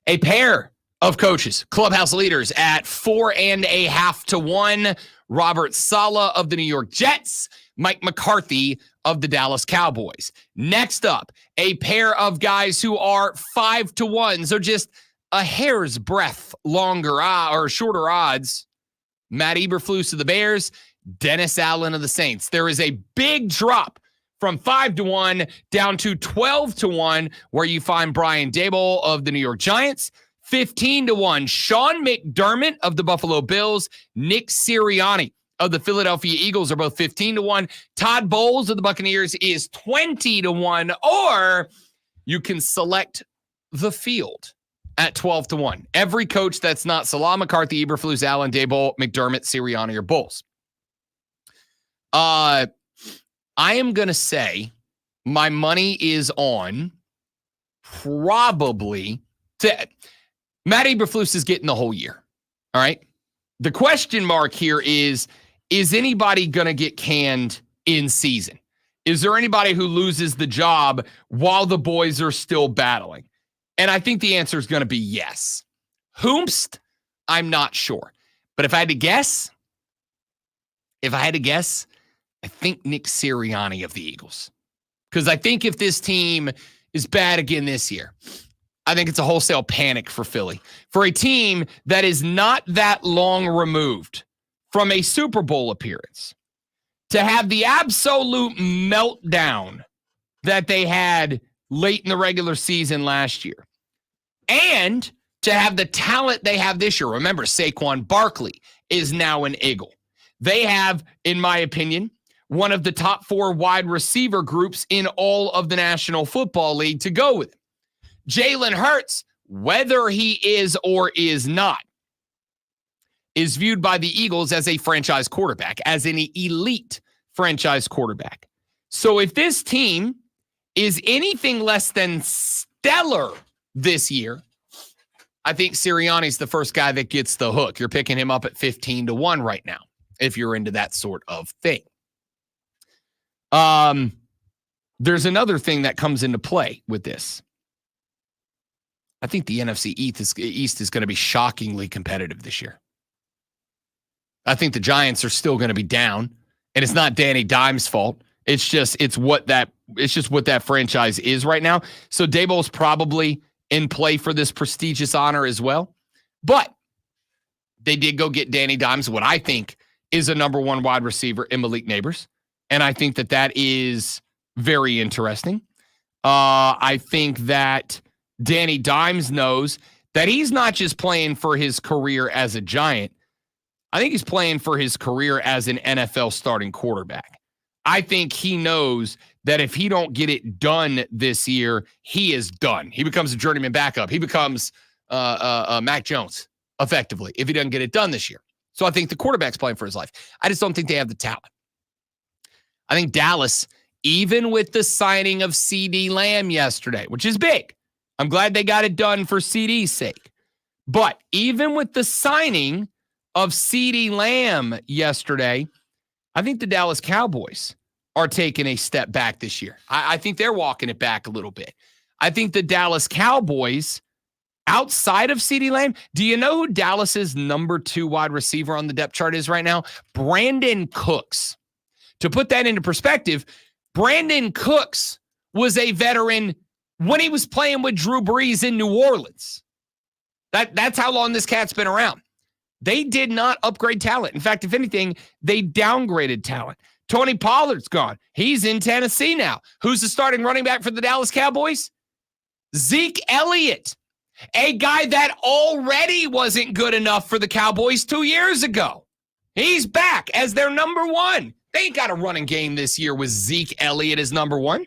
A pair of coaches, clubhouse leaders at 4.5 to 1. Robert Saleh of the New York Jets, Mike McCarthy of the Dallas Cowboys. Next up, a pair of guys who are 5 to 1, so just a hair's breadth longer or shorter odds. Matt Eberflus of the Bears, Dennis Allen of the Saints. There is a big drop from 5 to 1 down to 12 to 1, where you find Brian Daboll of the New York Giants. 15 to 1, Sean McDermott of the Buffalo Bills, Nick Sirianni of the Philadelphia Eagles are both 15 to 1. Todd Bowles of the Buccaneers is 20 to 1, or you can select the field at 12 to 1. Every coach that's not Saleh, McCarthy, Eberflus, Allen, Daboll, McDermott, Sirianni, or Bowles. I am going to say my money is on probably Matt Eberflus is getting the whole year. All right. The question mark here is anybody going to get canned in season? Is there anybody who loses the job while the boys are still battling? And I think the answer is going to be yes. Whomst, I'm not sure. But if I had to guess, I think Nick Sirianni of the Eagles. Because I think if this team is bad again this year, I think it's a wholesale panic for Philly. For a team that is not that long removed from a Super Bowl appearance, to have the absolute meltdown that they had late in the regular season last year, and to have the talent they have this year. Remember, Saquon Barkley is now an Eagle. They have, in my opinion, one of the top 4 wide receiver groups in all of the National Football League to go with him. Jalen Hurts, whether he is or is not, is viewed by the Eagles as a franchise quarterback, as an elite franchise quarterback. So if this team is anything less than stellar this year, I think Sirianni's the first guy that gets the hook. You're picking him up at 15 to 1 right now, if you're into that sort of thing. There's another thing that comes into play with this. I think the NFC East is going to be shockingly competitive this year. I think the Giants are still going to be down, and it's not Danny Dimes' fault. It's just what that franchise is right now. So Daboll's probably in play for this prestigious honor as well. But they did go get Danny Dimes, what I think is a number 1 wide receiver in Malik Neighbors. And I think that is very interesting. I think that Danny Dimes knows that he's not just playing for his career as a Giant. I think he's playing for his career as an NFL starting quarterback. I think he knows that if he don't get it done this year, he is done. He becomes a journeyman backup. He becomes Mac Jones, effectively, if he doesn't get it done this year. So I think the quarterback's playing for his life. I just don't think they have the talent. I think Dallas, even with the signing of CD Lamb yesterday, which is big, I'm glad they got it done for CD's sake. But even with the signing of CeeDee Lamb yesterday, I think the Dallas Cowboys are taking a step back this year. I think they're walking it back a little bit. I think the Dallas Cowboys, outside of CeeDee Lamb, do you know who Dallas's number 2 wide receiver on the depth chart is right now? Brandon Cooks. To put that into perspective, Brandon Cooks was a veteran when he was playing with Drew Brees in New Orleans. That's how long this cat's been around. They did not upgrade talent. In fact, if anything, they downgraded talent. Tony Pollard's gone. He's in Tennessee now. Who's the starting running back for the Dallas Cowboys? Zeke Elliott, a guy that already wasn't good enough for the Cowboys 2 years ago. He's back as their number 1. They ain't got a running game this year with Zeke Elliott as number 1.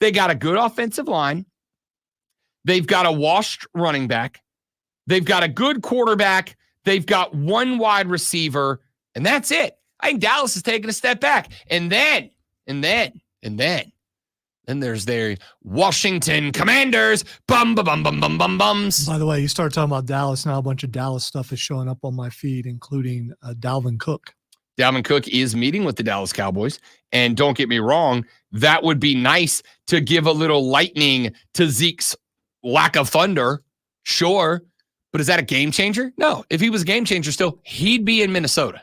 They got a good offensive line. They've got a washed running back. They've got a good quarterback. They've got 1 wide receiver, and that's it. I think Dallas is taking a step back. And then there's their Washington Commanders. Bum, bum, bum, bum, bum, bum, bums. By the way, you start talking about Dallas, now a bunch of Dallas stuff is showing up on my feed, including Dalvin Cook. Dalvin Cook is meeting with the Dallas Cowboys. And don't get me wrong, that would be nice to give a little lightning to Zeke's lack of thunder. Sure. But is that a game changer? No. If he was a game changer still, he'd be in Minnesota.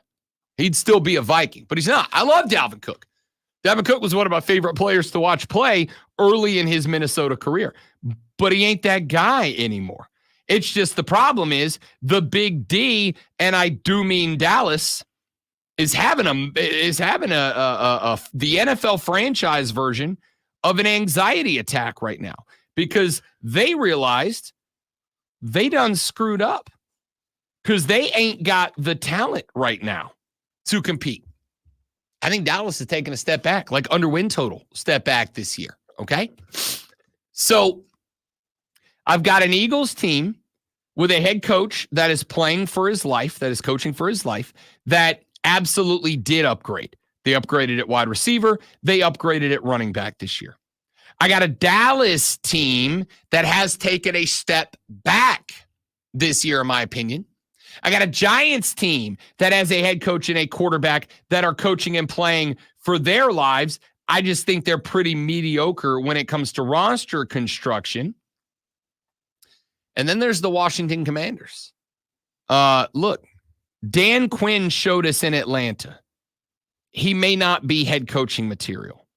He'd still be a Viking, but he's not. I love Dalvin Cook. Dalvin Cook was one of my favorite players to watch play early in his Minnesota career, but he ain't that guy anymore. It's just the problem is the big D, and I do mean Dallas, is having the NFL franchise version of an anxiety attack right now because they realized they done screwed up because they ain't got the talent right now to compete. I think Dallas is taking a step back, like under win total step back this year. Okay. So I've got an Eagles team with a head coach that is playing for his life, that is coaching for his life, that absolutely did upgrade. They upgraded at wide receiver. They upgraded at running back this year. I got a Dallas team that has taken a step back this year, in my opinion. I got a Giants team that has a head coach and a quarterback that are coaching and playing for their lives. I just think they're pretty mediocre when it comes to roster construction. And then there's the Washington Commanders. Look, Dan Quinn showed us in Atlanta. He may not be head coaching material.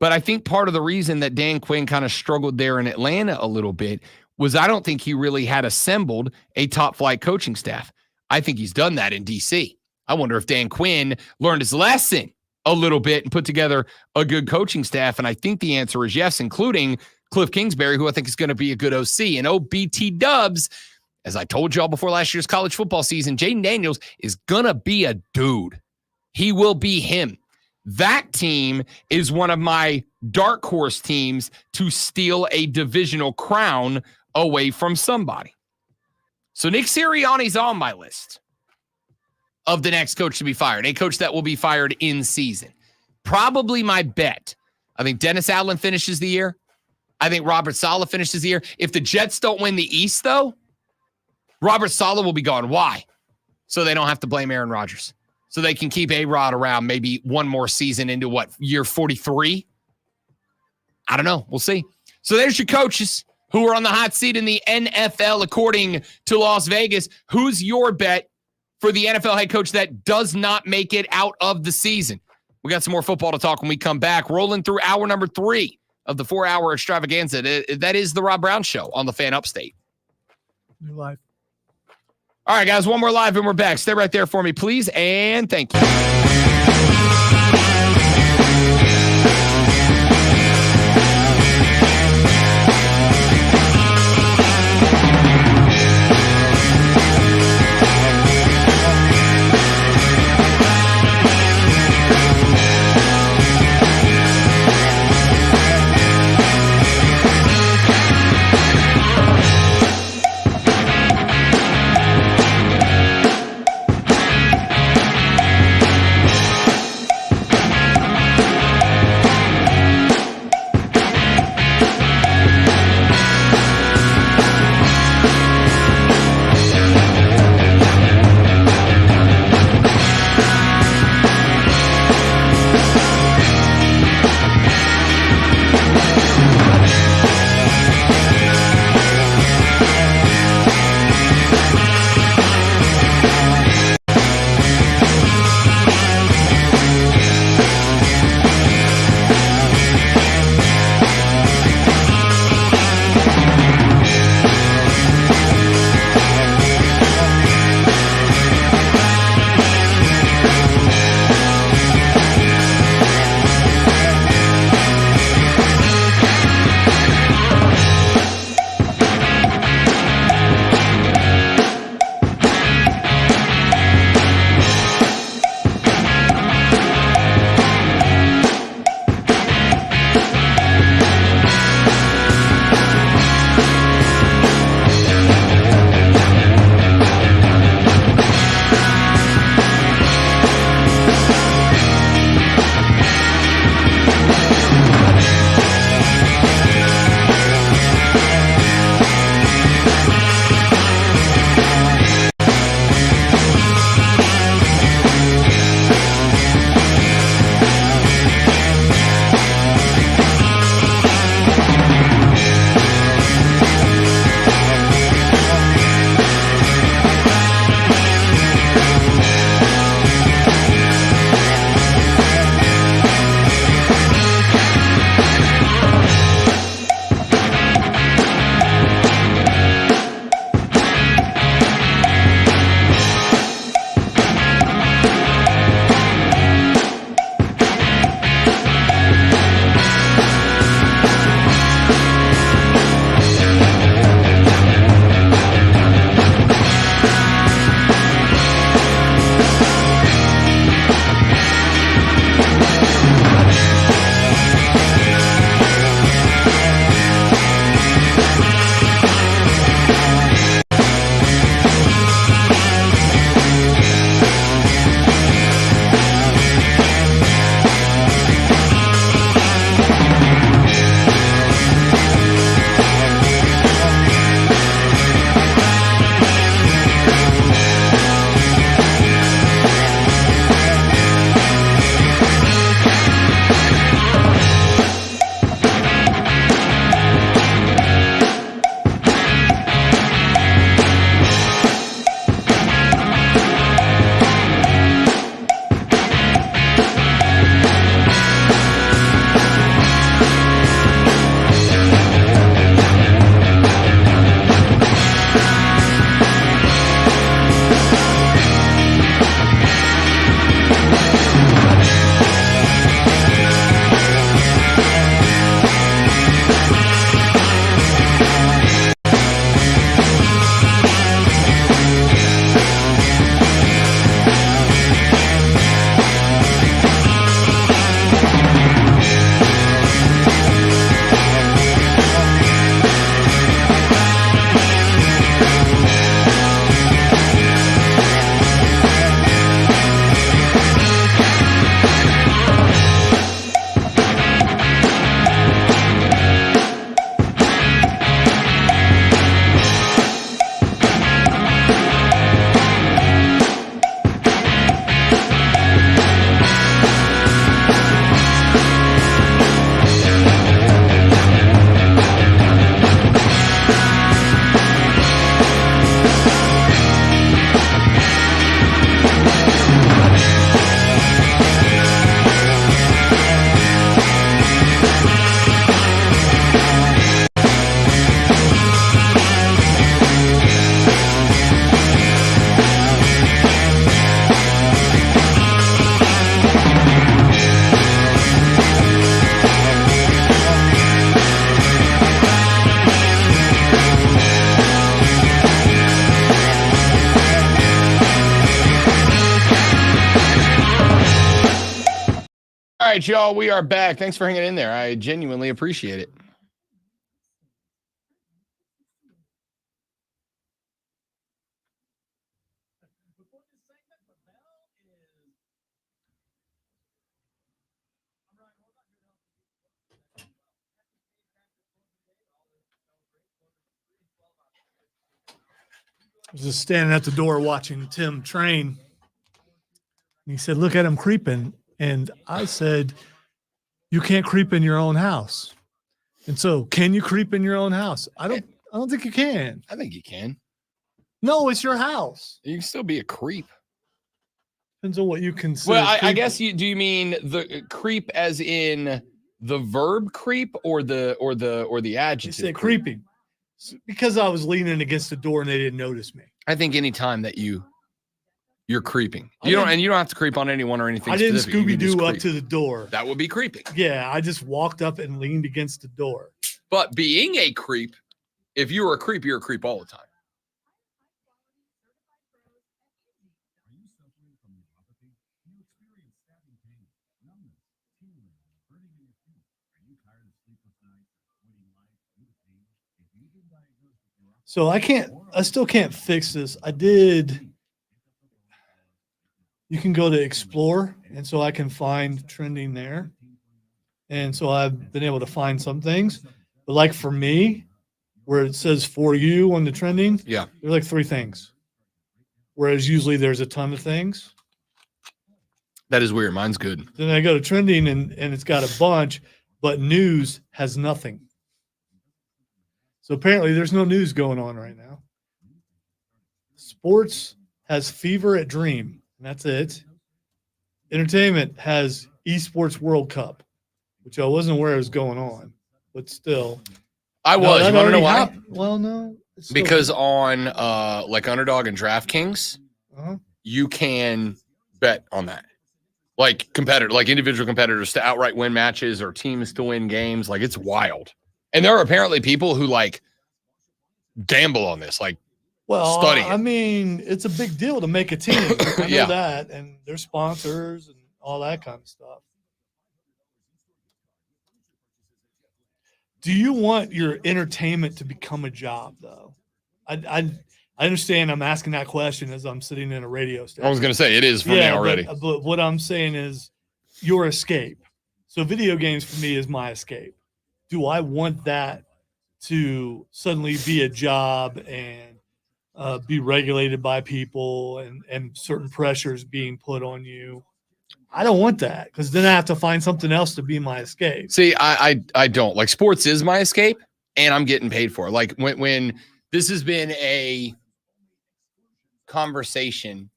But I think part of the reason that Dan Quinn kind of struggled there in Atlanta a little bit was I don't think he really had assembled a top-flight coaching staff. I think he's done that in D.C. I wonder if Dan Quinn learned his lesson a little bit and put together a good coaching staff, and I think the answer is yes, including Cliff Kingsbury, who I think is going to be a good OC. And OBT Dubs, as I told y'all before last year's college football season, Jaden Daniels is going to be a dude. He will be him. That team is one of my dark horse teams to steal a divisional crown away from somebody. So Nick Sirianni's on my list of the next coach to be fired, a coach that will be fired in season. Probably my bet. I think Dennis Allen finishes the year. I think Robert Saleh finishes the year. If the Jets don't win the East, though, Robert Saleh will be gone. Why? So they don't have to blame Aaron Rodgers. So they can keep A-Rod around maybe one more season into what, year 43? I don't know. We'll see. So there's your coaches who are on the hot seat in the NFL according to Las Vegas. Who's your bet for the NFL head coach that does not make it out of the season? We got some more football to talk when we come back. Rolling through hour number 3 of the 4-hour extravaganza. That is the Rob Brown Show on the Fan Upstate. New life. All right, guys, one more live and we're back. Stay right there for me, please, and thank you. right, y'all. We are back. Thanks for hanging in there. I genuinely appreciate it. I was just standing at the door watching Tim train. And he said, look at him creeping. And I said, you can't creep in your own house. And so, can you creep in your own house? I don't think you can. I think you can. No, it's your house. You can still be a creep. Depends on what you consider. Well, I guess do you mean the creep as in the verb creep or the adjective? You say creeping. Because I was leaning against the door and they didn't notice me. I think any time that you're creeping, you don't have to creep on anyone or anything. I didn't specific. You can just Scooby-Doo up creep. to the door. That would be creeping. Yeah, I just walked up and leaned against the door. But being a creep, if you were a creep, you're a creep all the time. Are you suffering from neuropathy? Do you experience stabbing pain, numbness, tingling, burning in your feet? Are you tired of sleepless nights, avoiding life due to pain? If you've been diagnosed with neuropathy, So I still can't fix this. I did. You can go to Explore, and so I can find trending there. And so I've been able to find some things. But like for me, where it says for you on the trending, Yeah. there's like 3 things. Whereas usually there's a ton of things. That is weird. Mine's good. Then I go to trending and it's got a bunch, but news has nothing. So apparently there's no news going on right now. Sports has Fever at Dream, and that's it. Entertainment has Esports World Cup, which I wasn't aware was going on, but still. I was. that You want to know already why? happened. Well, no. it's still- Because on like Underdog and DraftKings, Uh-huh. you can bet on that. Like individual competitors to outright win matches or teams to win games. Like it's wild. And there are apparently people who like gamble on this. Like, Well, study I it. mean, it's a big deal to make a team. I know Yeah. that, and their sponsors and all that kind of stuff. Do you want your entertainment to become a job, though? I understand I'm asking that question as I'm sitting in a radio station. I was going to say, it is for me already. But what I'm saying is your escape. So video games for me is my escape. Do I want that to suddenly be a job and be regulated by people and certain pressures being put on you? I don't want that, because then I have to find something else to be my escape. See, I don't. Like, sports is my escape, and I'm getting paid for it. Like, when this has been a conversation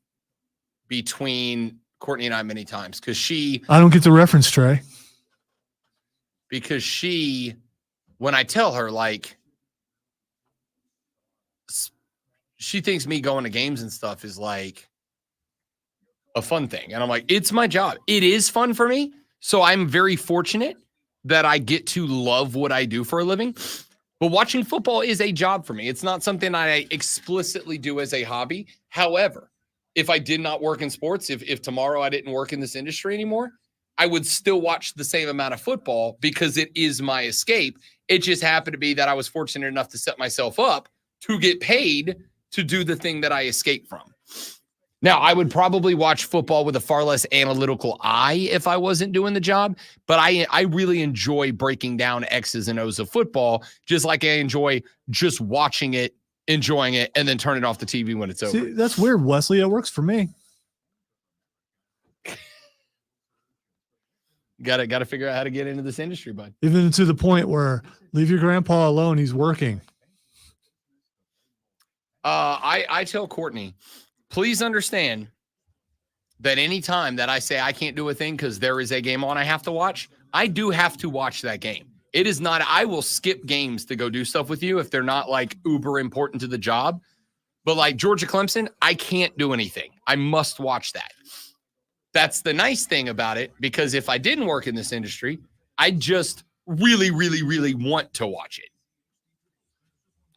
between Courtney and I many times, because I don't get the reference, Trey. when I tell her, like, she thinks me going to games and stuff is like a fun thing. And I'm like, it's my job. It is fun for me. So I'm very fortunate that I get to love what I do for a living. But watching football is a job for me. It's not something I explicitly do as a hobby. However, if I did not work in sports, if tomorrow I didn't work in this industry anymore, I would still watch the same amount of football because it is my escape. It just happened to be that I was fortunate enough to set myself up to get paid to do the thing that I escape from. Now, I would probably watch football with a far less analytical eye if I wasn't doing the job, but I really enjoy breaking down X's and O's of football, just like I enjoy just watching it, enjoying it, and then turning off the TV when it's over. See, that's weird, Wesley. It works for me. Got to figure out how to get into this industry, bud. Even to the point where leave your grandpa alone. He's working. I tell Courtney, please understand that any time that I say I can't do a thing because there is a game on I have to watch, I do have to watch that game. It is not, I will skip games to go do stuff with you if they're not like uber important to the job. But like Georgia Clemson, I can't do anything. I must watch that. That's the nice thing about it, because if I didn't work in this industry, I just really, really, really want to watch it.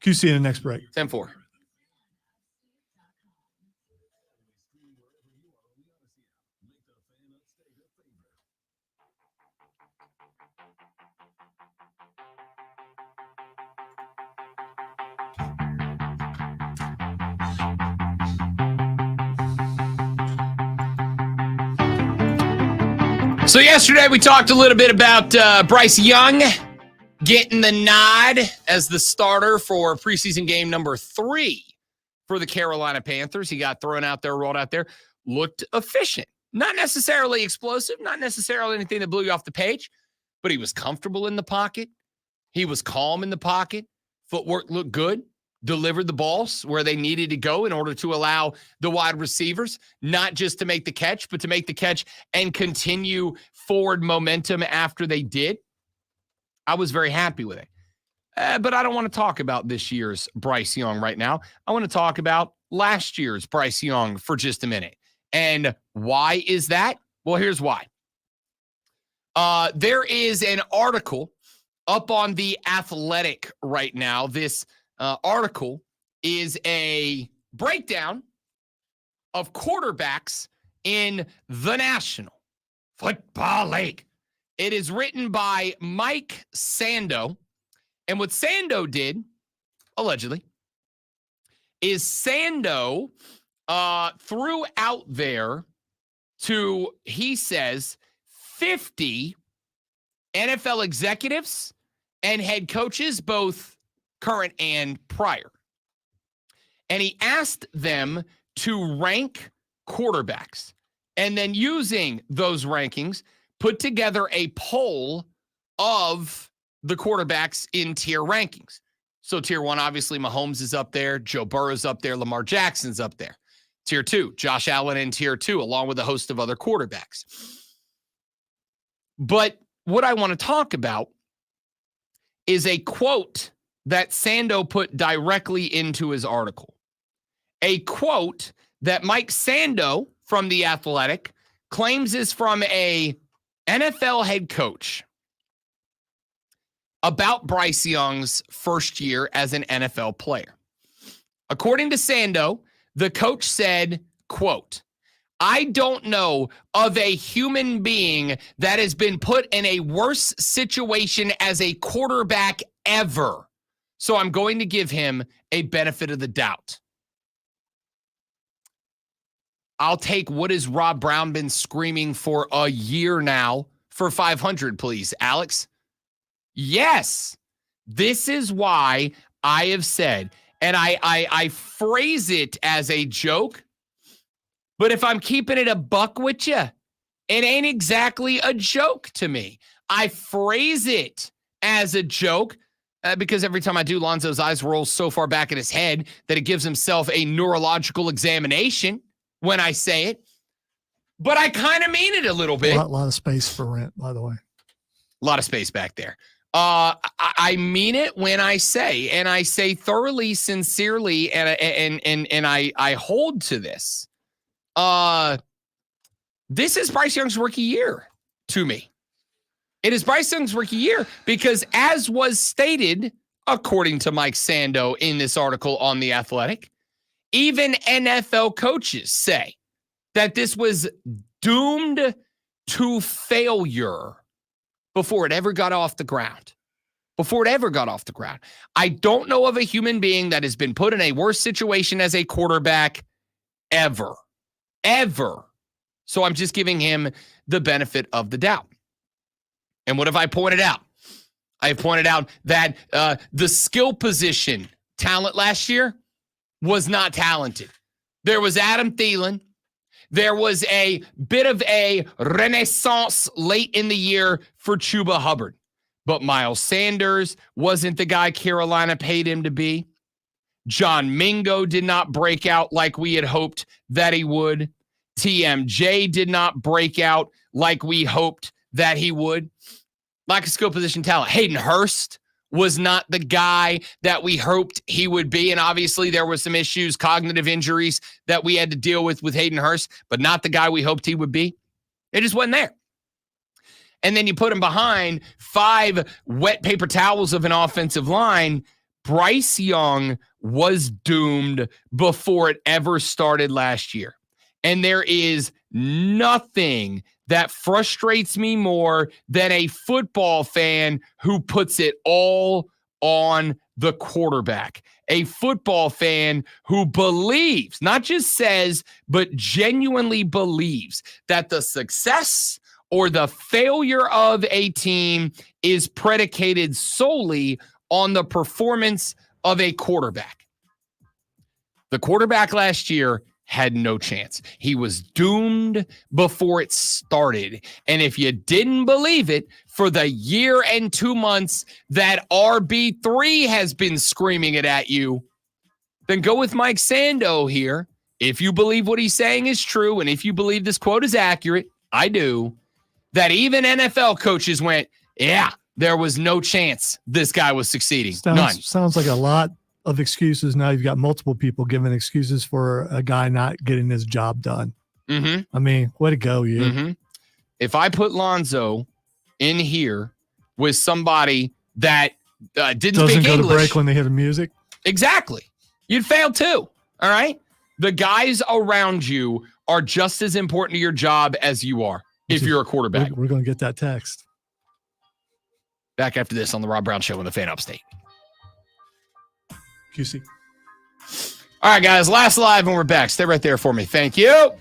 QC in the next break. 10-4. So yesterday we talked a little bit about Bryce Young getting the nod as the starter for preseason game number 3 for the Carolina Panthers. He got thrown out there, rolled out there, looked efficient. Not necessarily explosive, not necessarily anything that blew you off the page, but he was comfortable in the pocket. He was calm in the pocket. Footwork looked good. Delivered the balls where they needed to go in order to allow the wide receivers not just to make the catch, but to make the catch and continue forward momentum after they did. I was very happy with it. But I don't want to talk about this year's Bryce Young right now. I want to talk about last year's Bryce Young for just a minute. And why is that? Well, here's why. There is an article up on The Athletic right now. This article is a breakdown of quarterbacks in the National Football League. It is written by Mike Sando. And what Sando did, allegedly, is Sando threw out there to, he says, 50 NFL executives and head coaches, both current and prior. And he asked them to rank quarterbacks. And then using those rankings, put together a poll of the quarterbacks in tier rankings. So tier 1, obviously, Mahomes is up there. Joe Burrow's up there. Lamar Jackson's up there. Tier 2, Josh Allen in tier 2, along with a host of other quarterbacks. But what I want to talk about is a quote that Sando put directly into his article. A quote that Mike Sando from The Athletic claims is from a NFL head coach about Bryce Young's first year as an NFL player. According to Sando, the coach said, quote, "I don't know of a human being that has been put in a worse situation as a quarterback ever. So I'm going to give him a benefit of the doubt." I'll take what has Rob Brown been screaming for a year now for 500, please, Alex. Yes, this is why I have said, and I phrase it as a joke, but if I'm keeping it a buck with you, it ain't exactly a joke to me. I phrase it as a joke because every time I do, Lonzo's eyes roll so far back in his head that it gives himself a neurological examination when I say it. But I kind of mean it a little bit. A lot of space for rent, by the way. A lot of space back there. I mean it when I say, and I say thoroughly, sincerely, and I hold to this. This is Bryce Young's rookie year to me. It is Bryce Young's rookie year because, as was stated, according to Mike Sando in this article on The Athletic, even NFL coaches say that this was doomed to failure before it ever got off the ground. I don't know of a human being that has been put in a worse situation as a quarterback ever. So I'm just giving him the benefit of the doubt. And what have I pointed out? I have pointed out that the skill position talent last year was not talented. There was Adam Thielen. There was a bit of a renaissance late in the year for Chuba Hubbard. But Miles Sanders wasn't the guy Carolina paid him to be. John Mingo did not break out like we had hoped that he would. TMJ did not break out like we hoped that he would. Lack of skill position talent. Hayden Hurst was not the guy that we hoped he would be. And obviously there were some issues, cognitive injuries that we had to deal with Hayden Hurst, but not the guy we hoped he would be. It just wasn't there. And then you put him behind 5 wet paper towels of an offensive line. Bryce Young was doomed before it ever started last year. And there is nothing that frustrates me more than a football fan who puts it all on the quarterback. A football fan who believes, not just says, but genuinely believes that the success or the failure of a team is predicated solely on the performance of a quarterback. The quarterback last year had no chance. He was doomed before it started. And if you didn't believe it, for the year and 2 months that RB3 has been screaming it at you, then go with Mike Sando here. If you believe what he's saying is true, and if you believe this quote is accurate, I do, that even NFL coaches went, yeah, there was no chance this guy was succeeding. None. Sounds like a lot of excuses. Now you've got multiple people giving excuses for a guy not getting his job done. Mm-hmm. I mean, way to go, you. Mm-hmm. If I put Lonzo in here with somebody that didn't Doesn't speak go English, to break when they hear the music. Exactly. You'd fail too. All right. The guys around you are just as important to your job as you are if you're a quarterback. We're going to get that text. Back after this on the Rob Brown Show on the Fan Upstate. QC. All right, guys. Last live and we're back. Stay right there for me. Thank you.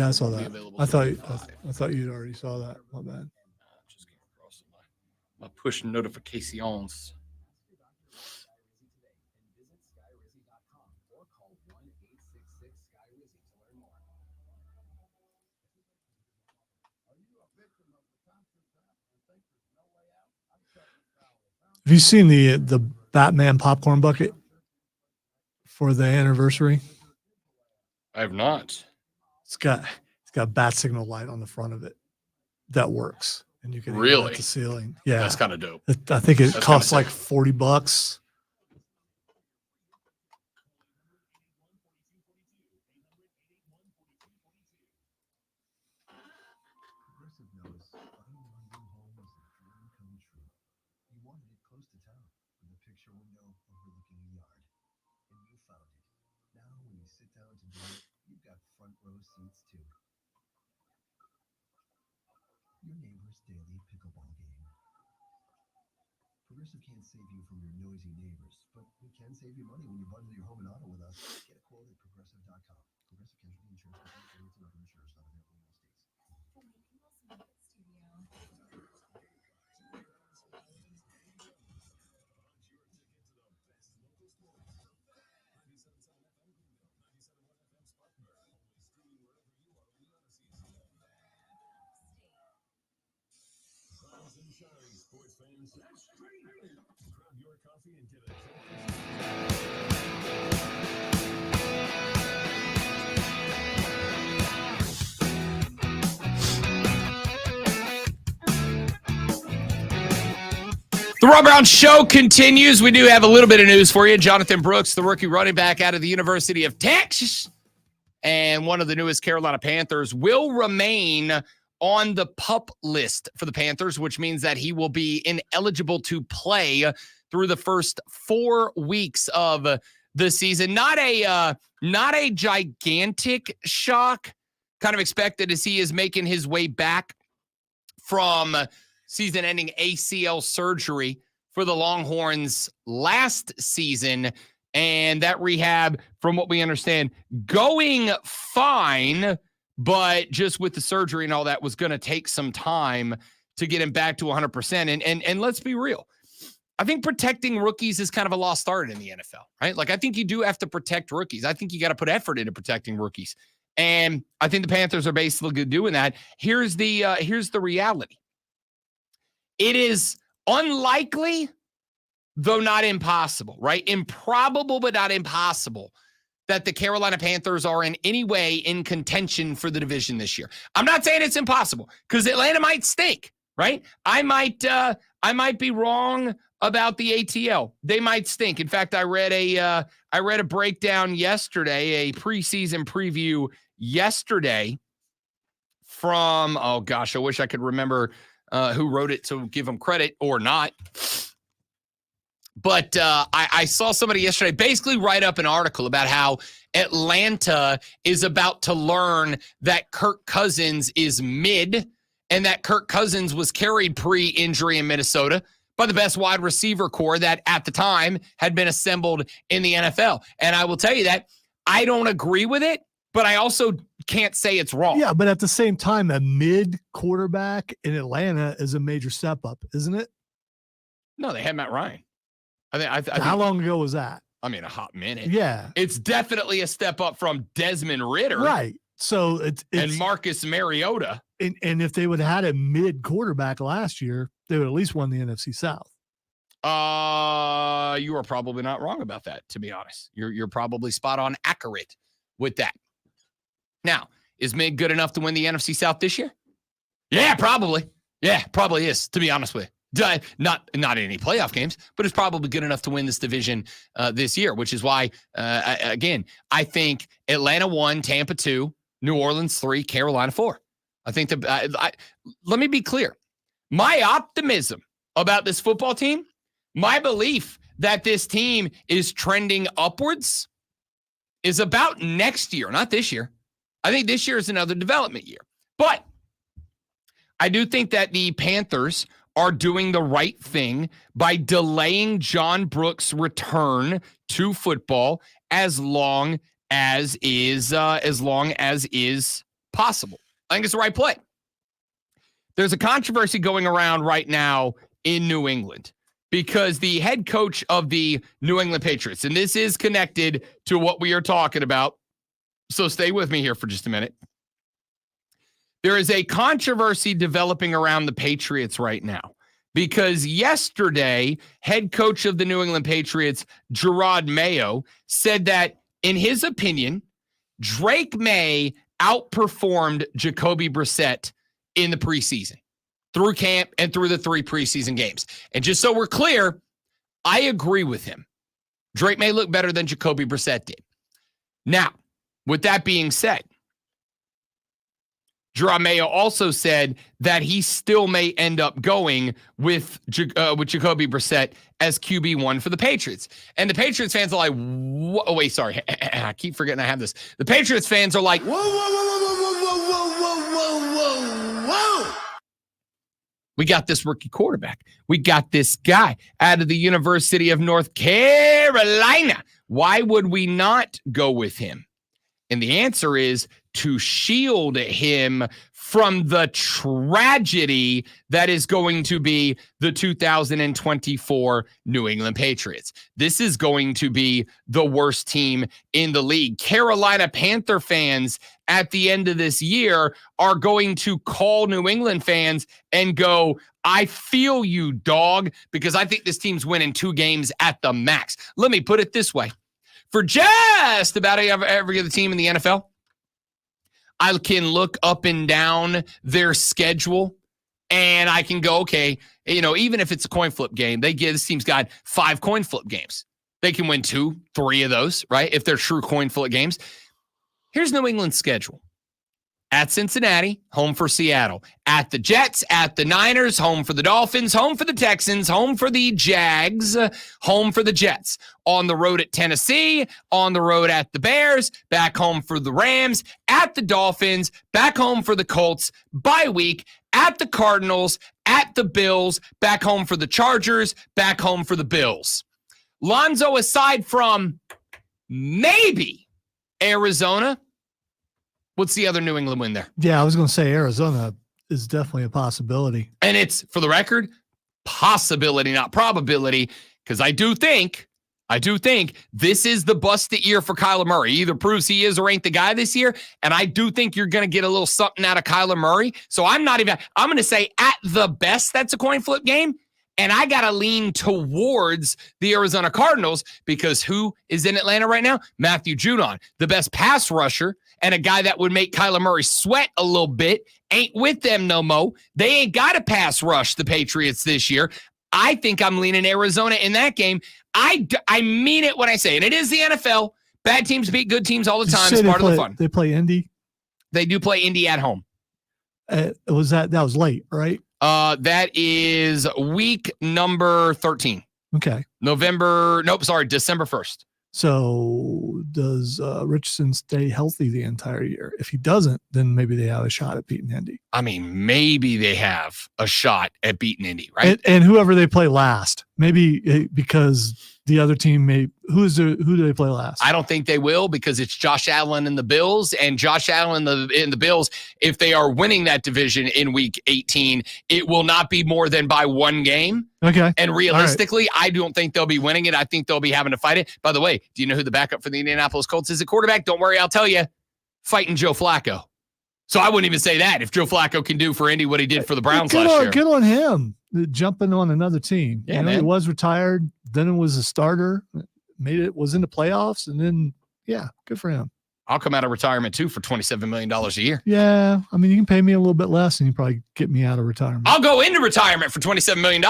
I saw Will be that. available I thought July 5. I thought you'd already saw that. My bad. Just came across my push notifications. Have you seen the Batman popcorn bucket for the anniversary? I have not. It's got bat signal light on the front of it that works, and you can aim it Really? at the ceiling. Yeah, That's kind of dope. I think it That's costs kinda like $40. Progressive knows buying one new home was a dream come true. You wanted it close to town, with a picture window overlooking a yard. And you found it. Now when you sit down to dinner, you've got front row seats too. Your neighbor's daily pickleball game. Progressive can't save you from your noisy neighbors, but we can save you money when you bundle your home and auto with us. Get a quote at progressive.com. Progressive Casualty Insurance Company affiliates and other insurers not available in all states. Rise and shine, sports fans. Grab your coffee and get a The Rob Brown Show continues. We do have a little bit of news for you. Jonathan Brooks, the rookie running back out of the University of Texas, and one of the newest Carolina Panthers, will remain on the PUP list for the Panthers, which means that he will be ineligible to play through the first 4 weeks of the season. Not a gigantic shock. Kind of expected as he is making his way back from season-ending ACL surgery for the Longhorns last season. And that rehab, from what we understand, going fine, but just with the surgery and all that was going to take some time to get him back to 100%. And let's be real. I think protecting rookies is kind of a lost art in the NFL, right? Like, I think you do have to protect rookies. I think you got to put effort into protecting rookies. And I think the Panthers are basically doing that. Here's the reality. It is unlikely, though not impossible, right? Improbable, but not impossible, that the Carolina Panthers are in any way in contention for the division this year. I'm not saying it's impossible, because Atlanta might stink, right? I might be wrong about the ATL. They might stink. In fact, I read a breakdown yesterday, a preseason preview yesterday from, oh gosh, I wish I could remember who wrote it to give them credit or not. But I saw somebody yesterday basically write up an article about how Atlanta is about to learn that Kirk Cousins is mid, and that Kirk Cousins was carried pre-injury in Minnesota by the best wide receiver core that at the time had been assembled in the NFL. And I will tell you that I don't agree with it, but I also can't say it's wrong. Yeah, but at the same time, a mid quarterback in Atlanta is a major step up, isn't it? No, they had Matt Ryan. I think How long ago was that? I mean, a hot minute. Yeah, It's definitely a step up from Desmond Ridder, right. So it's and Marcus Mariota. and if they would have had a mid quarterback last year, they would at least won the NFC South. You are probably not wrong about that, to be honest. You're probably spot on accurate with that. Now, is mid good enough to win the NFC South this year? Yeah, probably. Yeah, probably is, to be honest with you. Not in any playoff games, but it's probably good enough to win this division this year, which is why, again, I think Atlanta 1, Tampa 2, New Orleans 3, Carolina 4. I think let me be clear. My optimism about this football team, my belief that this team is trending upwards is about next year, not this year. I think this year is another development year. But I do think that the Panthers are doing the right thing by delaying John Brooks' return to football as long as is possible. I think it's the right play. There's a controversy going around right now in New England because the head coach of the New England Patriots, and this is connected to what we are talking about, so stay with me here for just a minute. There is a controversy developing around the Patriots right now because yesterday, head coach of the New England Patriots, Gerard Mayo, said that, in his opinion, Drake May outperformed Jacoby Brissett in the preseason, through camp and through the 3 preseason games. And just so we're clear, I agree with him. Drake May look better than Jacoby Brissett did. Now, with that being said, Gerard Mayo also said that he still may end up going with Jacoby Brissett as QB1 for the Patriots. And the Patriots fans are like, oh, wait, sorry. I keep forgetting I have this. The Patriots fans are like, whoa, whoa, whoa, whoa, whoa, whoa, whoa, whoa, whoa, whoa. We got this rookie quarterback. We got this guy out of the University of North Carolina. Why would we not go with him? And the answer is to shield him from the tragedy that is going to be the 2024 New England Patriots. This is going to be the worst team in the league. Carolina Panther fans at the end of this year are going to call New England fans and go, I feel you, dog, because I think this team's winning 2 games at the max. Let me put it this way. For just about every other team in the NFL, I can look up and down their schedule and I can go, okay, even if it's a coin flip game, this team's got 5 coin flip games. They can win 2, 3 of those, right? If they're true coin flip games. Here's New England's schedule. At Cincinnati, home for Seattle. At the Jets, at the Niners, home for the Dolphins, home for the Texans, home for the Jags, home for the Jets. On the road at Tennessee, on the road at the Bears, back home for the Rams, at the Dolphins, back home for the Colts, bye week, at the Cardinals, at the Bills, back home for the Chargers, back home for the Bills. Lonzo, aside from maybe Arizona, what's the other New England win there? Yeah, I was going to say Arizona is definitely a possibility. And it's, for the record, possibility, not probability, because I do think this is the busted year for Kyler Murray. He either proves he is or ain't the guy this year, and I do think you're going to get a little something out of Kyler Murray. So I'm going to say at the best, that's a coin flip game, and I got to lean towards the Arizona Cardinals because who is in Atlanta right now? Matthew Judon, the best pass rusher, and a guy that would make Kyler Murray sweat a little bit, ain't with them no more. They ain't got to pass rush the Patriots this year. I think I'm leaning Arizona in that game. I mean it when I say it. It is the NFL. Bad teams beat good teams all the time. It's part of the fun. They play Indy? They do play Indy at home. That was late, right? That is week number 13. Okay. December 1st. So does Richardson stay healthy the entire year? If he doesn't, then maybe they have a shot at beating Indy. I mean, maybe they have a shot at beating Indy, right? And whoever they play last, maybe because the other team who do they play last? I don't think they will because it's Josh Allen and the Bills, and Josh Allen in the Bills, if they are winning that division in week 18, it will not be more than by 1 game. Okay. And realistically, I don't think they'll be winning it. I think they'll be having to fight it. By the way, do you know who the backup for the Indianapolis Colts is at quarterback? Don't worry, I'll tell you. Fighting Joe Flacco. So I wouldn't even say that if Joe Flacco can do for Indy what he did for the Browns last year. Good on him, jumping on another team. Yeah, man. He was retired, then it was a starter, was in the playoffs, and then, good for him. I'll come out of retirement, too, for $27 million a year. Yeah, I mean, you can pay me a little bit less, and you probably get me out of retirement. I'll go into retirement for $27 million.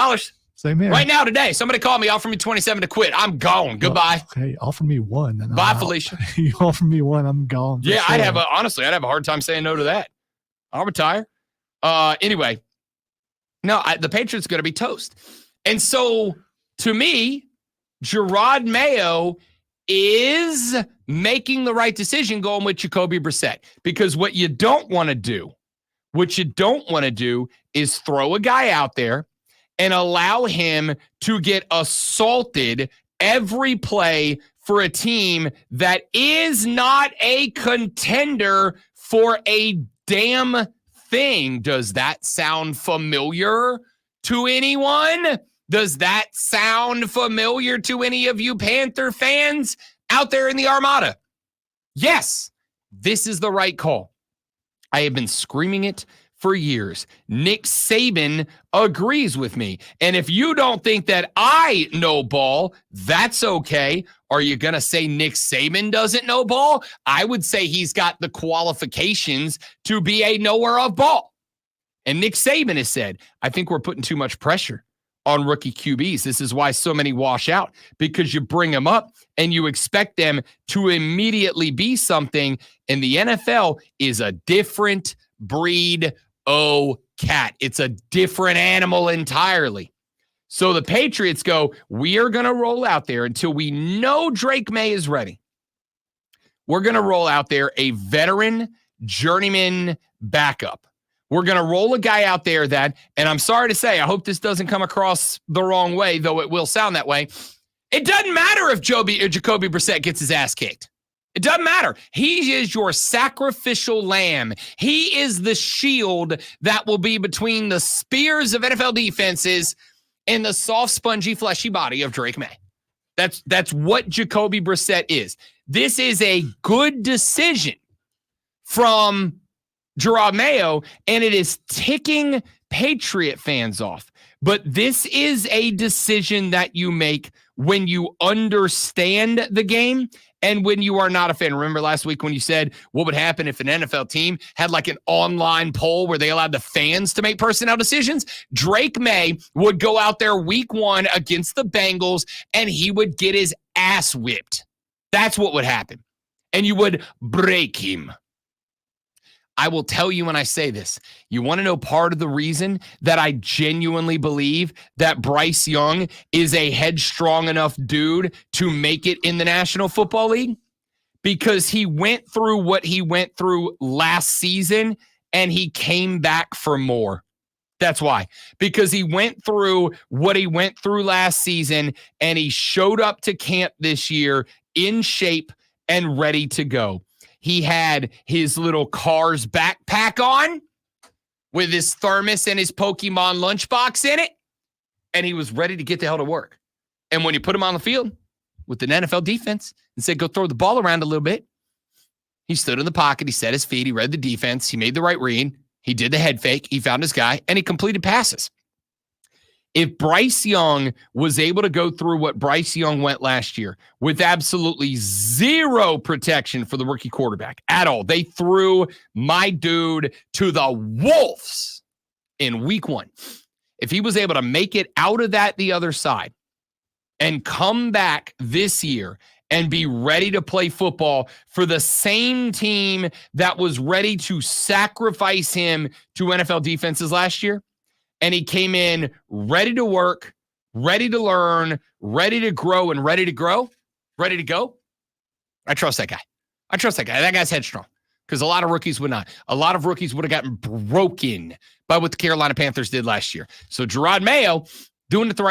Same here. Right now, today, somebody called me, offer me 27 to quit. I'm gone. Goodbye. Okay, offer me 1. Bye, Felicia. You offer me 1, I'm gone. Yeah, sure. I'd have a hard time saying no to that. I'll retire. Anyway, no, the Patriots going to be toast. And so, to me, Gerard Mayo is making the right decision going with Jacoby Brissett. Because what you don't want to do is throw a guy out there and allow him to get assaulted every play for a team that is not a contender for a damn thing. Does that sound familiar to anyone? Does that sound familiar to any of you Panther fans out there in the Armada? Yes, this is the right call. I have been screaming it for years. Nick Saban agrees with me. And if you don't think that I know ball, that's okay. Are you going to say Nick Saban doesn't know ball? I would say he's got the qualifications to be a knower of ball. And Nick Saban has said, I think we're putting too much pressure on rookie QBs. This is why so many wash out, because you bring them up and you expect them to immediately be something. And the NFL is a different breed. Cat. It's a different animal entirely. So the Patriots go, we are going to roll out there until we know Drake May is ready. We're going to roll out there a veteran journeyman backup. We're going to roll a guy out there that, and I'm sorry to say, I hope this doesn't come across the wrong way, though it will sound that way. It doesn't matter if Jacoby Brissett gets his ass kicked. It doesn't matter. He is your sacrificial lamb. He is the shield that will be between the spears of NFL defenses and the soft, spongy, fleshy body of Drake May. That's what Jacoby Brissett is. This is a good decision from Gerard Mayo, and it is ticking Patriot fans off. But this is a decision that you make when you understand the game and when you are not a fan. Remember last week when you said what would happen if an NFL team had like an online poll where they allowed the fans to make personnel decisions? Drake May would go out there week 1 against the Bengals and he would get his ass whipped. That's what would happen. And you would break him. I will tell you when I say this, you want to know part of the reason that I genuinely believe that Bryce Young is a headstrong enough dude to make it in the National Football League? Because he went through what he went through last season and he came back for more. That's why. Because he went through what he went through last season and he showed up to camp this year in shape and ready to go. He had his little Cars backpack on with his thermos and his Pokemon lunchbox in it, and he was ready to get the hell to work. And when you put him on the field with an NFL defense and said, go throw the ball around a little bit, he stood in the pocket, he set his feet, he read the defense, he made the right read, he did the head fake, he found his guy, and he completed passes. If Bryce Young was able to go through what Bryce Young went last year with absolutely zero protection for the rookie quarterback at all, they threw my dude to the wolves in week 1. If he was able to make it out of that the other side and come back this year and be ready to play football for the same team that was ready to sacrifice him to NFL defenses last year, and he came in ready to work, ready to learn, ready to grow, and ready to go. I trust that guy. That guy's headstrong because a lot of rookies would not. A lot of rookies would have gotten broken by what the Carolina Panthers did last year. So Gerard Mayo doing it the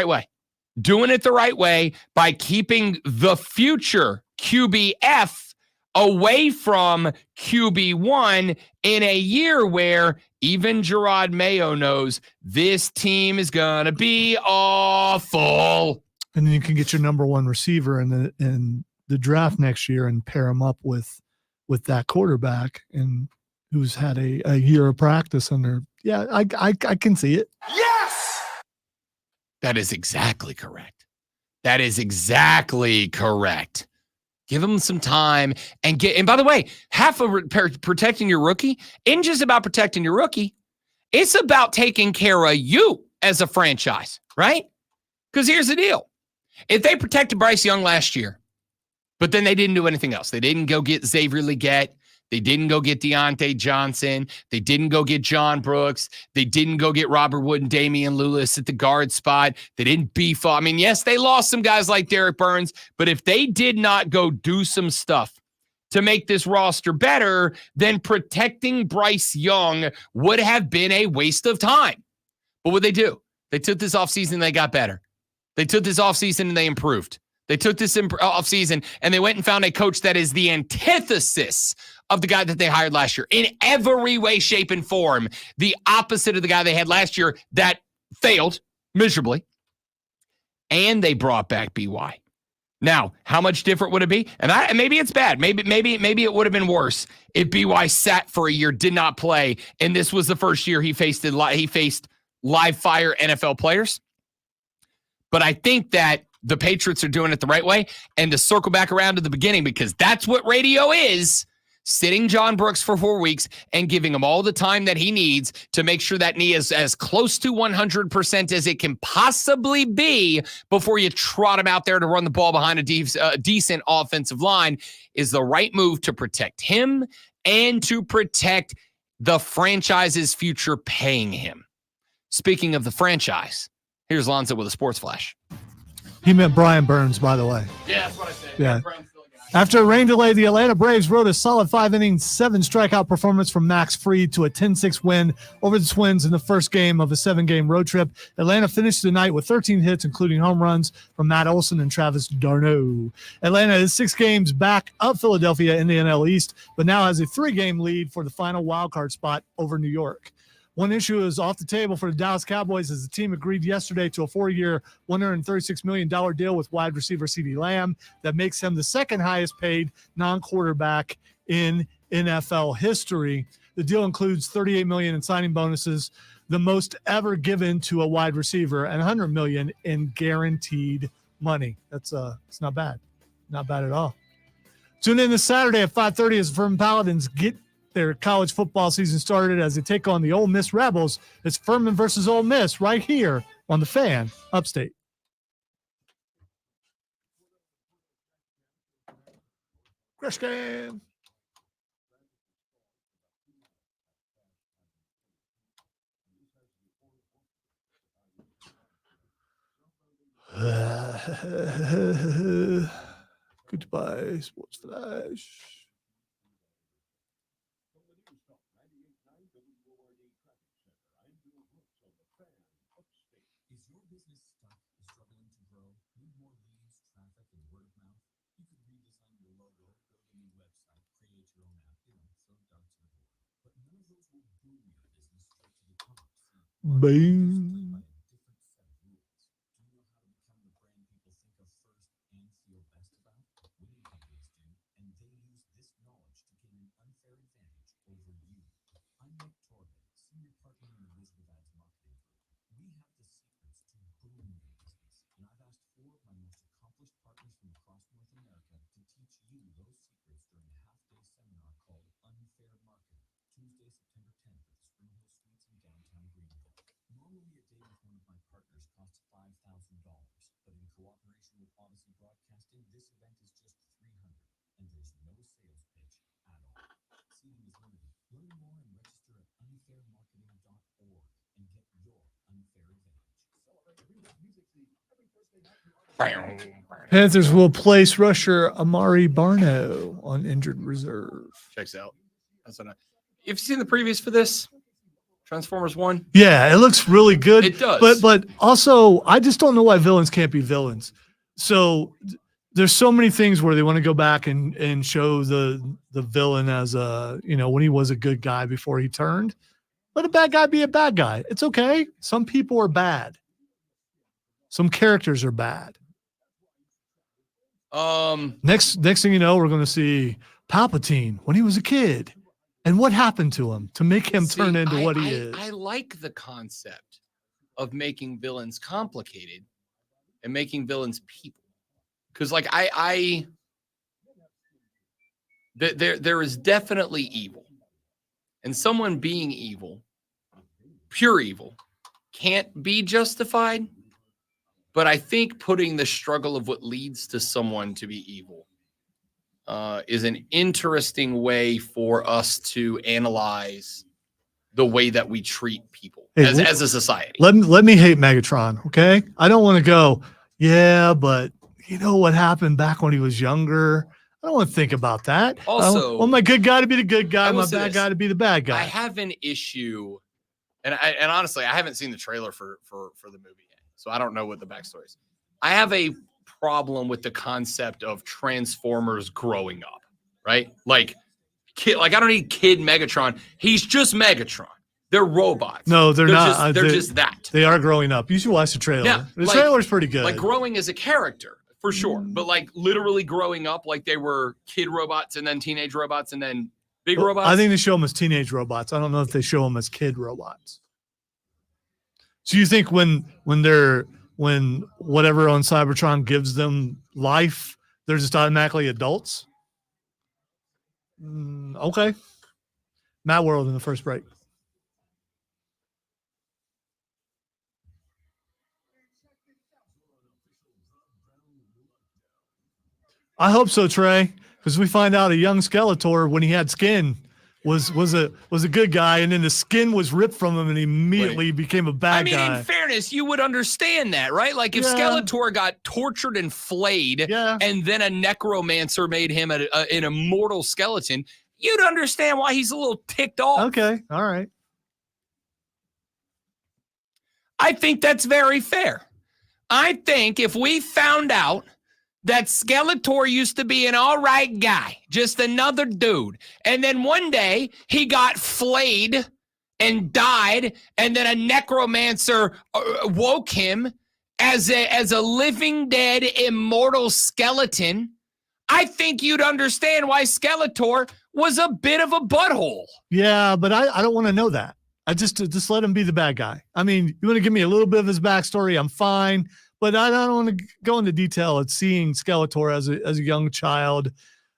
right way by keeping the future QBF away from QB1 in a year where even Gerard Mayo knows this team is going to be awful. And then you can get your number 1 receiver in the draft next year and pair him up with that quarterback and who's had a year of practice under. Yeah, I can see it. Yes! That is exactly correct. Give him some time and by the way, half of protecting your rookie isn't just about protecting your rookie. It's about taking care of you as a franchise, right? Because here's the deal. If they protected Bryce Young last year, but then they didn't do anything else, they didn't go get Xavier Legette, they didn't go get Deontay Johnson, they didn't go get John Brooks, they didn't go get Robert Wood and Damian Lewis at the guard spot, they didn't beef up. I mean, yes, they lost some guys like Derek Burns, but if they did not go do some stuff to make this roster better, then protecting Bryce Young would have been a waste of time. But what they do? They took this offseason and they got better. They took this offseason and they improved. They took this offseason and they went and found a coach that is the antithesis of the guy that they hired last year in every way, shape, and form. The opposite of the guy they had last year that failed miserably. And they brought back BY. Now, how much different would it be? And maybe it's bad. Maybe it would have been worse if BY sat for a year, did not play, and this was the first year he faced live fire NFL players. But I think that the Patriots are doing it the right way. And to circle back around to the beginning, because that's what radio is, sitting John Brooks for 4 weeks and giving him all the time that he needs to make sure that knee is as close to 100% as it can possibly be before you trot him out there to run the ball behind a decent offensive line is the right move to protect him and to protect the franchise's future paying him. Speaking of the franchise, here's Lonzo with a sports flash. He meant Brian Burns, by the way. Yeah, that's what I said. Yeah. After a rain delay, the Atlanta Braves rode a solid 5-inning, 7-strikeout performance from Max Fried to a 10-6 win over the Twins in the first game of a 7-game road trip. Atlanta finished the night with 13 hits, including home runs from Matt Olson and Travis d'Arnaud. Atlanta is 6 games back of Philadelphia in the NL East, but now has a 3-game lead for the final wildcard spot over New York. One issue is off the table for the Dallas Cowboys as the team agreed yesterday to a 4-year, $136 million deal with wide receiver CeeDee Lamb that makes him the second highest paid non-quarterback in NFL history. The deal includes $38 million in signing bonuses, the most ever given to a wide receiver, and $100 million in guaranteed money. It's not bad. Not bad at all. Tune in this Saturday at 5:30 as the Furman Paladins get their college football season started as they take on the Ole Miss Rebels. It's Furman versus Ole Miss right here on the Fan Upstate. Crash game. Goodbye, Sports Flash. Is your business stuck, struggling to grow, need more leads, traffic, and word of mouth? You could redesign your logo, build a new website, create your own app, so dark to the board. But none of those will boom your business straight to the top. Boom. By a different set of rules. Do you know how to become the brand people think of first and feel best about? Winning companies do, and they use this knowledge to gain an unfair advantage over you. I'm Nick Torbe, senior partner in the Wizard of Ads marketing group. We have the secrets to boom your business, and I've asked 4 of my most accomplished partners from across North America to teach you those secrets during a half-day seminar called Unfair Marketing, Tuesday, September 10th at the Spring Hill Suites in downtown Greenville. Normally, a day with one of my partners costs $5,000, but in cooperation with Odyssey Broadcasting, this event is just $300, and there's no sales pitch at all. Seating is limited. Learn more and register at unfairmarketing.org and get your unfair advantage. Panthers will place rusher Amari Barno on injured reserve. Checks out. That's what you've seen the previews for this? Transformers 1? Yeah, it looks really good. It does. But also, I just don't know why villains can't be villains. So there's so many things where they want to go back and show the villain as when he was a good guy before he turned. Let a bad guy be a bad guy. It's okay. Some people are bad. Some characters are bad. Next thing you know, we're going to see Palpatine when he was a kid. And what happened to him to make him turn into what he is? I like the concept of making villains complicated and making villains people. Because there is definitely evil. And someone being evil, pure evil, can't be justified. But I think putting the struggle of what leads to someone to be evil is an interesting way for us to analyze the way that we treat people as a society. Let me hate Megatron, okay? I don't want to go, yeah, but you know what happened back when he was younger? I don't want to think about that. Also, I want my good guy to be the good guy, my bad guy to be the bad guy. I have an issue, and honestly, I haven't seen the trailer for the movie yet, so I don't know what the backstory is. I have a problem with the concept of Transformers growing up, right? Like kid. Like, I don't need kid Megatron. He's just Megatron. They're robots. No, they're not. Just, they're just that. They are growing up. You should watch the trailer. Yeah, The trailer's pretty good. Like growing as a character, for sure. But like literally growing up like they were kid robots and then teenage robots and then big robots. I think they show them as teenage robots. I don't know if they show them as kid robots. So you think when whatever on Cybertron gives them life, they're just automatically adults? Okay. Matt World in the first break. I hope so, Trey, because we find out a young Skeletor, when he had skin, was a good guy, and then the skin was ripped from him, and he immediately became a bad guy. In fairness, you would understand that, right? Like if Skeletor got tortured and flayed, and then a necromancer made him an immortal skeleton, you'd understand why he's a little ticked off. Okay, all right. I think that's very fair. I think if we found out that Skeletor used to be an all right guy, just another dude, and then one day he got flayed and died, and then a necromancer woke him as a living dead immortal skeleton, I think you'd understand why Skeletor was a bit of a butthole. Yeah, but I don't want to know that. I just let him be the bad guy. I mean, you want to give me a little bit of his backstory, I'm fine. But I don't want to go into detail of seeing Skeletor as a young child,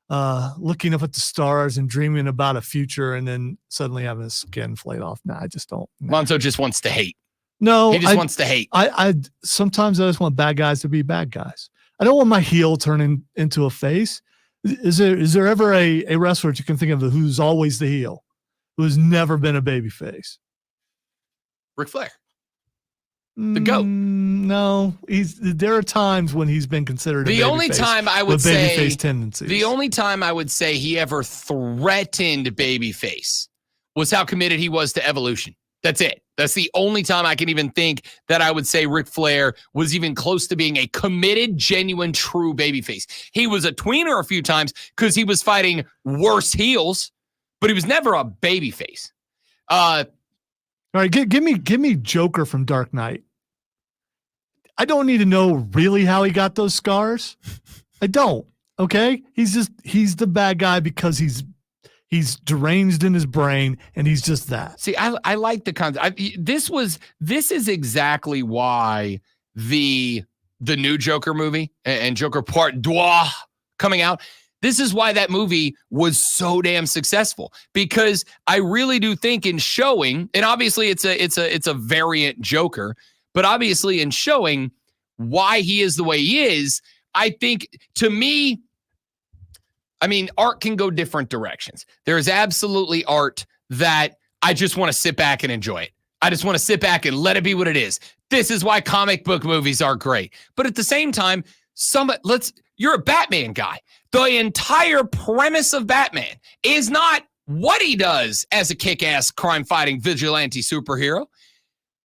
looking up at the stars and dreaming about a future, and then suddenly having his skin flayed off. I just don't. Lonzo just wants to hate. No, he just wants to hate. I sometimes I just want bad guys to be bad guys. I don't want my heel turning into a face. Is there ever a wrestler that you can think of who's always the heel, who's never been a baby face? Ric Flair. The GOAT. No, there are times when he's been considered the only time I would say babyface tendencies. The only time I would say he ever threatened babyface was how committed he was to Evolution. That's it. That's the only time I can even think that I would say Ric Flair was even close to being a committed, genuine, true babyface. He was a tweener a few times because he was fighting worse heels, but he was never a babyface. All right, give me Joker from Dark Knight. I don't need to know really how he got those scars. I don't. Okay, he's the bad guy because he's deranged in his brain, and he's just that. See, I like the concept. This is exactly why the new Joker movie and Joker Part 2 coming out. This is why that movie was so damn successful, because I really do think in showing, and obviously it's a variant Joker, but obviously in showing why he is the way he is, I think to me, I mean, art can go different directions. There is absolutely art that I just want to sit back and enjoy it. I just want to sit back and let it be what it is. This is why comic book movies are great. But at the same time, you're a Batman guy. The entire premise of Batman is not what he does as a kick-ass crime-fighting vigilante superhero.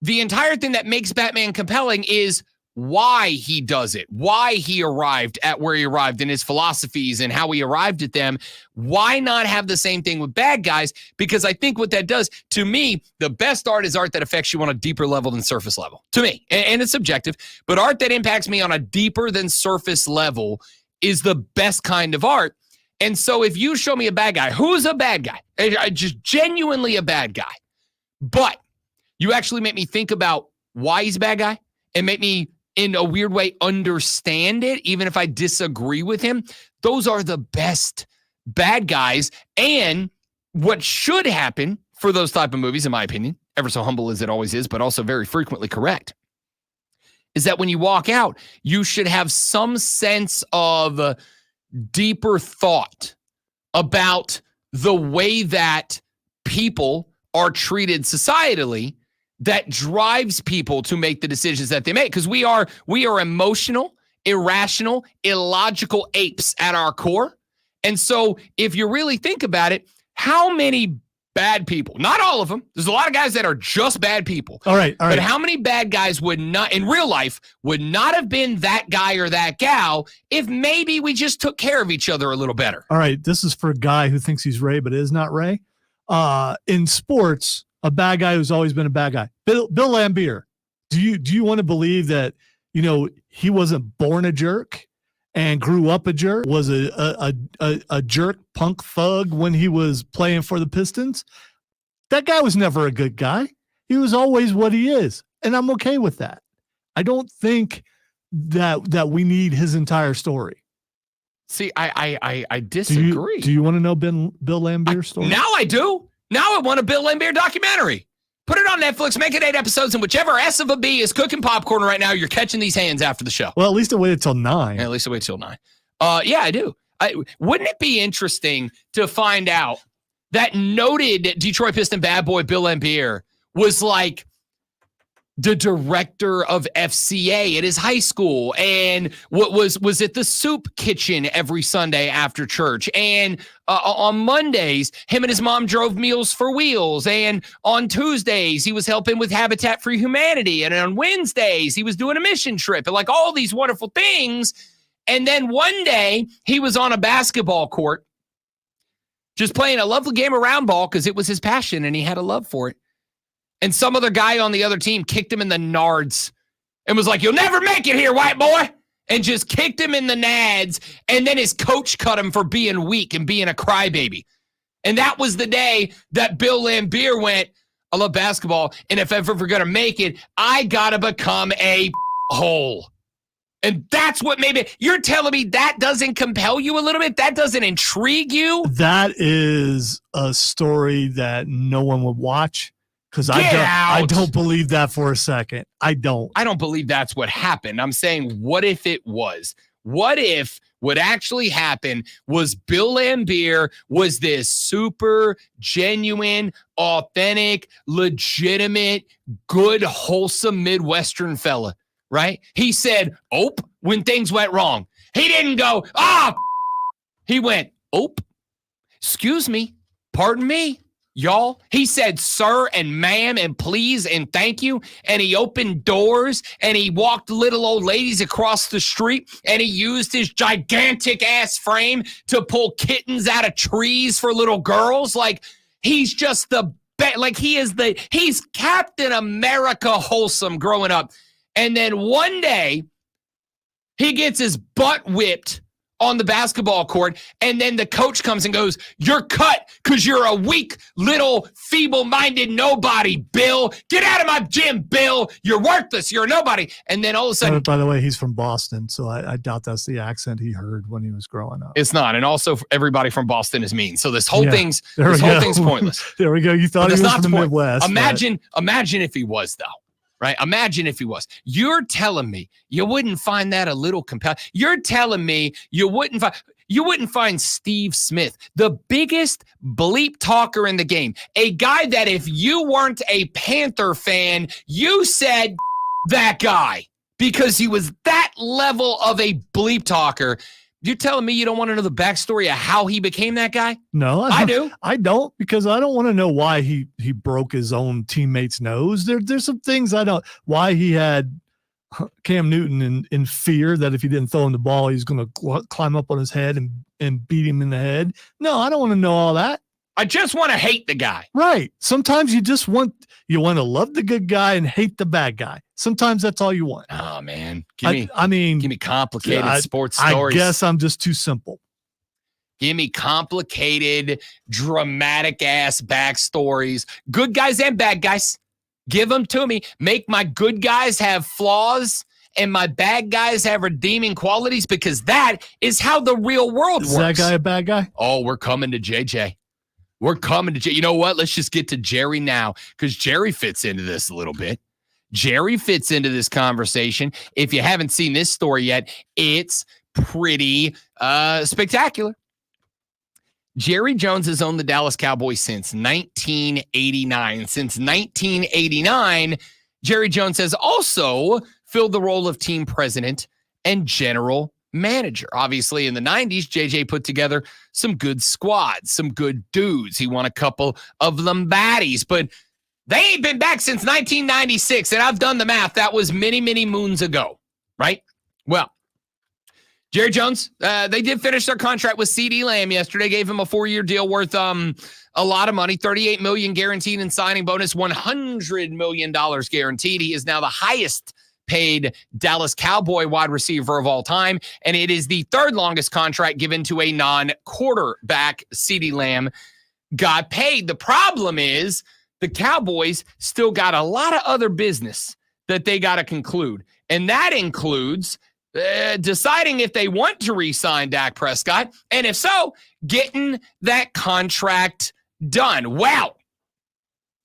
The entire thing that makes Batman compelling is why he does it, why he arrived at where he arrived in his philosophies and how he arrived at them. Why not have the same thing with bad guys? Because I think what that does, to me, the best art is art that affects you on a deeper level than surface level. To me, and it's subjective, but art that impacts me on a deeper than surface level is the best kind of art. And so if you show me a bad guy, who's a bad guy? Just genuinely a bad guy. But you actually make me think about why he's a bad guy and make me, in a weird way, understand it, even if I disagree with him. Those are the best bad guys. And what should happen for those type of movies, in my opinion, ever so humble as it always is, but also very frequently correct, is that when you walk out, you should have some sense of deeper thought about the way that people are treated societally that drives people to make the decisions that they make. Because we are emotional, irrational, illogical apes at our core. And so if you really think about it, how many bad people. Not all of them. There's a lot of guys that are just bad people. All right. But how many bad guys would not, in real life, would not have been that guy or that gal if maybe we just took care of each other a little better? All right. This is for a guy who thinks he's Ray but is not Ray. In sports, a bad guy who's always been a bad guy. Bill Laimbeer. Do you want to believe that, he wasn't born a jerk and grew up a jerk, was a jerk punk thug when he was playing for the Pistons? That guy was never a good guy. He was always what he is. And I'm okay with that. I don't think that we need his entire story. See, I disagree. Do you want to know Bill Laimbeer's story? Now I do. Now I want a Bill Laimbeer documentary. Put it on Netflix, make it 8 episodes, and whichever S of a B is cooking popcorn right now, you're catching these hands after the show. Well, at least I waited till 9. Yeah, at least I waited till 9. Yeah, I do. Wouldn't it be interesting to find out that noted Detroit Piston bad boy Bill Laimbeer was like the director of FCA at his high school, and what was at the soup kitchen every Sunday after church, and on Mondays him and his mom drove Meals for Wheels, and on Tuesdays he was helping with Habitat for Humanity, and on Wednesdays he was doing a mission trip, and like all these wonderful things. And then one day he was on a basketball court just playing a lovely game of round ball because it was his passion and he had a love for it. And some other guy on the other team kicked him in the nards and was like, "You'll never make it here, white boy," and just kicked him in the nads. And then his coach cut him for being weak and being a crybaby. And that was the day that Bill Laimbeer went, "I love basketball, and if ever we're going to make it, I got to become a hole." And that's what maybe you're telling me that doesn't compel you a little bit? That doesn't intrigue you? That is a story that no one would watch. Because I don't believe that for a second. I don't believe that's what happened. I'm saying, what if it was? What if what actually happened was Bill Laimbeer was this super genuine, authentic, legitimate, good, wholesome Midwestern fella, right? He said, "Ope," when things went wrong. He didn't go, he went, "Ope, excuse me, pardon me. Y'all," he said, "Sir" and "ma'am" and "please" and "thank you." And he opened doors and he walked little old ladies across the street and he used his gigantic ass frame to pull kittens out of trees for little girls. Like, he's just the best. Like, he's Captain America wholesome growing up. And then one day he gets his butt whipped on the basketball court, and then the coach comes and goes, "You're cut because you're a weak, little, feeble-minded nobody, Bill. Get out of my gym, Bill. You're worthless. You're a nobody." And then all of a sudden— By the way, he's from Boston, so I doubt that's the accent he heard when he was growing up. It's not. And also, everybody from Boston is mean. So this whole thing's pointless. There we go. You thought he was from the Midwest. Imagine if he was, though. Right? Imagine if he was. You're telling me you wouldn't find that a little compelling. You're telling me you wouldn't find Steve Smith, the biggest bleep talker in the game, a guy that if you weren't a Panther fan, you said that guy because he was that level of a bleep talker. You're telling me you don't want to know the backstory of how he became that guy? No, I do. I don't, because I don't want to know why he broke his own teammate's nose. There's some things I don't. Why he had Cam Newton in fear that if he didn't throw him the ball, he's going to climb up on his head and beat him in the head. No, I don't want to know all that. I just want to hate the guy. Right. Sometimes you just want to love the good guy and hate the bad guy. Sometimes that's all you want. Oh man, give me complicated sports stories. I guess I'm just too simple. Give me complicated, dramatic ass backstories. Good guys and bad guys. Give them to me. Make my good guys have flaws and my bad guys have redeeming qualities, because that is how the real world works. Is that guy a bad guy? Oh, we're coming to JJ. We're coming to You know what? Let's just get to Jerry now, because Jerry fits into this a little bit. Jerry fits into this conversation. If you haven't seen this story yet, it's pretty spectacular. Jerry Jones has owned the Dallas Cowboys since 1989. Since 1989, Jerry Jones has also filled the role of team president and general manager. Obviously, in the 90s, JJ put together some good squads, some good dudes. He won a couple of Lombardis, but they ain't been back since 1996, and I've done the math. That was many, many moons ago, right? Well, Jerry Jones, they did finish their contract with CeeDee Lamb yesterday, gave him a 4-year deal worth a lot of money, $38 million guaranteed in signing bonus, $100 million guaranteed. He is now the highest paid Dallas Cowboy wide receiver of all time, and it is the third longest contract given to a non-quarterback. CeeDee Lamb got paid. The problem is the Cowboys still got a lot of other business that they got to conclude, and that includes deciding if they want to re-sign Dak Prescott, and if so, getting that contract done. Well,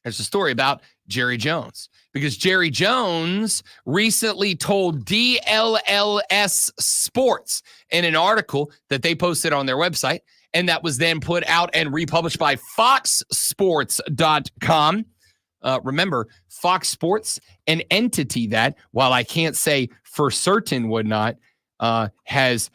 there's a story about Jerry Jones, because Jerry Jones recently told DLLS Sports in an article that they posted on their website, and that was then put out and republished by foxsports.com. Remember, Fox Sports, an entity that, while I can't say for certain would not, has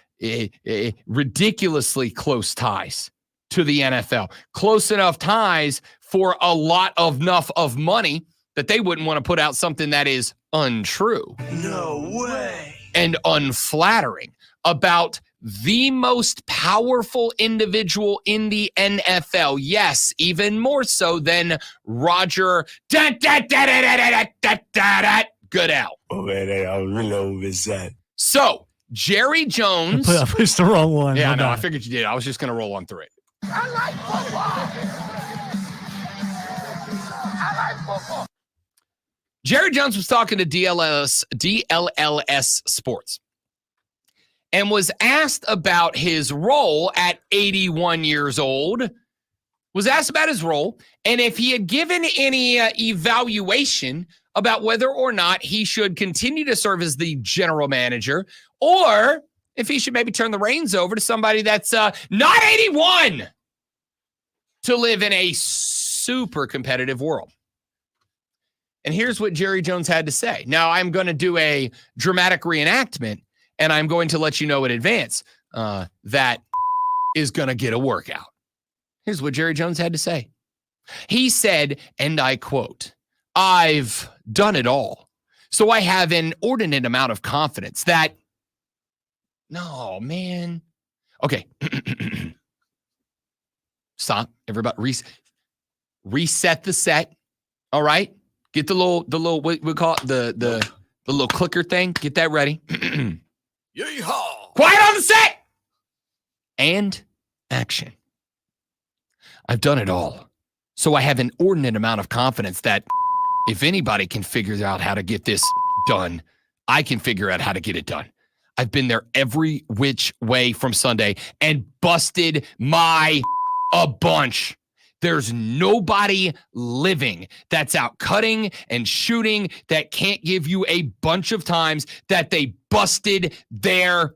ridiculously close ties to the NFL. Close enough ties for a lot of enough of money that they wouldn't want to put out something that is untrue. No way. And unflattering about the most powerful individual in the NFL. Yes, even more so than Roger Goodell. So, Jerry Jones. I pushed the wrong one. Yeah, no, I figured you did. I was just going to roll on through it. I like football. Jerry Jones was talking to DLLS Sports and was asked about his role at 81 years old, was asked about his role and if he had given any evaluation about whether or not he should continue to serve as the general manager or if he should maybe turn the reins over to somebody that's not 81 to live in a super competitive world. And here's what Jerry Jones had to say. Now, I'm going to do a dramatic reenactment, and I'm going to let you know in advance that is going to get a workout. Here's what Jerry Jones had to say. He said, and I quote, "I've done it all, so I have an inordinate amount of confidence that..." No, man. Okay. Stop. Everybody, reset the set. All right. Get the little what we call it, the little clicker thing. Get that ready. Yeehaw. Quiet on the set. And action. I've done it all. So I have an inordinate amount of confidence that if anybody can figure out how to get this done, I can figure out how to get it done. I've been there every which way from Sunday and busted a bunch. There's nobody living that's out cutting and shooting that can't give you a bunch of times that they busted their.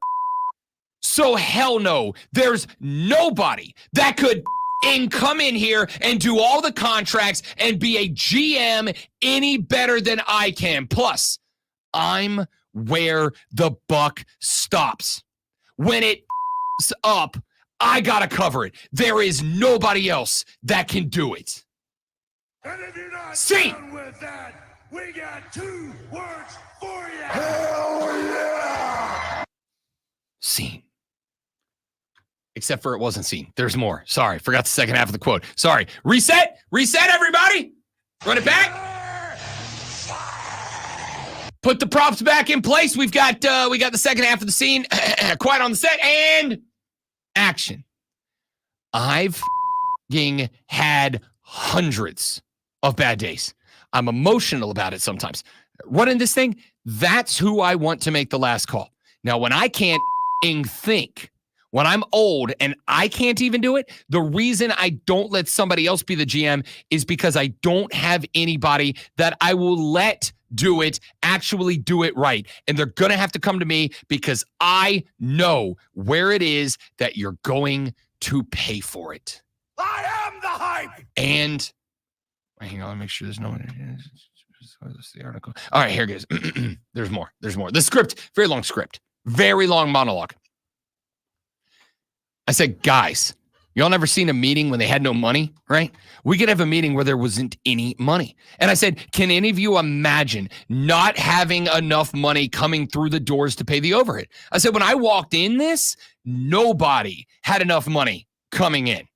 So hell no, there's nobody that could come in here and do all the contracts and be a GM any better than I can. Plus, I'm where the buck stops. When it's up, I gotta cover it. There is nobody else that can do it. And if you're not See. done with that, we got 2 words for you. Hell yeah! Scene. Except for it wasn't scene. There's more. Sorry, forgot the second half of the quote. Sorry. Reset, everybody. Run it back. Put the props back in place. We got the second half of the scene. Quiet on the set and action. I've had hundreds of bad days. I'm emotional about it sometimes. Running this thing, that's who I want to make the last call. Now, when I can't think, when I'm old and I can't even do it, the reason I don't let somebody else be the GM is because I don't have anybody that I will let do it, actually do it right. And they're going to have to come to me because I know where it is that you're going to pay for it. I am the hype. And hang on, make sure there's no one. That's the article. All right, here it goes. There's more. The script, very long monologue. I said, guys, y'all never seen a meeting when they had no money, right? We could have a meeting where there wasn't any money. And I said, can any of you imagine not having enough money coming through the doors to pay the overhead? I said, when I walked in this, nobody had enough money coming in.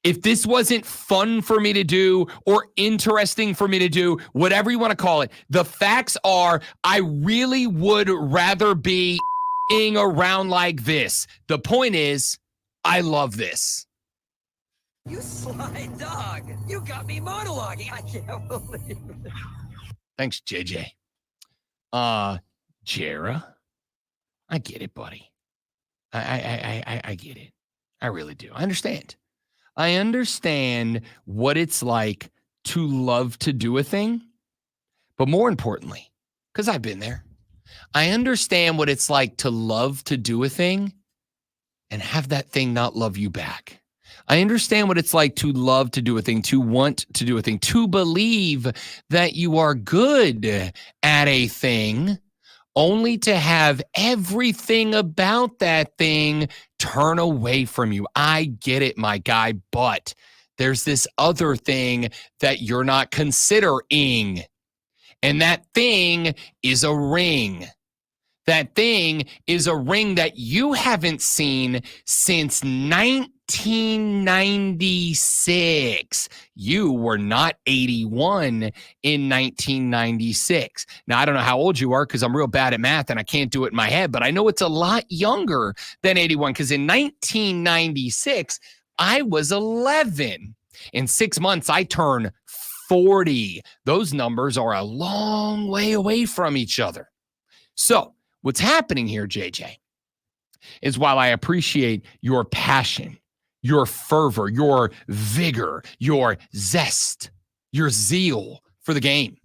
If this wasn't fun for me to do or interesting for me to do, whatever you want to call it, the facts are I really would rather be around like this. The point is, I love this. You sly dog. You got me monologuing. I can't believe it. Thanks, JJ. Jera, I get it, buddy. I get it. I really do. I understand. I understand what it's like to love to do a thing, but more importantly, because I've been there, I understand what it's like to love to do a thing and have that thing not love you back. I understand what it's like to love to do a thing, to want to do a thing, to believe that you are good at a thing, only to have everything about that thing turn away from you. I get it, my guy, but there's this other thing that you're not considering. And that thing is a ring. That thing is a ring that you haven't seen since 1996. You were not 81 in 1996. Now, I don't know how old you are because I'm real bad at math and I can't do it in my head, but I know it's a lot younger than 81 because in 1996, I was 11. In 6 months, I turned 40. Those numbers are a long way away from each other. So, what's happening here, JJ, is while I appreciate your passion, your fervor, your vigor, your zest, your zeal for the game,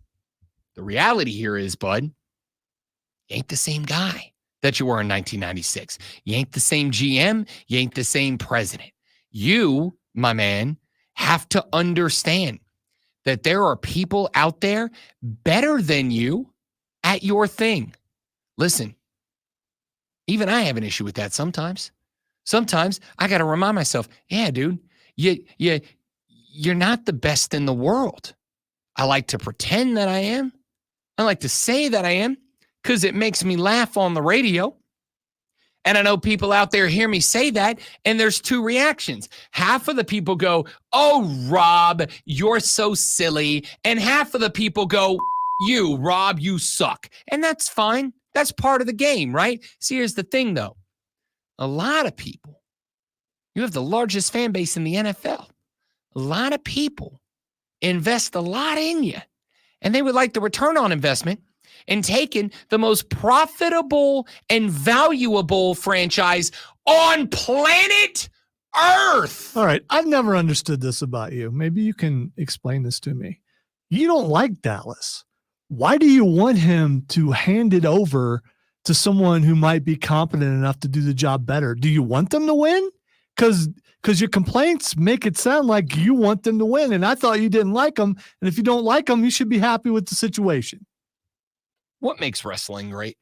the reality here is, bud, you ain't the same guy that you were in 1996. You ain't the same GM. You ain't the same president. You, my man, have to understand that there are people out there better than you at your thing. Listen, even I have an issue with that sometimes. Sometimes I got to remind myself, yeah, dude, you're not the best in the world. I like to pretend that I am. I like to say that I am because it makes me laugh on the radio. And I know people out there hear me say that, and there's two reactions. Half of the people go, oh, Rob, you're so silly. And half of the people go, you, Rob, you suck. And that's fine. That's part of the game, right? See, here's the thing, though. A lot of people, you have the largest fan base in the NFL. A lot of people invest a lot in you, and they would like the return on investment in taking the most profitable and valuable franchise on planet Earth. All right. I've never understood this about you. Maybe you can explain this to me. You don't like Dallas. Why do you want him to hand it over to someone who might be competent enough to do the job better? Do you want them to win? Because your complaints make it sound like you want them to win. And I thought you didn't like them. And if you don't like them, you should be happy with the situation. What makes wrestling great?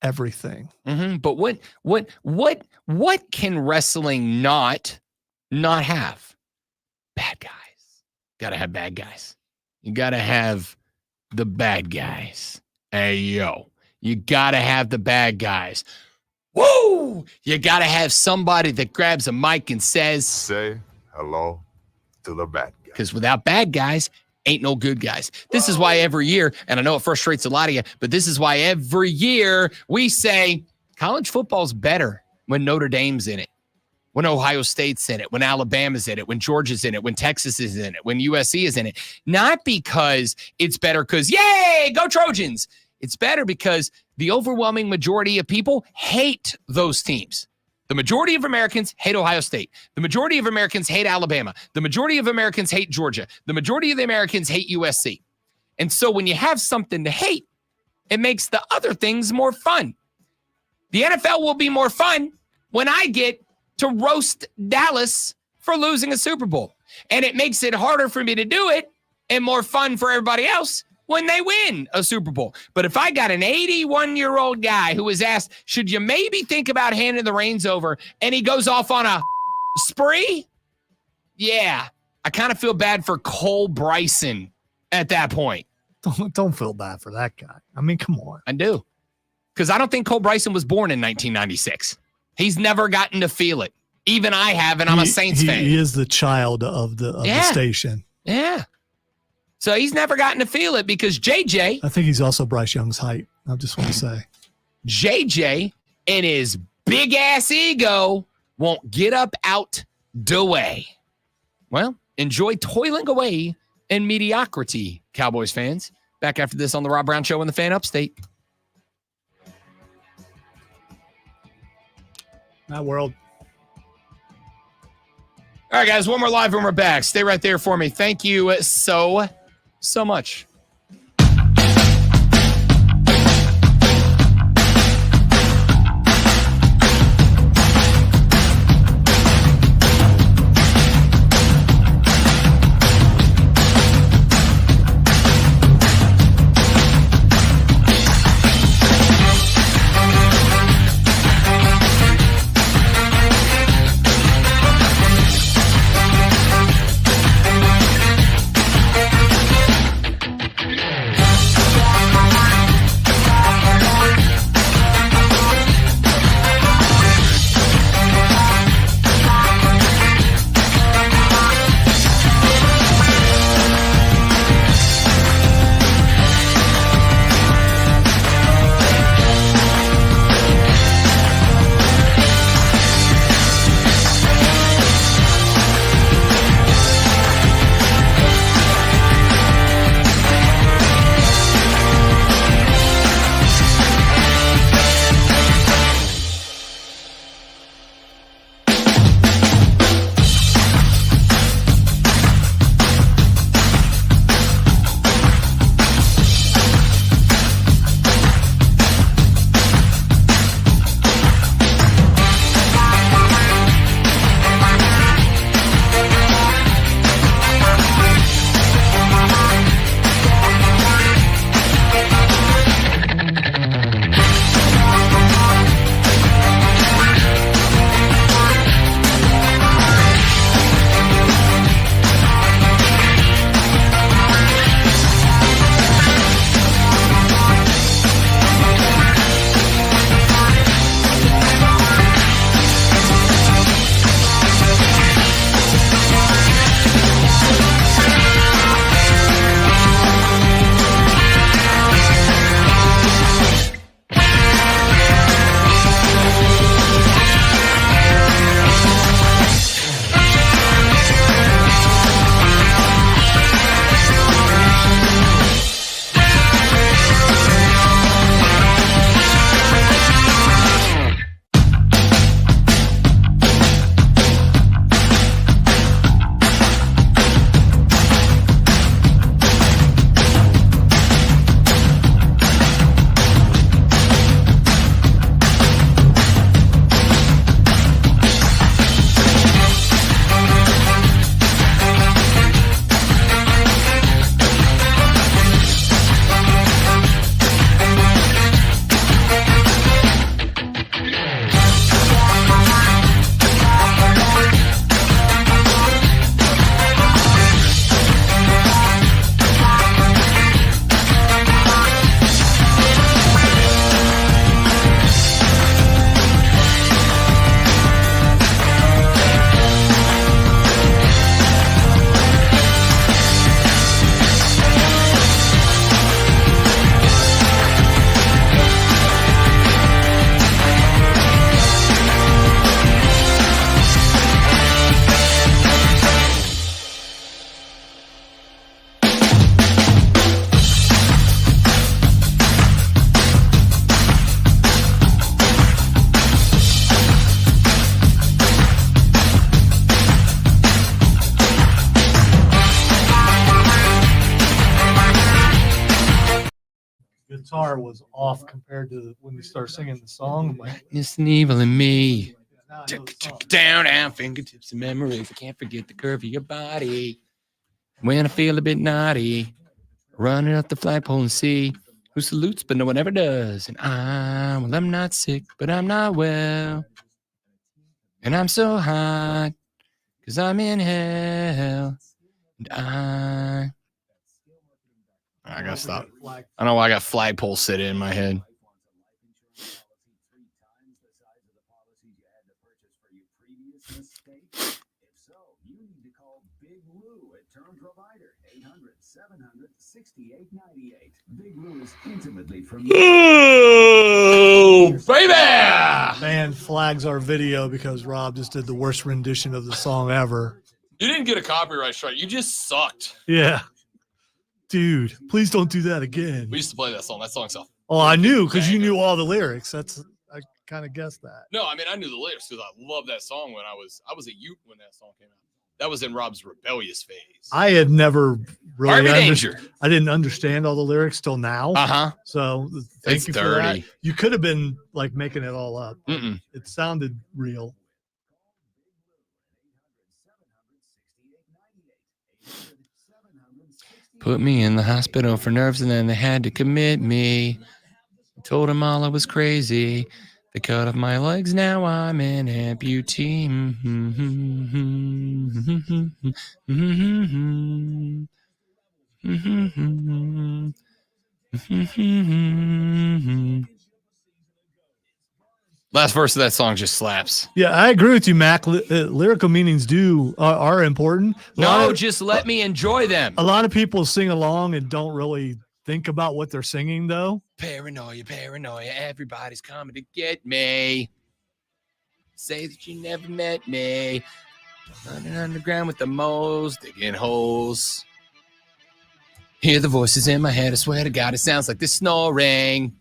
Everything. Mm-hmm. But what can wrestling not have? Bad guys. Got to have bad guys. You got to have the bad guys. Hey, yo. You got to have the bad guys. Woo! You got to have somebody that grabs a mic and says, Say hello to the bad guy. because without bad guys, ain't no good guys. This is why every year, and I know it frustrates a lot of you, but this is why every year we say college football's better when Notre Dame's in it, when Ohio State's in it, when Alabama's in it, when Georgia's in it, when Texas is in it, when USC is in it. Not because it's better because, yay, go Trojans. It's better because the overwhelming majority of people hate those teams. The majority of Americans hate Ohio State. The majority of Americans hate Alabama. The majority of Americans hate Georgia. The majority of the Americans hate USC. And so when you have something to hate, it makes the other things more fun. The NFL will be more fun when I get to roast Dallas for losing a Super Bowl. And it makes it harder for me to do it and more fun for everybody else when they win a Super Bowl. But if I got an 81-year-old guy who was asked, should you maybe think about handing the reins over, and he goes off on a spree? Yeah, I kind of feel bad for Cole Bryson at that point. Don't feel bad for that guy. I mean, come on. I do. Because I don't think Cole Bryson was born in 1996. He's never gotten to feel it. Even I have, and I'm a Saints fan. He is the child of the station. Yeah. So he's never gotten to feel it because JJ. I think he's also Bryce Young's height. I just want to say. JJ and his big ass ego won't get up out the way. Well, enjoy toiling away in mediocrity, Cowboys fans. Back after this on the Rob Brown Show in the Fan Upstate. That world. All right, guys, one more live and we're back. Stay right there for me. Thank you so much. guitar was off compared to when we started singing the song. I'm like, It's an evil in me. now I know the song. Down, fingertips and memories. I can't forget the curve of your body. When I feel a bit naughty, running up the flagpole and see who salutes, but no one ever does. And I'm not sick, but I'm not well. And I'm so hot because I'm in hell. And I gotta stop. I don't know why I got flagpole sitting in my head. Big Lou is intimately from Oh, baby! Man flags our video because Rob just did the worst rendition of the song ever. You didn't get a copyright strike. You just sucked. Yeah. Dude, please don't do that again. We used to play that song. That song sucked. Oh, I knew because you knew all the lyrics. I kind of guessed that. No, I mean I knew the lyrics because I loved that song when I was a youth when that song came out. That was in Rob's rebellious phase. I had never really Danger. I didn't understand all the lyrics till now. Uh-huh. So thank It's you dirty. for that. You could have been like making it all up. Mm-mm. It sounded real. Put me in the hospital for nerves and then they had to commit me. Told them all I was crazy. They cut off my legs, now I'm an amputee. Last verse of that song just slaps. Yeah, I agree with you, Mac. Lyrical meanings are important. Just let me enjoy them. A lot of people sing along and don't really think about what they're singing, though. Paranoia, everybody's coming to get me. Say that you never met me. Running underground with the moles, digging holes. Hear the voices in my head, I swear to God, it sounds like they're snoring.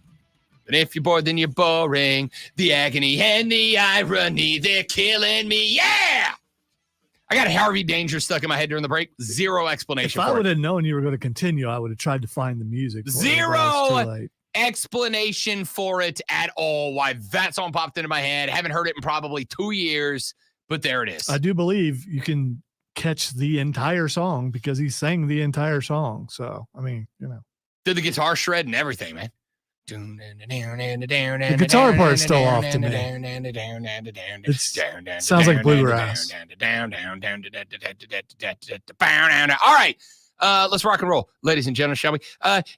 But if you're bored, then you're boring. The agony and the irony, they're killing me. Yeah! I got Harvey Danger stuck in my head during the break. Zero explanation If I for would it. have known you were going to continue, I would have tried to find the music. for it, but it's Zero too late. explanation for it at all. Why that song popped into my head. Haven't heard it in probably 2 years, but there it is. I do believe you can catch the entire song because he sang the entire song. So, I mean, you know. Did the guitar shred and everything, man. The guitar part's still off to me. It sounds like bluegrass. All right. Let's rock and roll, ladies and gentlemen, shall we?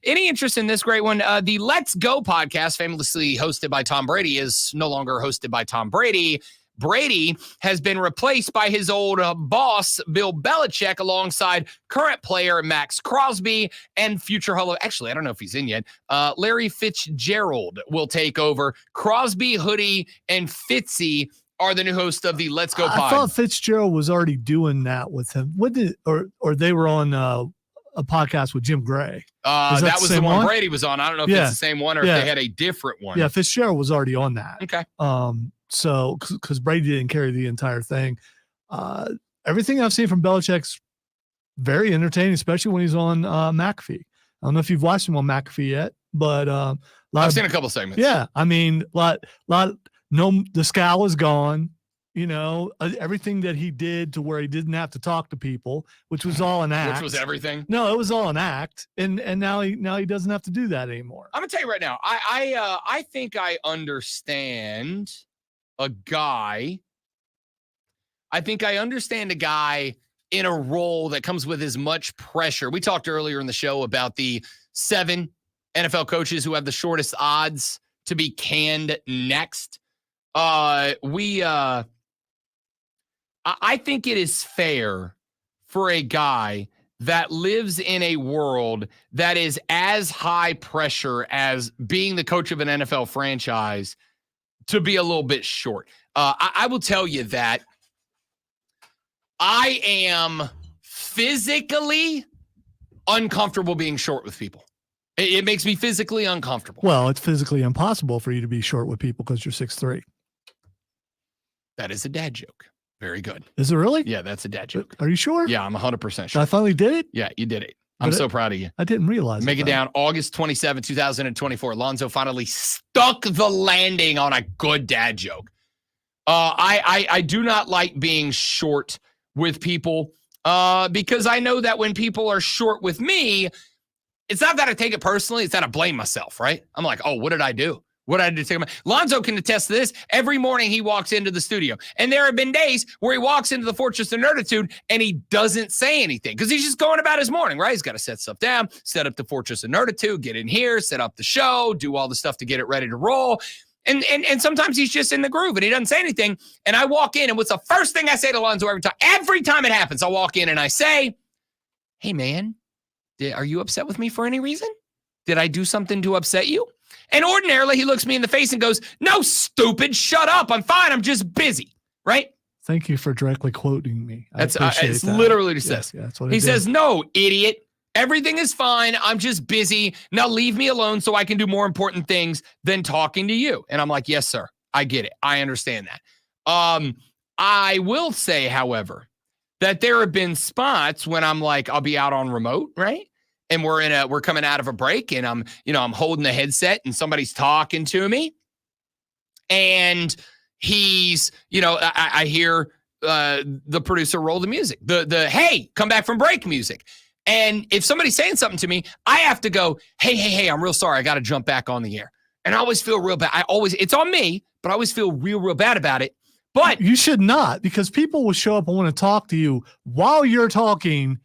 Any interest in this great one? The Let's Go podcast, famously hosted by Tom Brady, is no longer hosted by Tom Brady. Brady has been replaced by his old boss, Bill Belichick, alongside current player Max Crosby and future Hall of... Actually, I don't know if he's in yet. Larry Fitzgerald will take over. Crosby, Hoodie, and Fitzy are the new hosts of the Let's Go pod. I thought Fitzgerald was already doing that with him. Or they were on a podcast with Jim Gray. That was the one Brady was on. I don't know if it's the same one or if they had a different one. Yeah, Fitzgerald was already on that. Okay. So, because Brady didn't carry the entire thing, everything I've seen from Belichick's very entertaining, especially when he's on McAfee. I don't know if you've watched him on McAfee yet, but I've seen a couple segments. Yeah, I mean, the scowl is gone. You know, everything that he did to where he didn't have to talk to people, which was all an act. Which was everything. No, it was all an act, and now he doesn't have to do that anymore. I'm gonna tell you right now. I think I understand a guy. I think I understand a guy in a role that comes with as much pressure. We talked earlier in the show about the 7 NFL coaches who have the shortest odds to be canned next. I think it is fair for a guy that lives in a world that is as high pressure as being the coach of an NFL franchise to be a little bit short. I will tell you that I am physically uncomfortable being short with people. It makes me physically uncomfortable. Well, it's physically impossible for you to be short with people because you're 6'3". That is a dad joke. Very good. Is it really? Yeah, that's a dad joke. Are you sure? Yeah, I'm 100% sure. I finally did it? Yeah, you did it. I'm so proud of you. I didn't realize Make it down August 27, 2024. Alonzo finally stuck the landing on a good dad joke. I do not like being short with people because I know that when people are short with me, it's not that I take it personally. It's that I blame myself, right? I'm like, oh, what did I do? What did I do to take him? Lonzo can attest to this. Every morning he walks into the studio. And there have been days where he walks into the Fortress of Nerditude and he doesn't say anything because he's just going about his morning, right? He's got to set stuff down, set up the Fortress of Nerditude, get in here, set up the show, do all the stuff to get it ready to roll. And sometimes he's just in the groove and he doesn't say anything. And I walk in and what's the first thing I say to Lonzo every time? Every time it happens, I walk in and I say, hey, man, are you upset with me for any reason? Did I do something to upset you? And ordinarily, he looks me in the face and goes, no, stupid, shut up. I'm fine. I'm just busy, right? Thank you for directly quoting me. It's literally what he says. Yeah, that's what he says, no, idiot. Everything is fine. I'm just busy. Now leave me alone so I can do more important things than talking to you. And I'm like, yes, sir. I get it. I understand that. I will say, however, that there have been spots when I'm like, I'll be out on remote, right? And we're coming out of a break and I'm holding the headset and somebody's talking to me. And he's, I hear the producer roll the music, the hey, come back from break music. And if somebody's saying something to me, I have to go, hey, I'm real sorry. I got to jump back on the air. And I always feel real bad. It's on me, but I always feel real bad about it. But you should not, because people will show up and want to talk to you while you're talking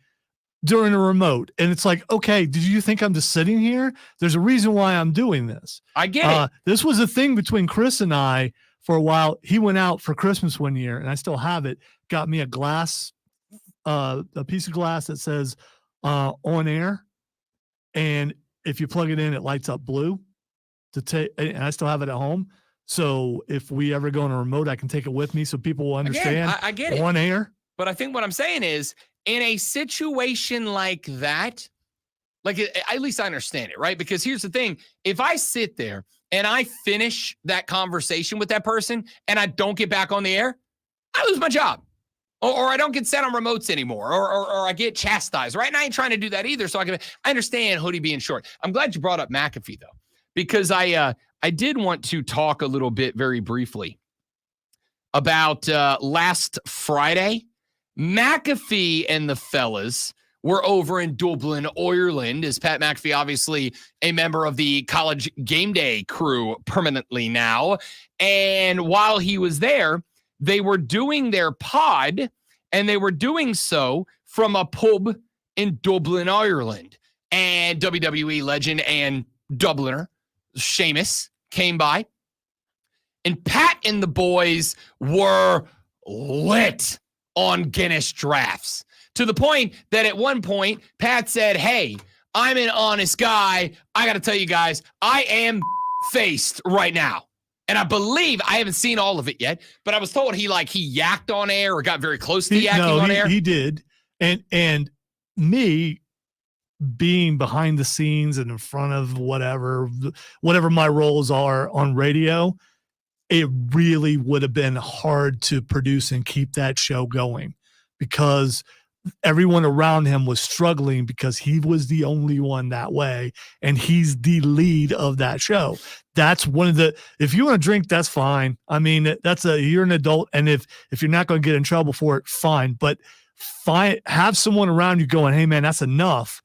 during a remote. And it's like, okay, did you think I'm just sitting here? There's a reason why I'm doing this. I get it. This was a thing between Chris and I for a while. He went out for Christmas one year, and I still have it, got me a glass, a piece of glass that says on air. And if you plug it in, it lights up blue and I still have it at home. So if we ever go on a remote, I can take it with me so people will understand. Again, I get it. On air. But I think what I'm saying is, in a situation like that, at least I understand it, right? Because here's the thing. If I sit there and I finish that conversation with that person and I don't get back on the air, I lose my job. Or I don't get set on remotes anymore, or I get chastised, right? And I ain't trying to do that either. So I understand Hoodie being short. I'm glad you brought up McAfee, though, because I did want to talk a little bit very briefly about last Friday. McAfee and the fellas were over in Dublin, Ireland, as Pat McAfee, obviously a member of the College Game Day crew permanently now. And while he was there, they were doing their pod, and they were doing so from a pub in Dublin, Ireland. And WWE legend and Dubliner, Sheamus, came by. And Pat and the boys were lit on Guinness drafts, to the point that at one point, Pat said, hey, I'm an honest guy. I got to tell you guys, I am faced right now. And I believe, I haven't seen all of it yet, but I was told he yacked on air or got very close to yakking on air. He did. And me being behind the scenes and in front of whatever my roles are on radio, it really would have been hard to produce and keep that show going, because everyone around him was struggling because he was the only one that way. And he's the lead of that show. That's one of the, if you want to drink, that's fine. I mean, you're an adult. And if you're not going to get in trouble for it, fine. But have someone around you going, hey man, that's enough,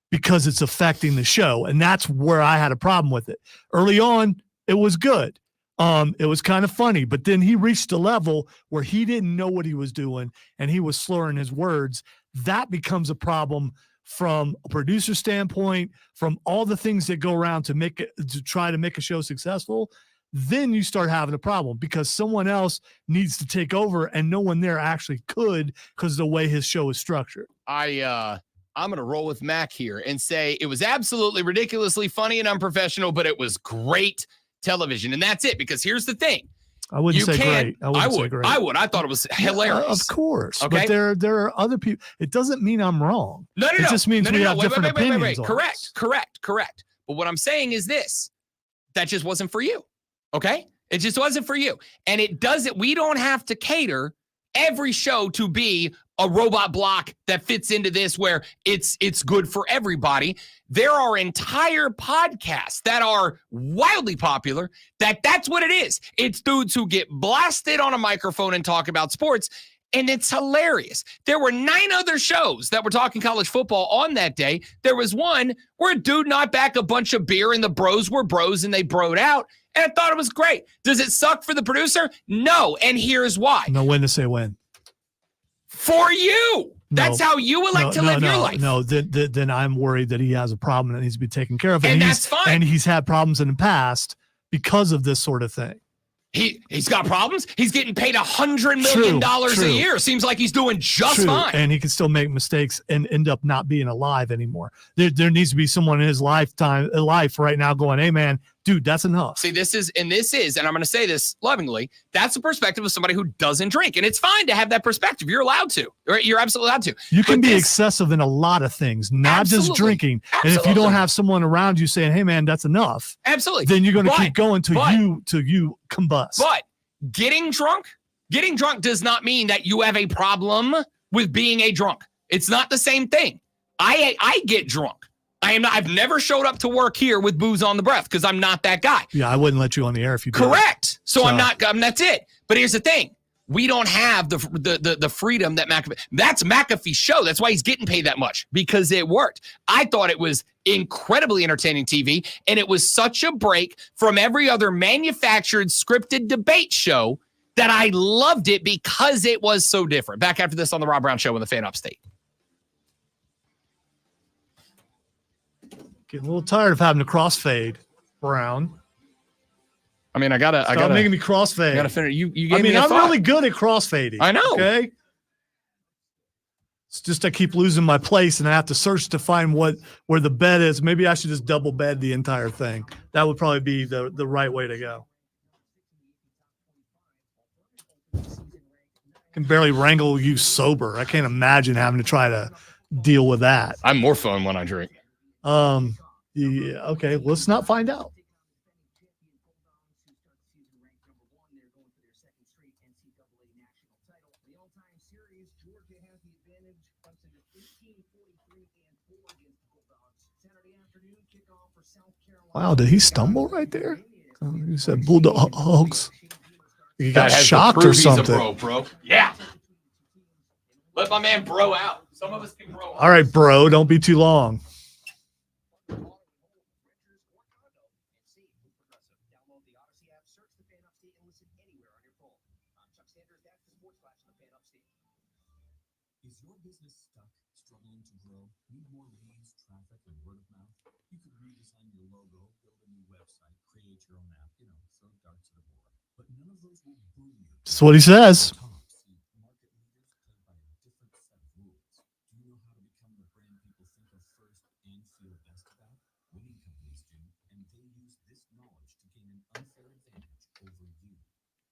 because it's affecting the show. And that's where I had a problem with it. Early on, it was good. It was kind of funny, but then he reached a level where he didn't know what he was doing and he was slurring his words. That becomes a problem from a producer standpoint, from all the things that go around to try to make a show successful. Then you start having a problem because someone else needs to take over and no one there actually could, because of the way his show is structured. I'm going to roll with Mac here and say it was absolutely ridiculously funny and unprofessional, but it was great television. And that's it, because here's the thing. I wouldn't say great. I would. I thought it was hilarious. Of course. Okay. But there are other people. It doesn't mean I'm wrong. No. It just means we have different opinions. Correct. But what I'm saying is this. That just wasn't for you. Okay? It just wasn't for you. And we don't have to cater every show to be a robot block that fits into this where it's good for everybody. There are entire podcasts that are wildly popular that's what it is. It's dudes who get blasted on a microphone and talk about sports. And it's hilarious. There were 9 other shows that were talking college football on that day. There was one where a dude knocked back a bunch of beer and the bros were bros and they broed out. And I thought it was great. Does it suck for the producer? No. And here's why. No, when to say when. For you. That's how you elect to live your life. No, then I'm worried that he has a problem that needs to be taken care of. And that's fine. And he's had problems in the past because of this sort of thing. He's got problems. He's getting paid $100 million a year. Seems like he's doing just fine. And he can still make mistakes and end up not being alive anymore. There needs to be someone in his life right now going, hey, man, dude, that's enough. See, this is, and I'm going to say this lovingly, that's the perspective of somebody who doesn't drink. And it's fine to have that perspective. You're allowed to. Right? You're absolutely allowed to. You can be excessive in a lot of things, not just drinking. And if you don't have someone around you saying, hey, man, that's enough. Absolutely. Then you're going to keep going till you combust. But getting drunk does not mean that you have a problem with being a drunk. It's not the same thing. I get drunk. I've never showed up to work here with booze on the breath because I'm not that guy. Yeah, I wouldn't let you on the air if you did. Correct. So I'm not. That's it. But here's the thing: we don't have the freedom that McAfee. That's McAfee's show. That's why he's getting paid that much because it worked. I thought it was incredibly entertaining TV, and it was such a break from every other manufactured scripted debate show that I loved it because it was so different. Back after this on the Rob Brown Show in the Fan Upstate. Getting a little tired of having to crossfade, Brown. I mean, I gotta making me crossfade. I gotta finish. You gave I mean, me a I'm thought. really good at crossfading. I know. Okay. It's just I keep losing my place and I have to search to find where the bed is. Maybe I should just double bed the entire thing. That would probably be the right way to go. I can barely wrangle you sober. I can't imagine having to try to deal with that. I'm more fun when I drink. Yeah, okay, let's not find out. Wow, did he stumble right there? You said Bulldogs. He got shocked or something. Bro. Yeah. Let my man bro out. Some of us can bro out. All right, bro, don't be too long. Is your business stuck, struggling to grow, need more leads, traffic, and word of mouth? You could redesign your logo, build a new website, create your own app, throw darts at a board. But none of those will boom you. That's what he says. Market leaders play by a different set of rules. Do you know how to become the brand people think of first and feel best about? Winning companies do, and they use this knowledge to gain an unfair advantage over you.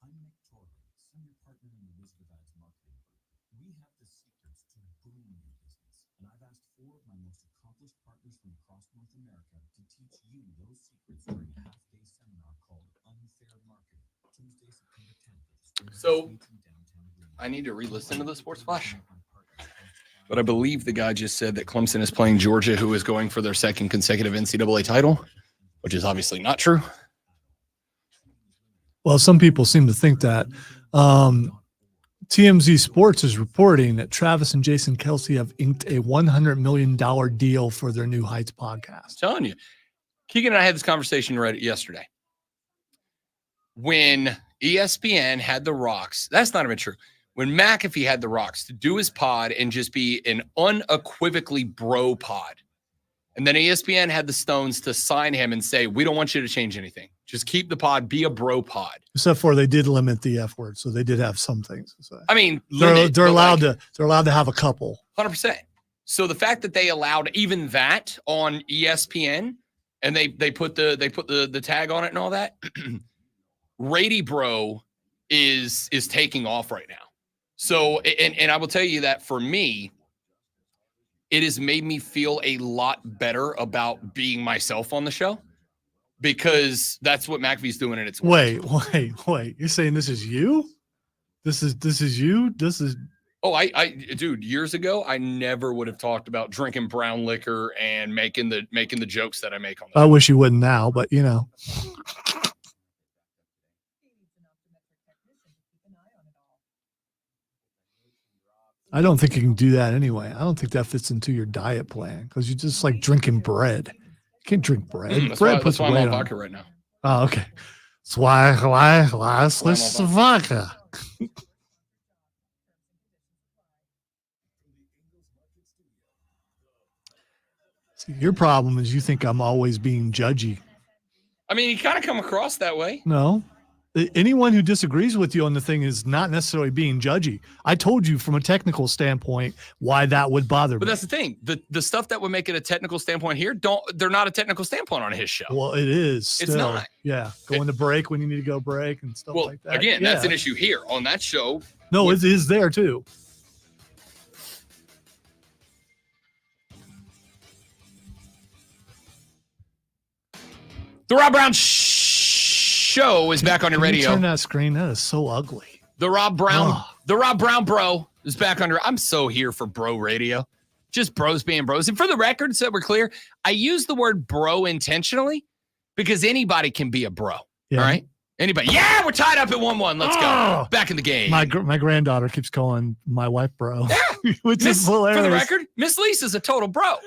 I'm Nick Torley, senior partner in the Wizard of Ads marketing group. We have the secrets to boom your business, and I've asked 4 of my most accomplished partners from across North America to teach you those secrets during a half-day seminar called Unfair Marketing, Tuesday, September 10th. So I need to re-listen to the Sports Flash. But I believe the guy just said that Clemson is playing Georgia, who is going for their second consecutive NCAA title, which is obviously not true. Well, some people seem to think that. TMZ Sports is reporting that Travis and Jason Kelsey have inked a $100 million deal for their New Heights podcast. I'm telling you. Keegan and I had this conversation yesterday. When ESPN had the Rocks, that's not even true. When McAfee had the Rocks to do his pod and just be an unequivocally bro pod. And then ESPN had the Stones to sign him and say, we don't want you to change anything. Just keep the pod, be a bro pod. Except for they did limit the F word, so they did have some things to say. I mean, they're allowed to have a couple. 100%. So the fact that they allowed even that on ESPN and they put the tag on it and all that, Rady Bro is taking off right now. So and I will tell you that for me, it has made me feel a lot better about being myself on the show because that's what McAfee's doing, and it's wait. You're saying this is you? This is you? This is. Oh, dude, years ago, I never would have talked about drinking brown liquor and making the jokes that I make on that. I wish you wouldn't now, but I don't think you can do that anyway. I don't think that fits into your diet plan because you're just like drinking bread. You can't drink bread. Bread puts I'm weight on on. vodka right now. Oh, okay. That's why it's vodka. See, your problem is you think I'm always being judgy. I mean, you kind of come across that way. No. Anyone who disagrees with you on the thing is not necessarily being judgy. I told you from a technical standpoint why that would bother me. But that's the thing. The stuff that would make it a technical standpoint here, they're not a technical standpoint on his show. Well, it is. Still. It's not. Yeah. Going to break when you need to go break and stuff like that. Again, that's an issue here on that show. No, it is there too. The Rob Brown Show is back on your radio. Turn that screen. That is so ugly. The Rob Brown Bro is back on your. I'm so here for bro radio. Just bros being bros. And for the record, so we're clear, I use the word bro intentionally because anybody can be a bro. Yeah. All right? Anybody. Yeah, we're tied up at 1-1. Let's go. Back in the game. My granddaughter keeps calling my wife bro. Yeah. Which is hilarious. For the record, Miss Lisa's a total bro.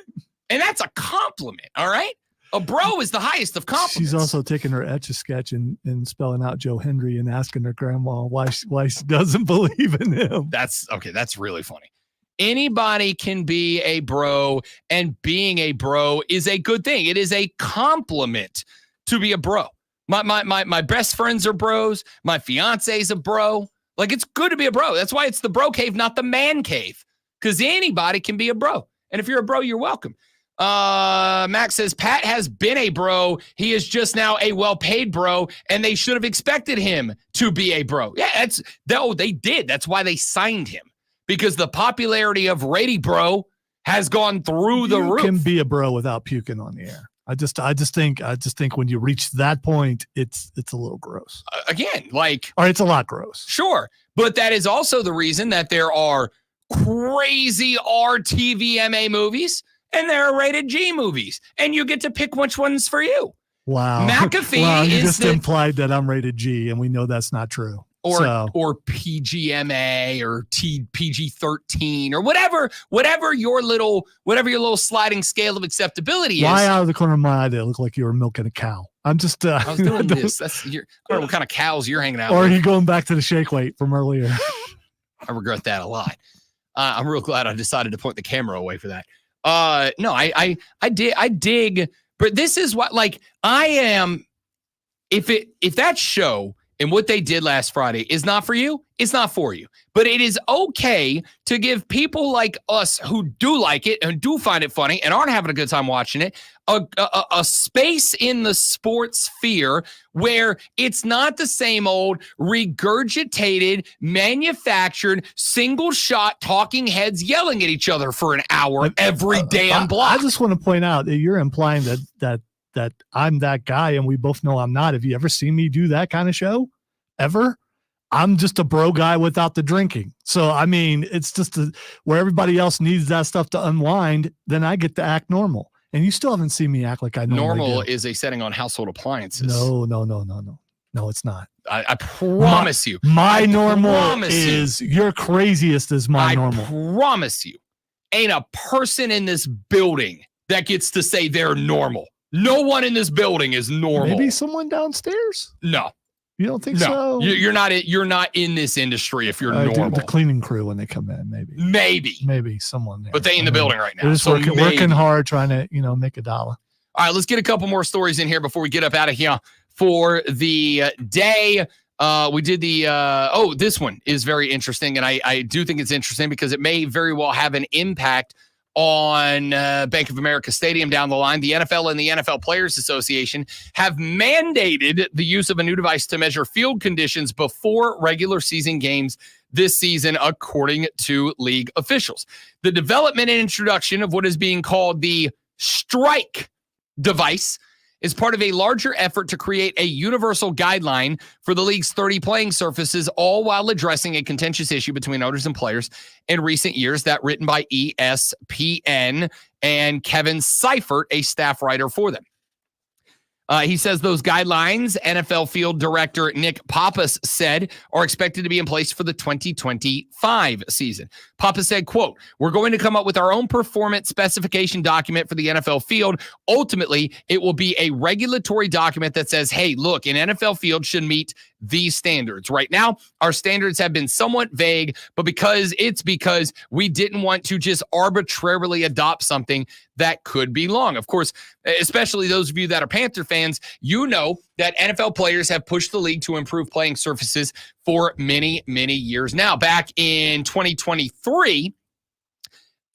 And that's a compliment. All right? A bro is the highest of compliments. She's also taking her Etch-a-Sketch and spelling out Joe Hendry and asking her grandma why she doesn't believe in him. That's okay. That's really funny. Anybody can be a bro, and being a bro is a good thing. It is a compliment to be a bro. My best friends are bros. My fiance's a bro. Like, it's good to be a bro. That's why it's the bro cave, not the man cave, because anybody can be a bro. And if you're a bro, you're welcome. Max says Pat has been a bro. He is just now a well-paid bro, and they should have expected him to be a bro. Yeah, they did. That's why they signed him, because the popularity of Rady Bro has gone through the roof. You can be a bro without puking on the air. I just think when you reach that point, it's a little gross. Again, like, or it's a lot gross. Sure, but that is also the reason that there are crazy RTVMA movies. And there are rated G movies, and you get to pick which one's for you. Wow. McAfee wow, you is just implied that I'm rated G, and we know that's not true. Or PGMA or PG-13 or whatever your little sliding scale of acceptability is. Why out of the corner of my eye did it look like you were milking a cow? I'm just I was doing this. I don't know what kind of cows you're hanging out with. Or are you going back to the shake weight from earlier? I regret that a lot. I'm real glad I decided to point the camera away for that. No, I dig, but this is what, like, I am, if that show and what they did last Friday is not for you, it's not for you. But it is okay to give people like us who do like it and do find it funny and aren't having a good time watching it a space in the sports sphere where it's not the same old regurgitated, manufactured, single shot talking heads yelling at each other for an hour every damn block. I just want to point out that you're implying that I'm that guy, and we both know I'm not. Have you ever seen me do that kind of show? Ever? I'm just a bro guy without the drinking. So, I mean, it's just where everybody else needs that stuff to unwind, then I get to act normal. And you still haven't seen me act like I normally Normal do. is a setting on household appliances. No, it's not. I promise you. My normal is your craziest is my normal. I promise you, ain't a person in this building that gets to say they're normal. No one in this building is normal. Maybe someone downstairs? No. You don't think so? You're not in this industry if you're normal. The cleaning crew when they come in, maybe someone there. But they in the building right now. They're just working hard trying to, make a dollar. All right, let's get a couple more stories in here before we get up out of here for the day. We did this one is very interesting, and I do think it's interesting because it may very well have an impact on Bank of America Stadium down the line. The NFL and the NFL Players Association have mandated the use of a new device to measure field conditions before regular season games this season, according to league officials. The development and introduction of what is being called the Strike device is part of a larger effort to create a universal guideline for the league's 30 playing surfaces, all while addressing a contentious issue between owners and players in recent years, that written by ESPN and Kevin Seifert, a staff writer for them. He says those guidelines, NFL field director Nick Pappas said, are expected to be in place for the 2025 season. Pappas said, quote, we're going to come up with our own performance specification document for the NFL field. Ultimately, it will be a regulatory document that says, hey, look, an NFL field should meet these standards. Right now, our standards have been somewhat vague, but because we didn't want to just arbitrarily adopt something that could be long. Of course, especially those of you that are Panther fans, you know that NFL players have pushed the league to improve playing surfaces for many, many years now. Back in 2023,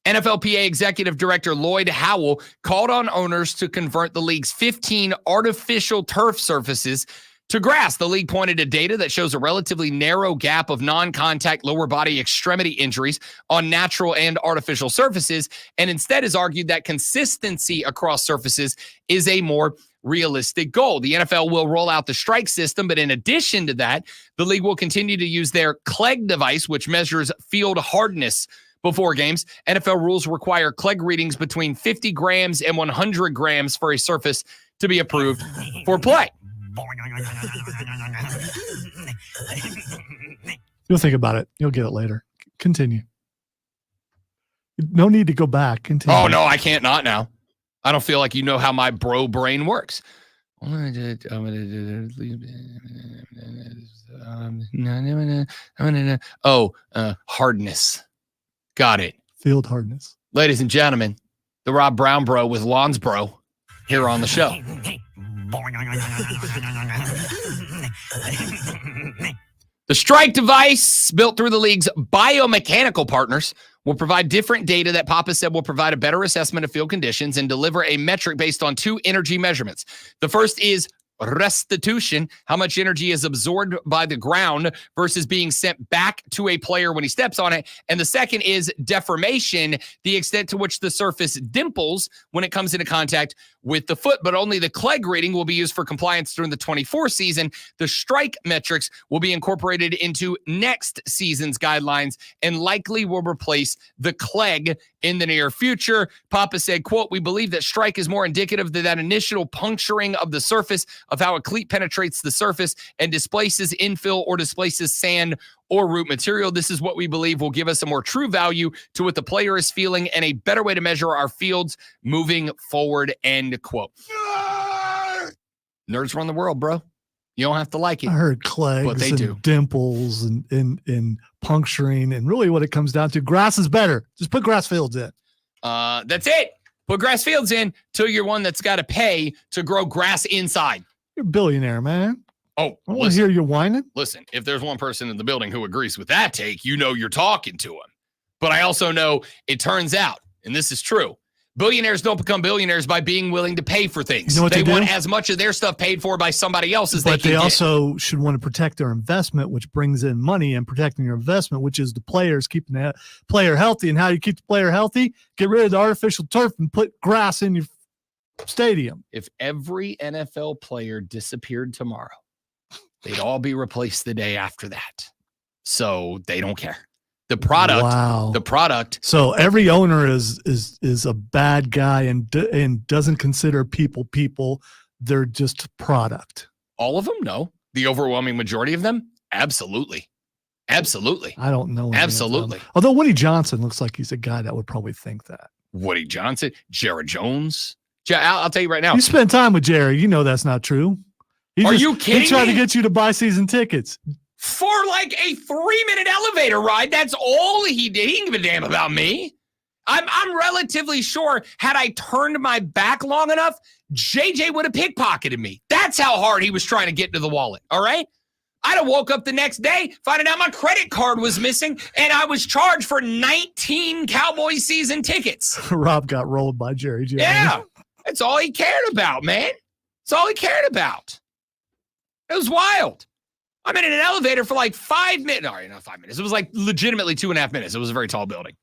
NFLPA Executive Director Lloyd Howell called on owners to convert the league's 15 artificial turf surfaces to grass. The league pointed to data that shows a relatively narrow gap of non-contact lower body extremity injuries on natural and artificial surfaces, and instead has argued that consistency across surfaces is a more realistic goal. The NFL will roll out the strike system, but in addition to that, the league will continue to use their Clegg device, which measures field hardness before games. NFL rules require Clegg readings between 50 grams and 100 grams for a surface to be approved for play. You'll think about it. You'll get it later. Continue. No need to go back. Continue. Oh, no, I can't not now. I don't feel like you know how my bro brain works. Hardness. Got it. Field hardness. Ladies and gentlemen, the Rob Brown bro with Lawns bro here on the show. The strike device, built through the league's biomechanical partners, will provide different data that Papa said will provide a better assessment of field conditions and deliver a metric based on 2 energy measurements. The first is restitution, how much energy is absorbed by the ground versus being sent back to a player when he steps on it. And the second is deformation, the extent to which the surface dimples when it comes into contact with the foot. But only the Clegg rating will be used for compliance during the 24 season. The strike metrics will be incorporated into next season's guidelines and likely will replace the Clegg in the near future. Papa said, quote, we believe that strike is more indicative of that initial puncturing of the surface of how a cleat penetrates the surface and displaces infill or displaces sand or root material. This is what we believe will give us a more true value to what the player is feeling and a better way to measure our fields moving forward, end quote. Nerds run the world, bro. You don't have to like it. I heard Cleggs and dimples and puncturing, and really what it comes down to, grass is better. Just put grass fields in. That's it. Put grass fields in till you're one that's got to pay to grow grass inside. You're a billionaire, man. Oh, I want to hear you whining. Listen, if there's one person in the building who agrees with that take, you know you're talking to him. But I also know it turns out, and this is true, billionaires don't become billionaires by being willing to pay for things. You know what they do? want as much of their stuff paid for by somebody else as but they can get. also should want to protect their investment, which brings in money, and protecting your investment, which is the players, keeping the player healthy. And how you keep the player healthy? Get rid of the artificial turf and put grass in your stadium. If every NFL player disappeared tomorrow, they'd all be replaced the day after that. So they don't care. The product, wow. The product. So every owner is a bad guy and doesn't consider people. They're just product. All of them? No. The overwhelming majority of them? Absolutely. Absolutely. I don't know. Absolutely. Although Woody Johnson looks like he's a guy that would probably think that. Woody Johnson, Jared Jones. I'll tell you right now. You spend time with Jerry. You know that's not true. Are you kidding me? He tried to get you to buy season tickets. For like a 3-minute elevator ride. That's all he did. He didn't give a damn about me. I'm relatively sure had I turned my back long enough, JJ would have pickpocketed me. That's how hard he was trying to get into the wallet. All right. I'd have woke up the next day, finding out my credit card was missing, and I was charged for 19 Cowboys season tickets. Rob got rolled by Jerry Jones. Yeah. That's all he cared about, man. That's all he cared about. It was wild. I'm in an elevator for like 5 minutes. No, not 5 minutes. It was like legitimately 2.5 minutes. It was a very tall building.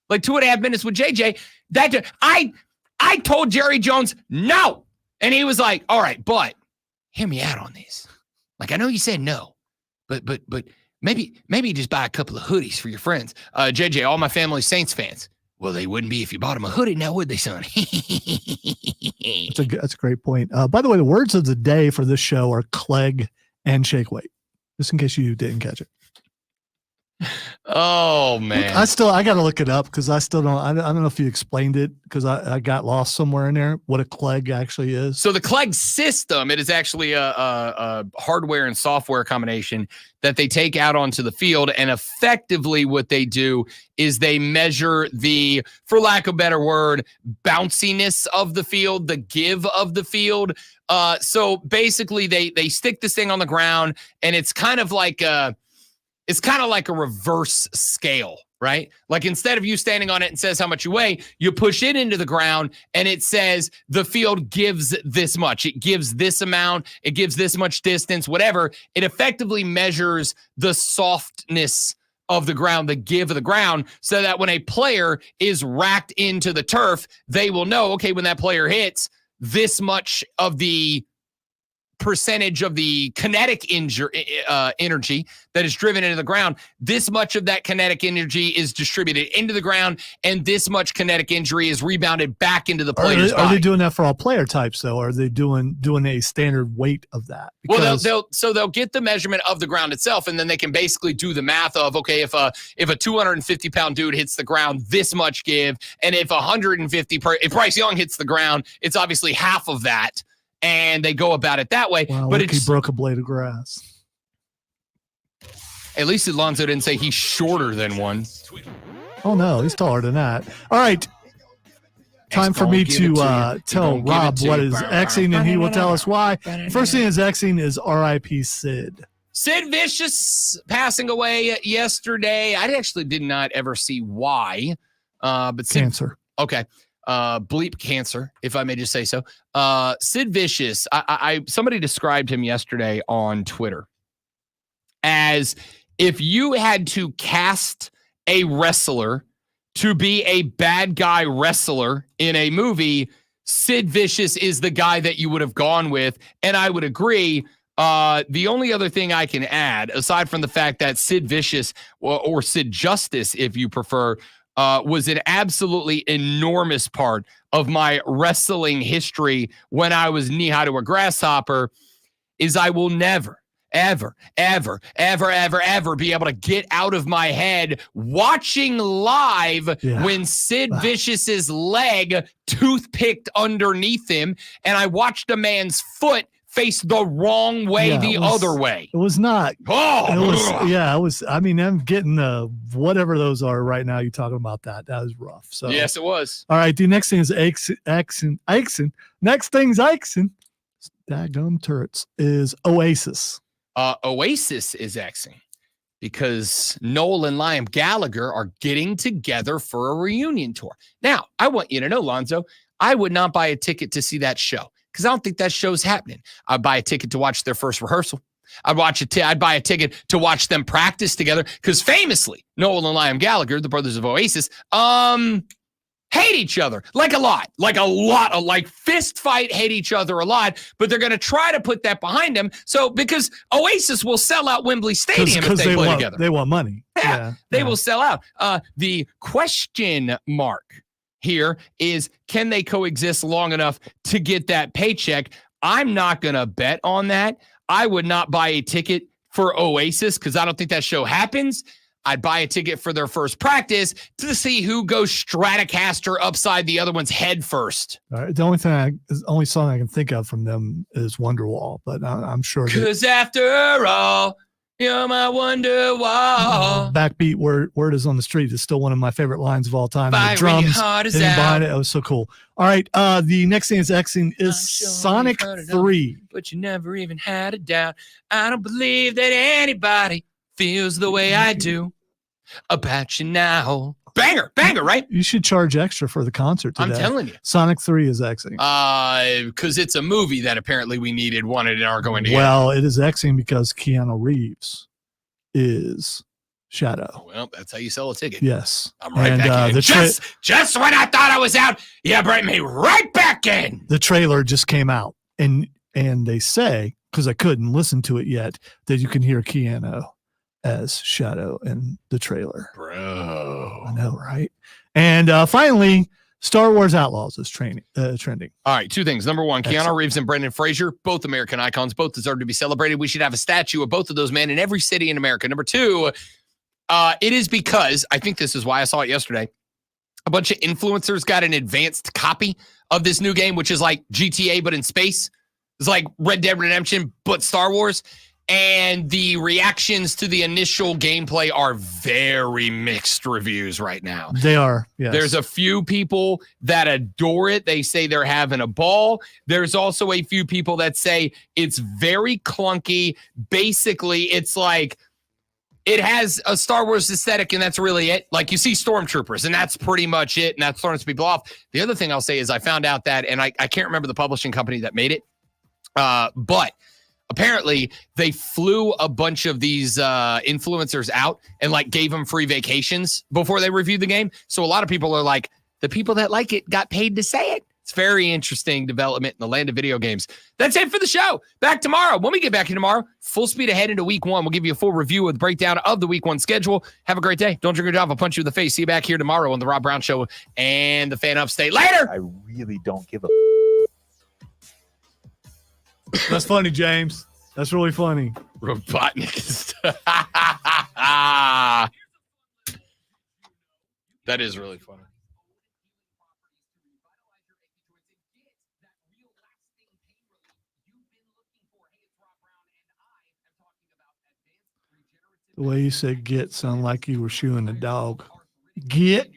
Like 2.5 minutes with JJ. I told Jerry Jones no. And he was like, all right, but hear me out on this. Like, I know you said no, but maybe just buy a couple of hoodies for your friends. JJ, all my family Saints fans. Well, they wouldn't be if you bought them a hoodie now, would they, son? That's a great point. By the way, the words of the day for this show are Clegg and shake weight, just in case you didn't catch it. Oh, man. I got to look it up because I still don't. I don't know if you explained it because I got lost somewhere in there. What a Clegg actually is. So the Clegg system, it is actually a hardware and software combination that they take out onto the field, and effectively what they do is they measure the, for lack of a better word, bounciness of the field, the give of the field. So basically, they stick this thing on the ground, and it's kind of like a reverse scale, right? Like instead of you standing on it and says how much you weigh, you push it into the ground and it says the field gives this much. It gives this amount. It gives this much distance, whatever. It effectively measures the softness of the ground, the give of the ground, so that when a player is racked into the turf, they will know, okay, when that player hits, this much of the percentage of the kinetic energy that is driven into the ground, this much of that kinetic energy is distributed into the ground, and this much kinetic energy is rebounded back into the player's body. Are they doing that for all player types, though? Or are they doing a standard weight of that? Because they'll get the measurement of the ground itself, and then they can basically do the math of, okay, if a 250-pound dude hits the ground, this much give, and if if Bryce Young hits the ground, it's obviously half of that. And they go about it that way. Wow, but he broke a blade of grass. At least Alonzo didn't say he's shorter than one. Oh, no, he's taller than that. All right. Time for me to tell Rob what is Xing, and he will tell us why. First thing is Xing is R.I.P. Sid. Sid Vicious passing away yesterday. I actually did not ever see why. But Sid, cancer. Okay. Bleep cancer, if I may just say so. Sid Vicious, somebody described him yesterday on Twitter as if you had to cast a wrestler to be a bad guy wrestler in a movie, Sid Vicious is the guy that you would have gone with. And I would agree. The only other thing I can add, aside from the fact that Sid Vicious or Sid Justice, if you prefer, was an absolutely enormous part of my wrestling history when I was knee-high to a grasshopper, is I will never, ever, ever, ever, ever, ever be able to get out of my head watching live when Sid Vicious's leg toothpicked underneath him, and I watched a man's foot face the wrong way, other way. It was not. Oh, it was. I mean, I'm getting whatever those are right now. You're talking about that. That was rough. So yes, it was. All right. The next thing is Aixen. Next thing's Aixen. Daggum turrets is Oasis. Oasis is Xing because Noel and Liam Gallagher are getting together for a reunion tour. Now, I want you to know, Lonzo, I would not buy a ticket to see that show, because I don't think that show's happening. I'd buy a ticket to watch their first rehearsal. I'd buy a ticket to watch them practice together, because famously, Noel and Liam Gallagher, the brothers of Oasis, hate each other like fist fight, hate each other a lot, but they're going to try to put that behind them. So because Oasis will sell out Wembley Stadium if they play together. They want money. They will sell out. The question mark here is, can they coexist long enough to get that paycheck? I'm not going to bet on that. I would not buy a ticket for Oasis because I don't think that show happens. I'd buy a ticket for their first practice to see who goes Stratocaster upside the other one's head first. All right. The only song I can think of from them is Wonderwall, but I'm sure. Because after all, you're my Wonderwall. Backbeat word is on the street is still one of my favorite lines of all time. The drums behind it. It was so cool. All right. The next thing is Xing is Sonic 3. But you never even had a doubt. I don't believe that anybody feels the way I do about you now. Banger, right? You should charge extra for the concert today. I'm telling you. Sonic 3 is Xing. Because it's a movie that apparently we needed, wanted, and are going to get. Well, it is Xing because Keanu Reeves is Shadow. Well, that's how you sell a ticket. Yes. I'm right back in. Just when I thought I was out, you brought me right back in. The trailer just came out, and they say, because I couldn't listen to it yet, that you can hear Keanu as Shadow in the trailer. Bro. I know, right? And finally, Star Wars Outlaws is trending. All right, two things. Number one, Keanu Excellent. Reeves and Brendan Fraser, both American icons, both deserve to be celebrated. We should have a statue of both of those men in every city in America. Number two, it is because, I think this is why I saw it yesterday, a bunch of influencers got an advanced copy of this new game, which is like GTA, but in space. It's like Red Dead Redemption, but Star Wars. And the reactions to the initial gameplay are very mixed reviews right now. They are, yes. There's a few people that adore it. They say they're having a ball. There's also a few people that say it's very clunky. Basically, it's like it has a Star Wars aesthetic, and that's really it. Like, you see stormtroopers, and that's pretty much it, and that's throwing some people off. The other thing I'll say is I found out that, and I can't remember the publishing company that made it, but apparently they flew a bunch of these influencers out and like gave them free vacations before they reviewed the game. So a lot of people are like, the people that like it got paid to say it. It's very interesting development in the land of video games. That's it for the show. Back tomorrow. When we get back here tomorrow, full speed ahead into week one. We'll give you a full review with breakdown of the week one schedule. Have a great day. Don't drink your job. I'll punch you in the face. See you back here tomorrow on the Rob Brown Show and the Fan Upstate. Later. I really don't give a. That's funny, James. That's really funny. Robotnik. That is really funny. The way you said "get" sounded like you were shooing a dog. Get.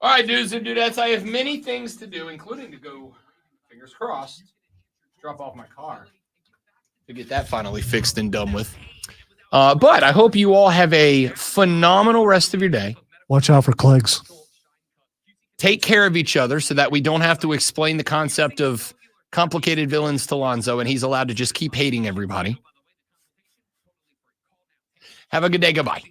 All right, dudes and dudettes, I have many things to do, including to go, fingers crossed, drop off my car to get that finally fixed and done with. But I hope you all have a phenomenal rest of your day. Watch out for Clegs. Take care of each other so that we don't have to explain the concept of complicated villains to Lonzo, and he's allowed to just keep hating everybody. Have a good day. Goodbye.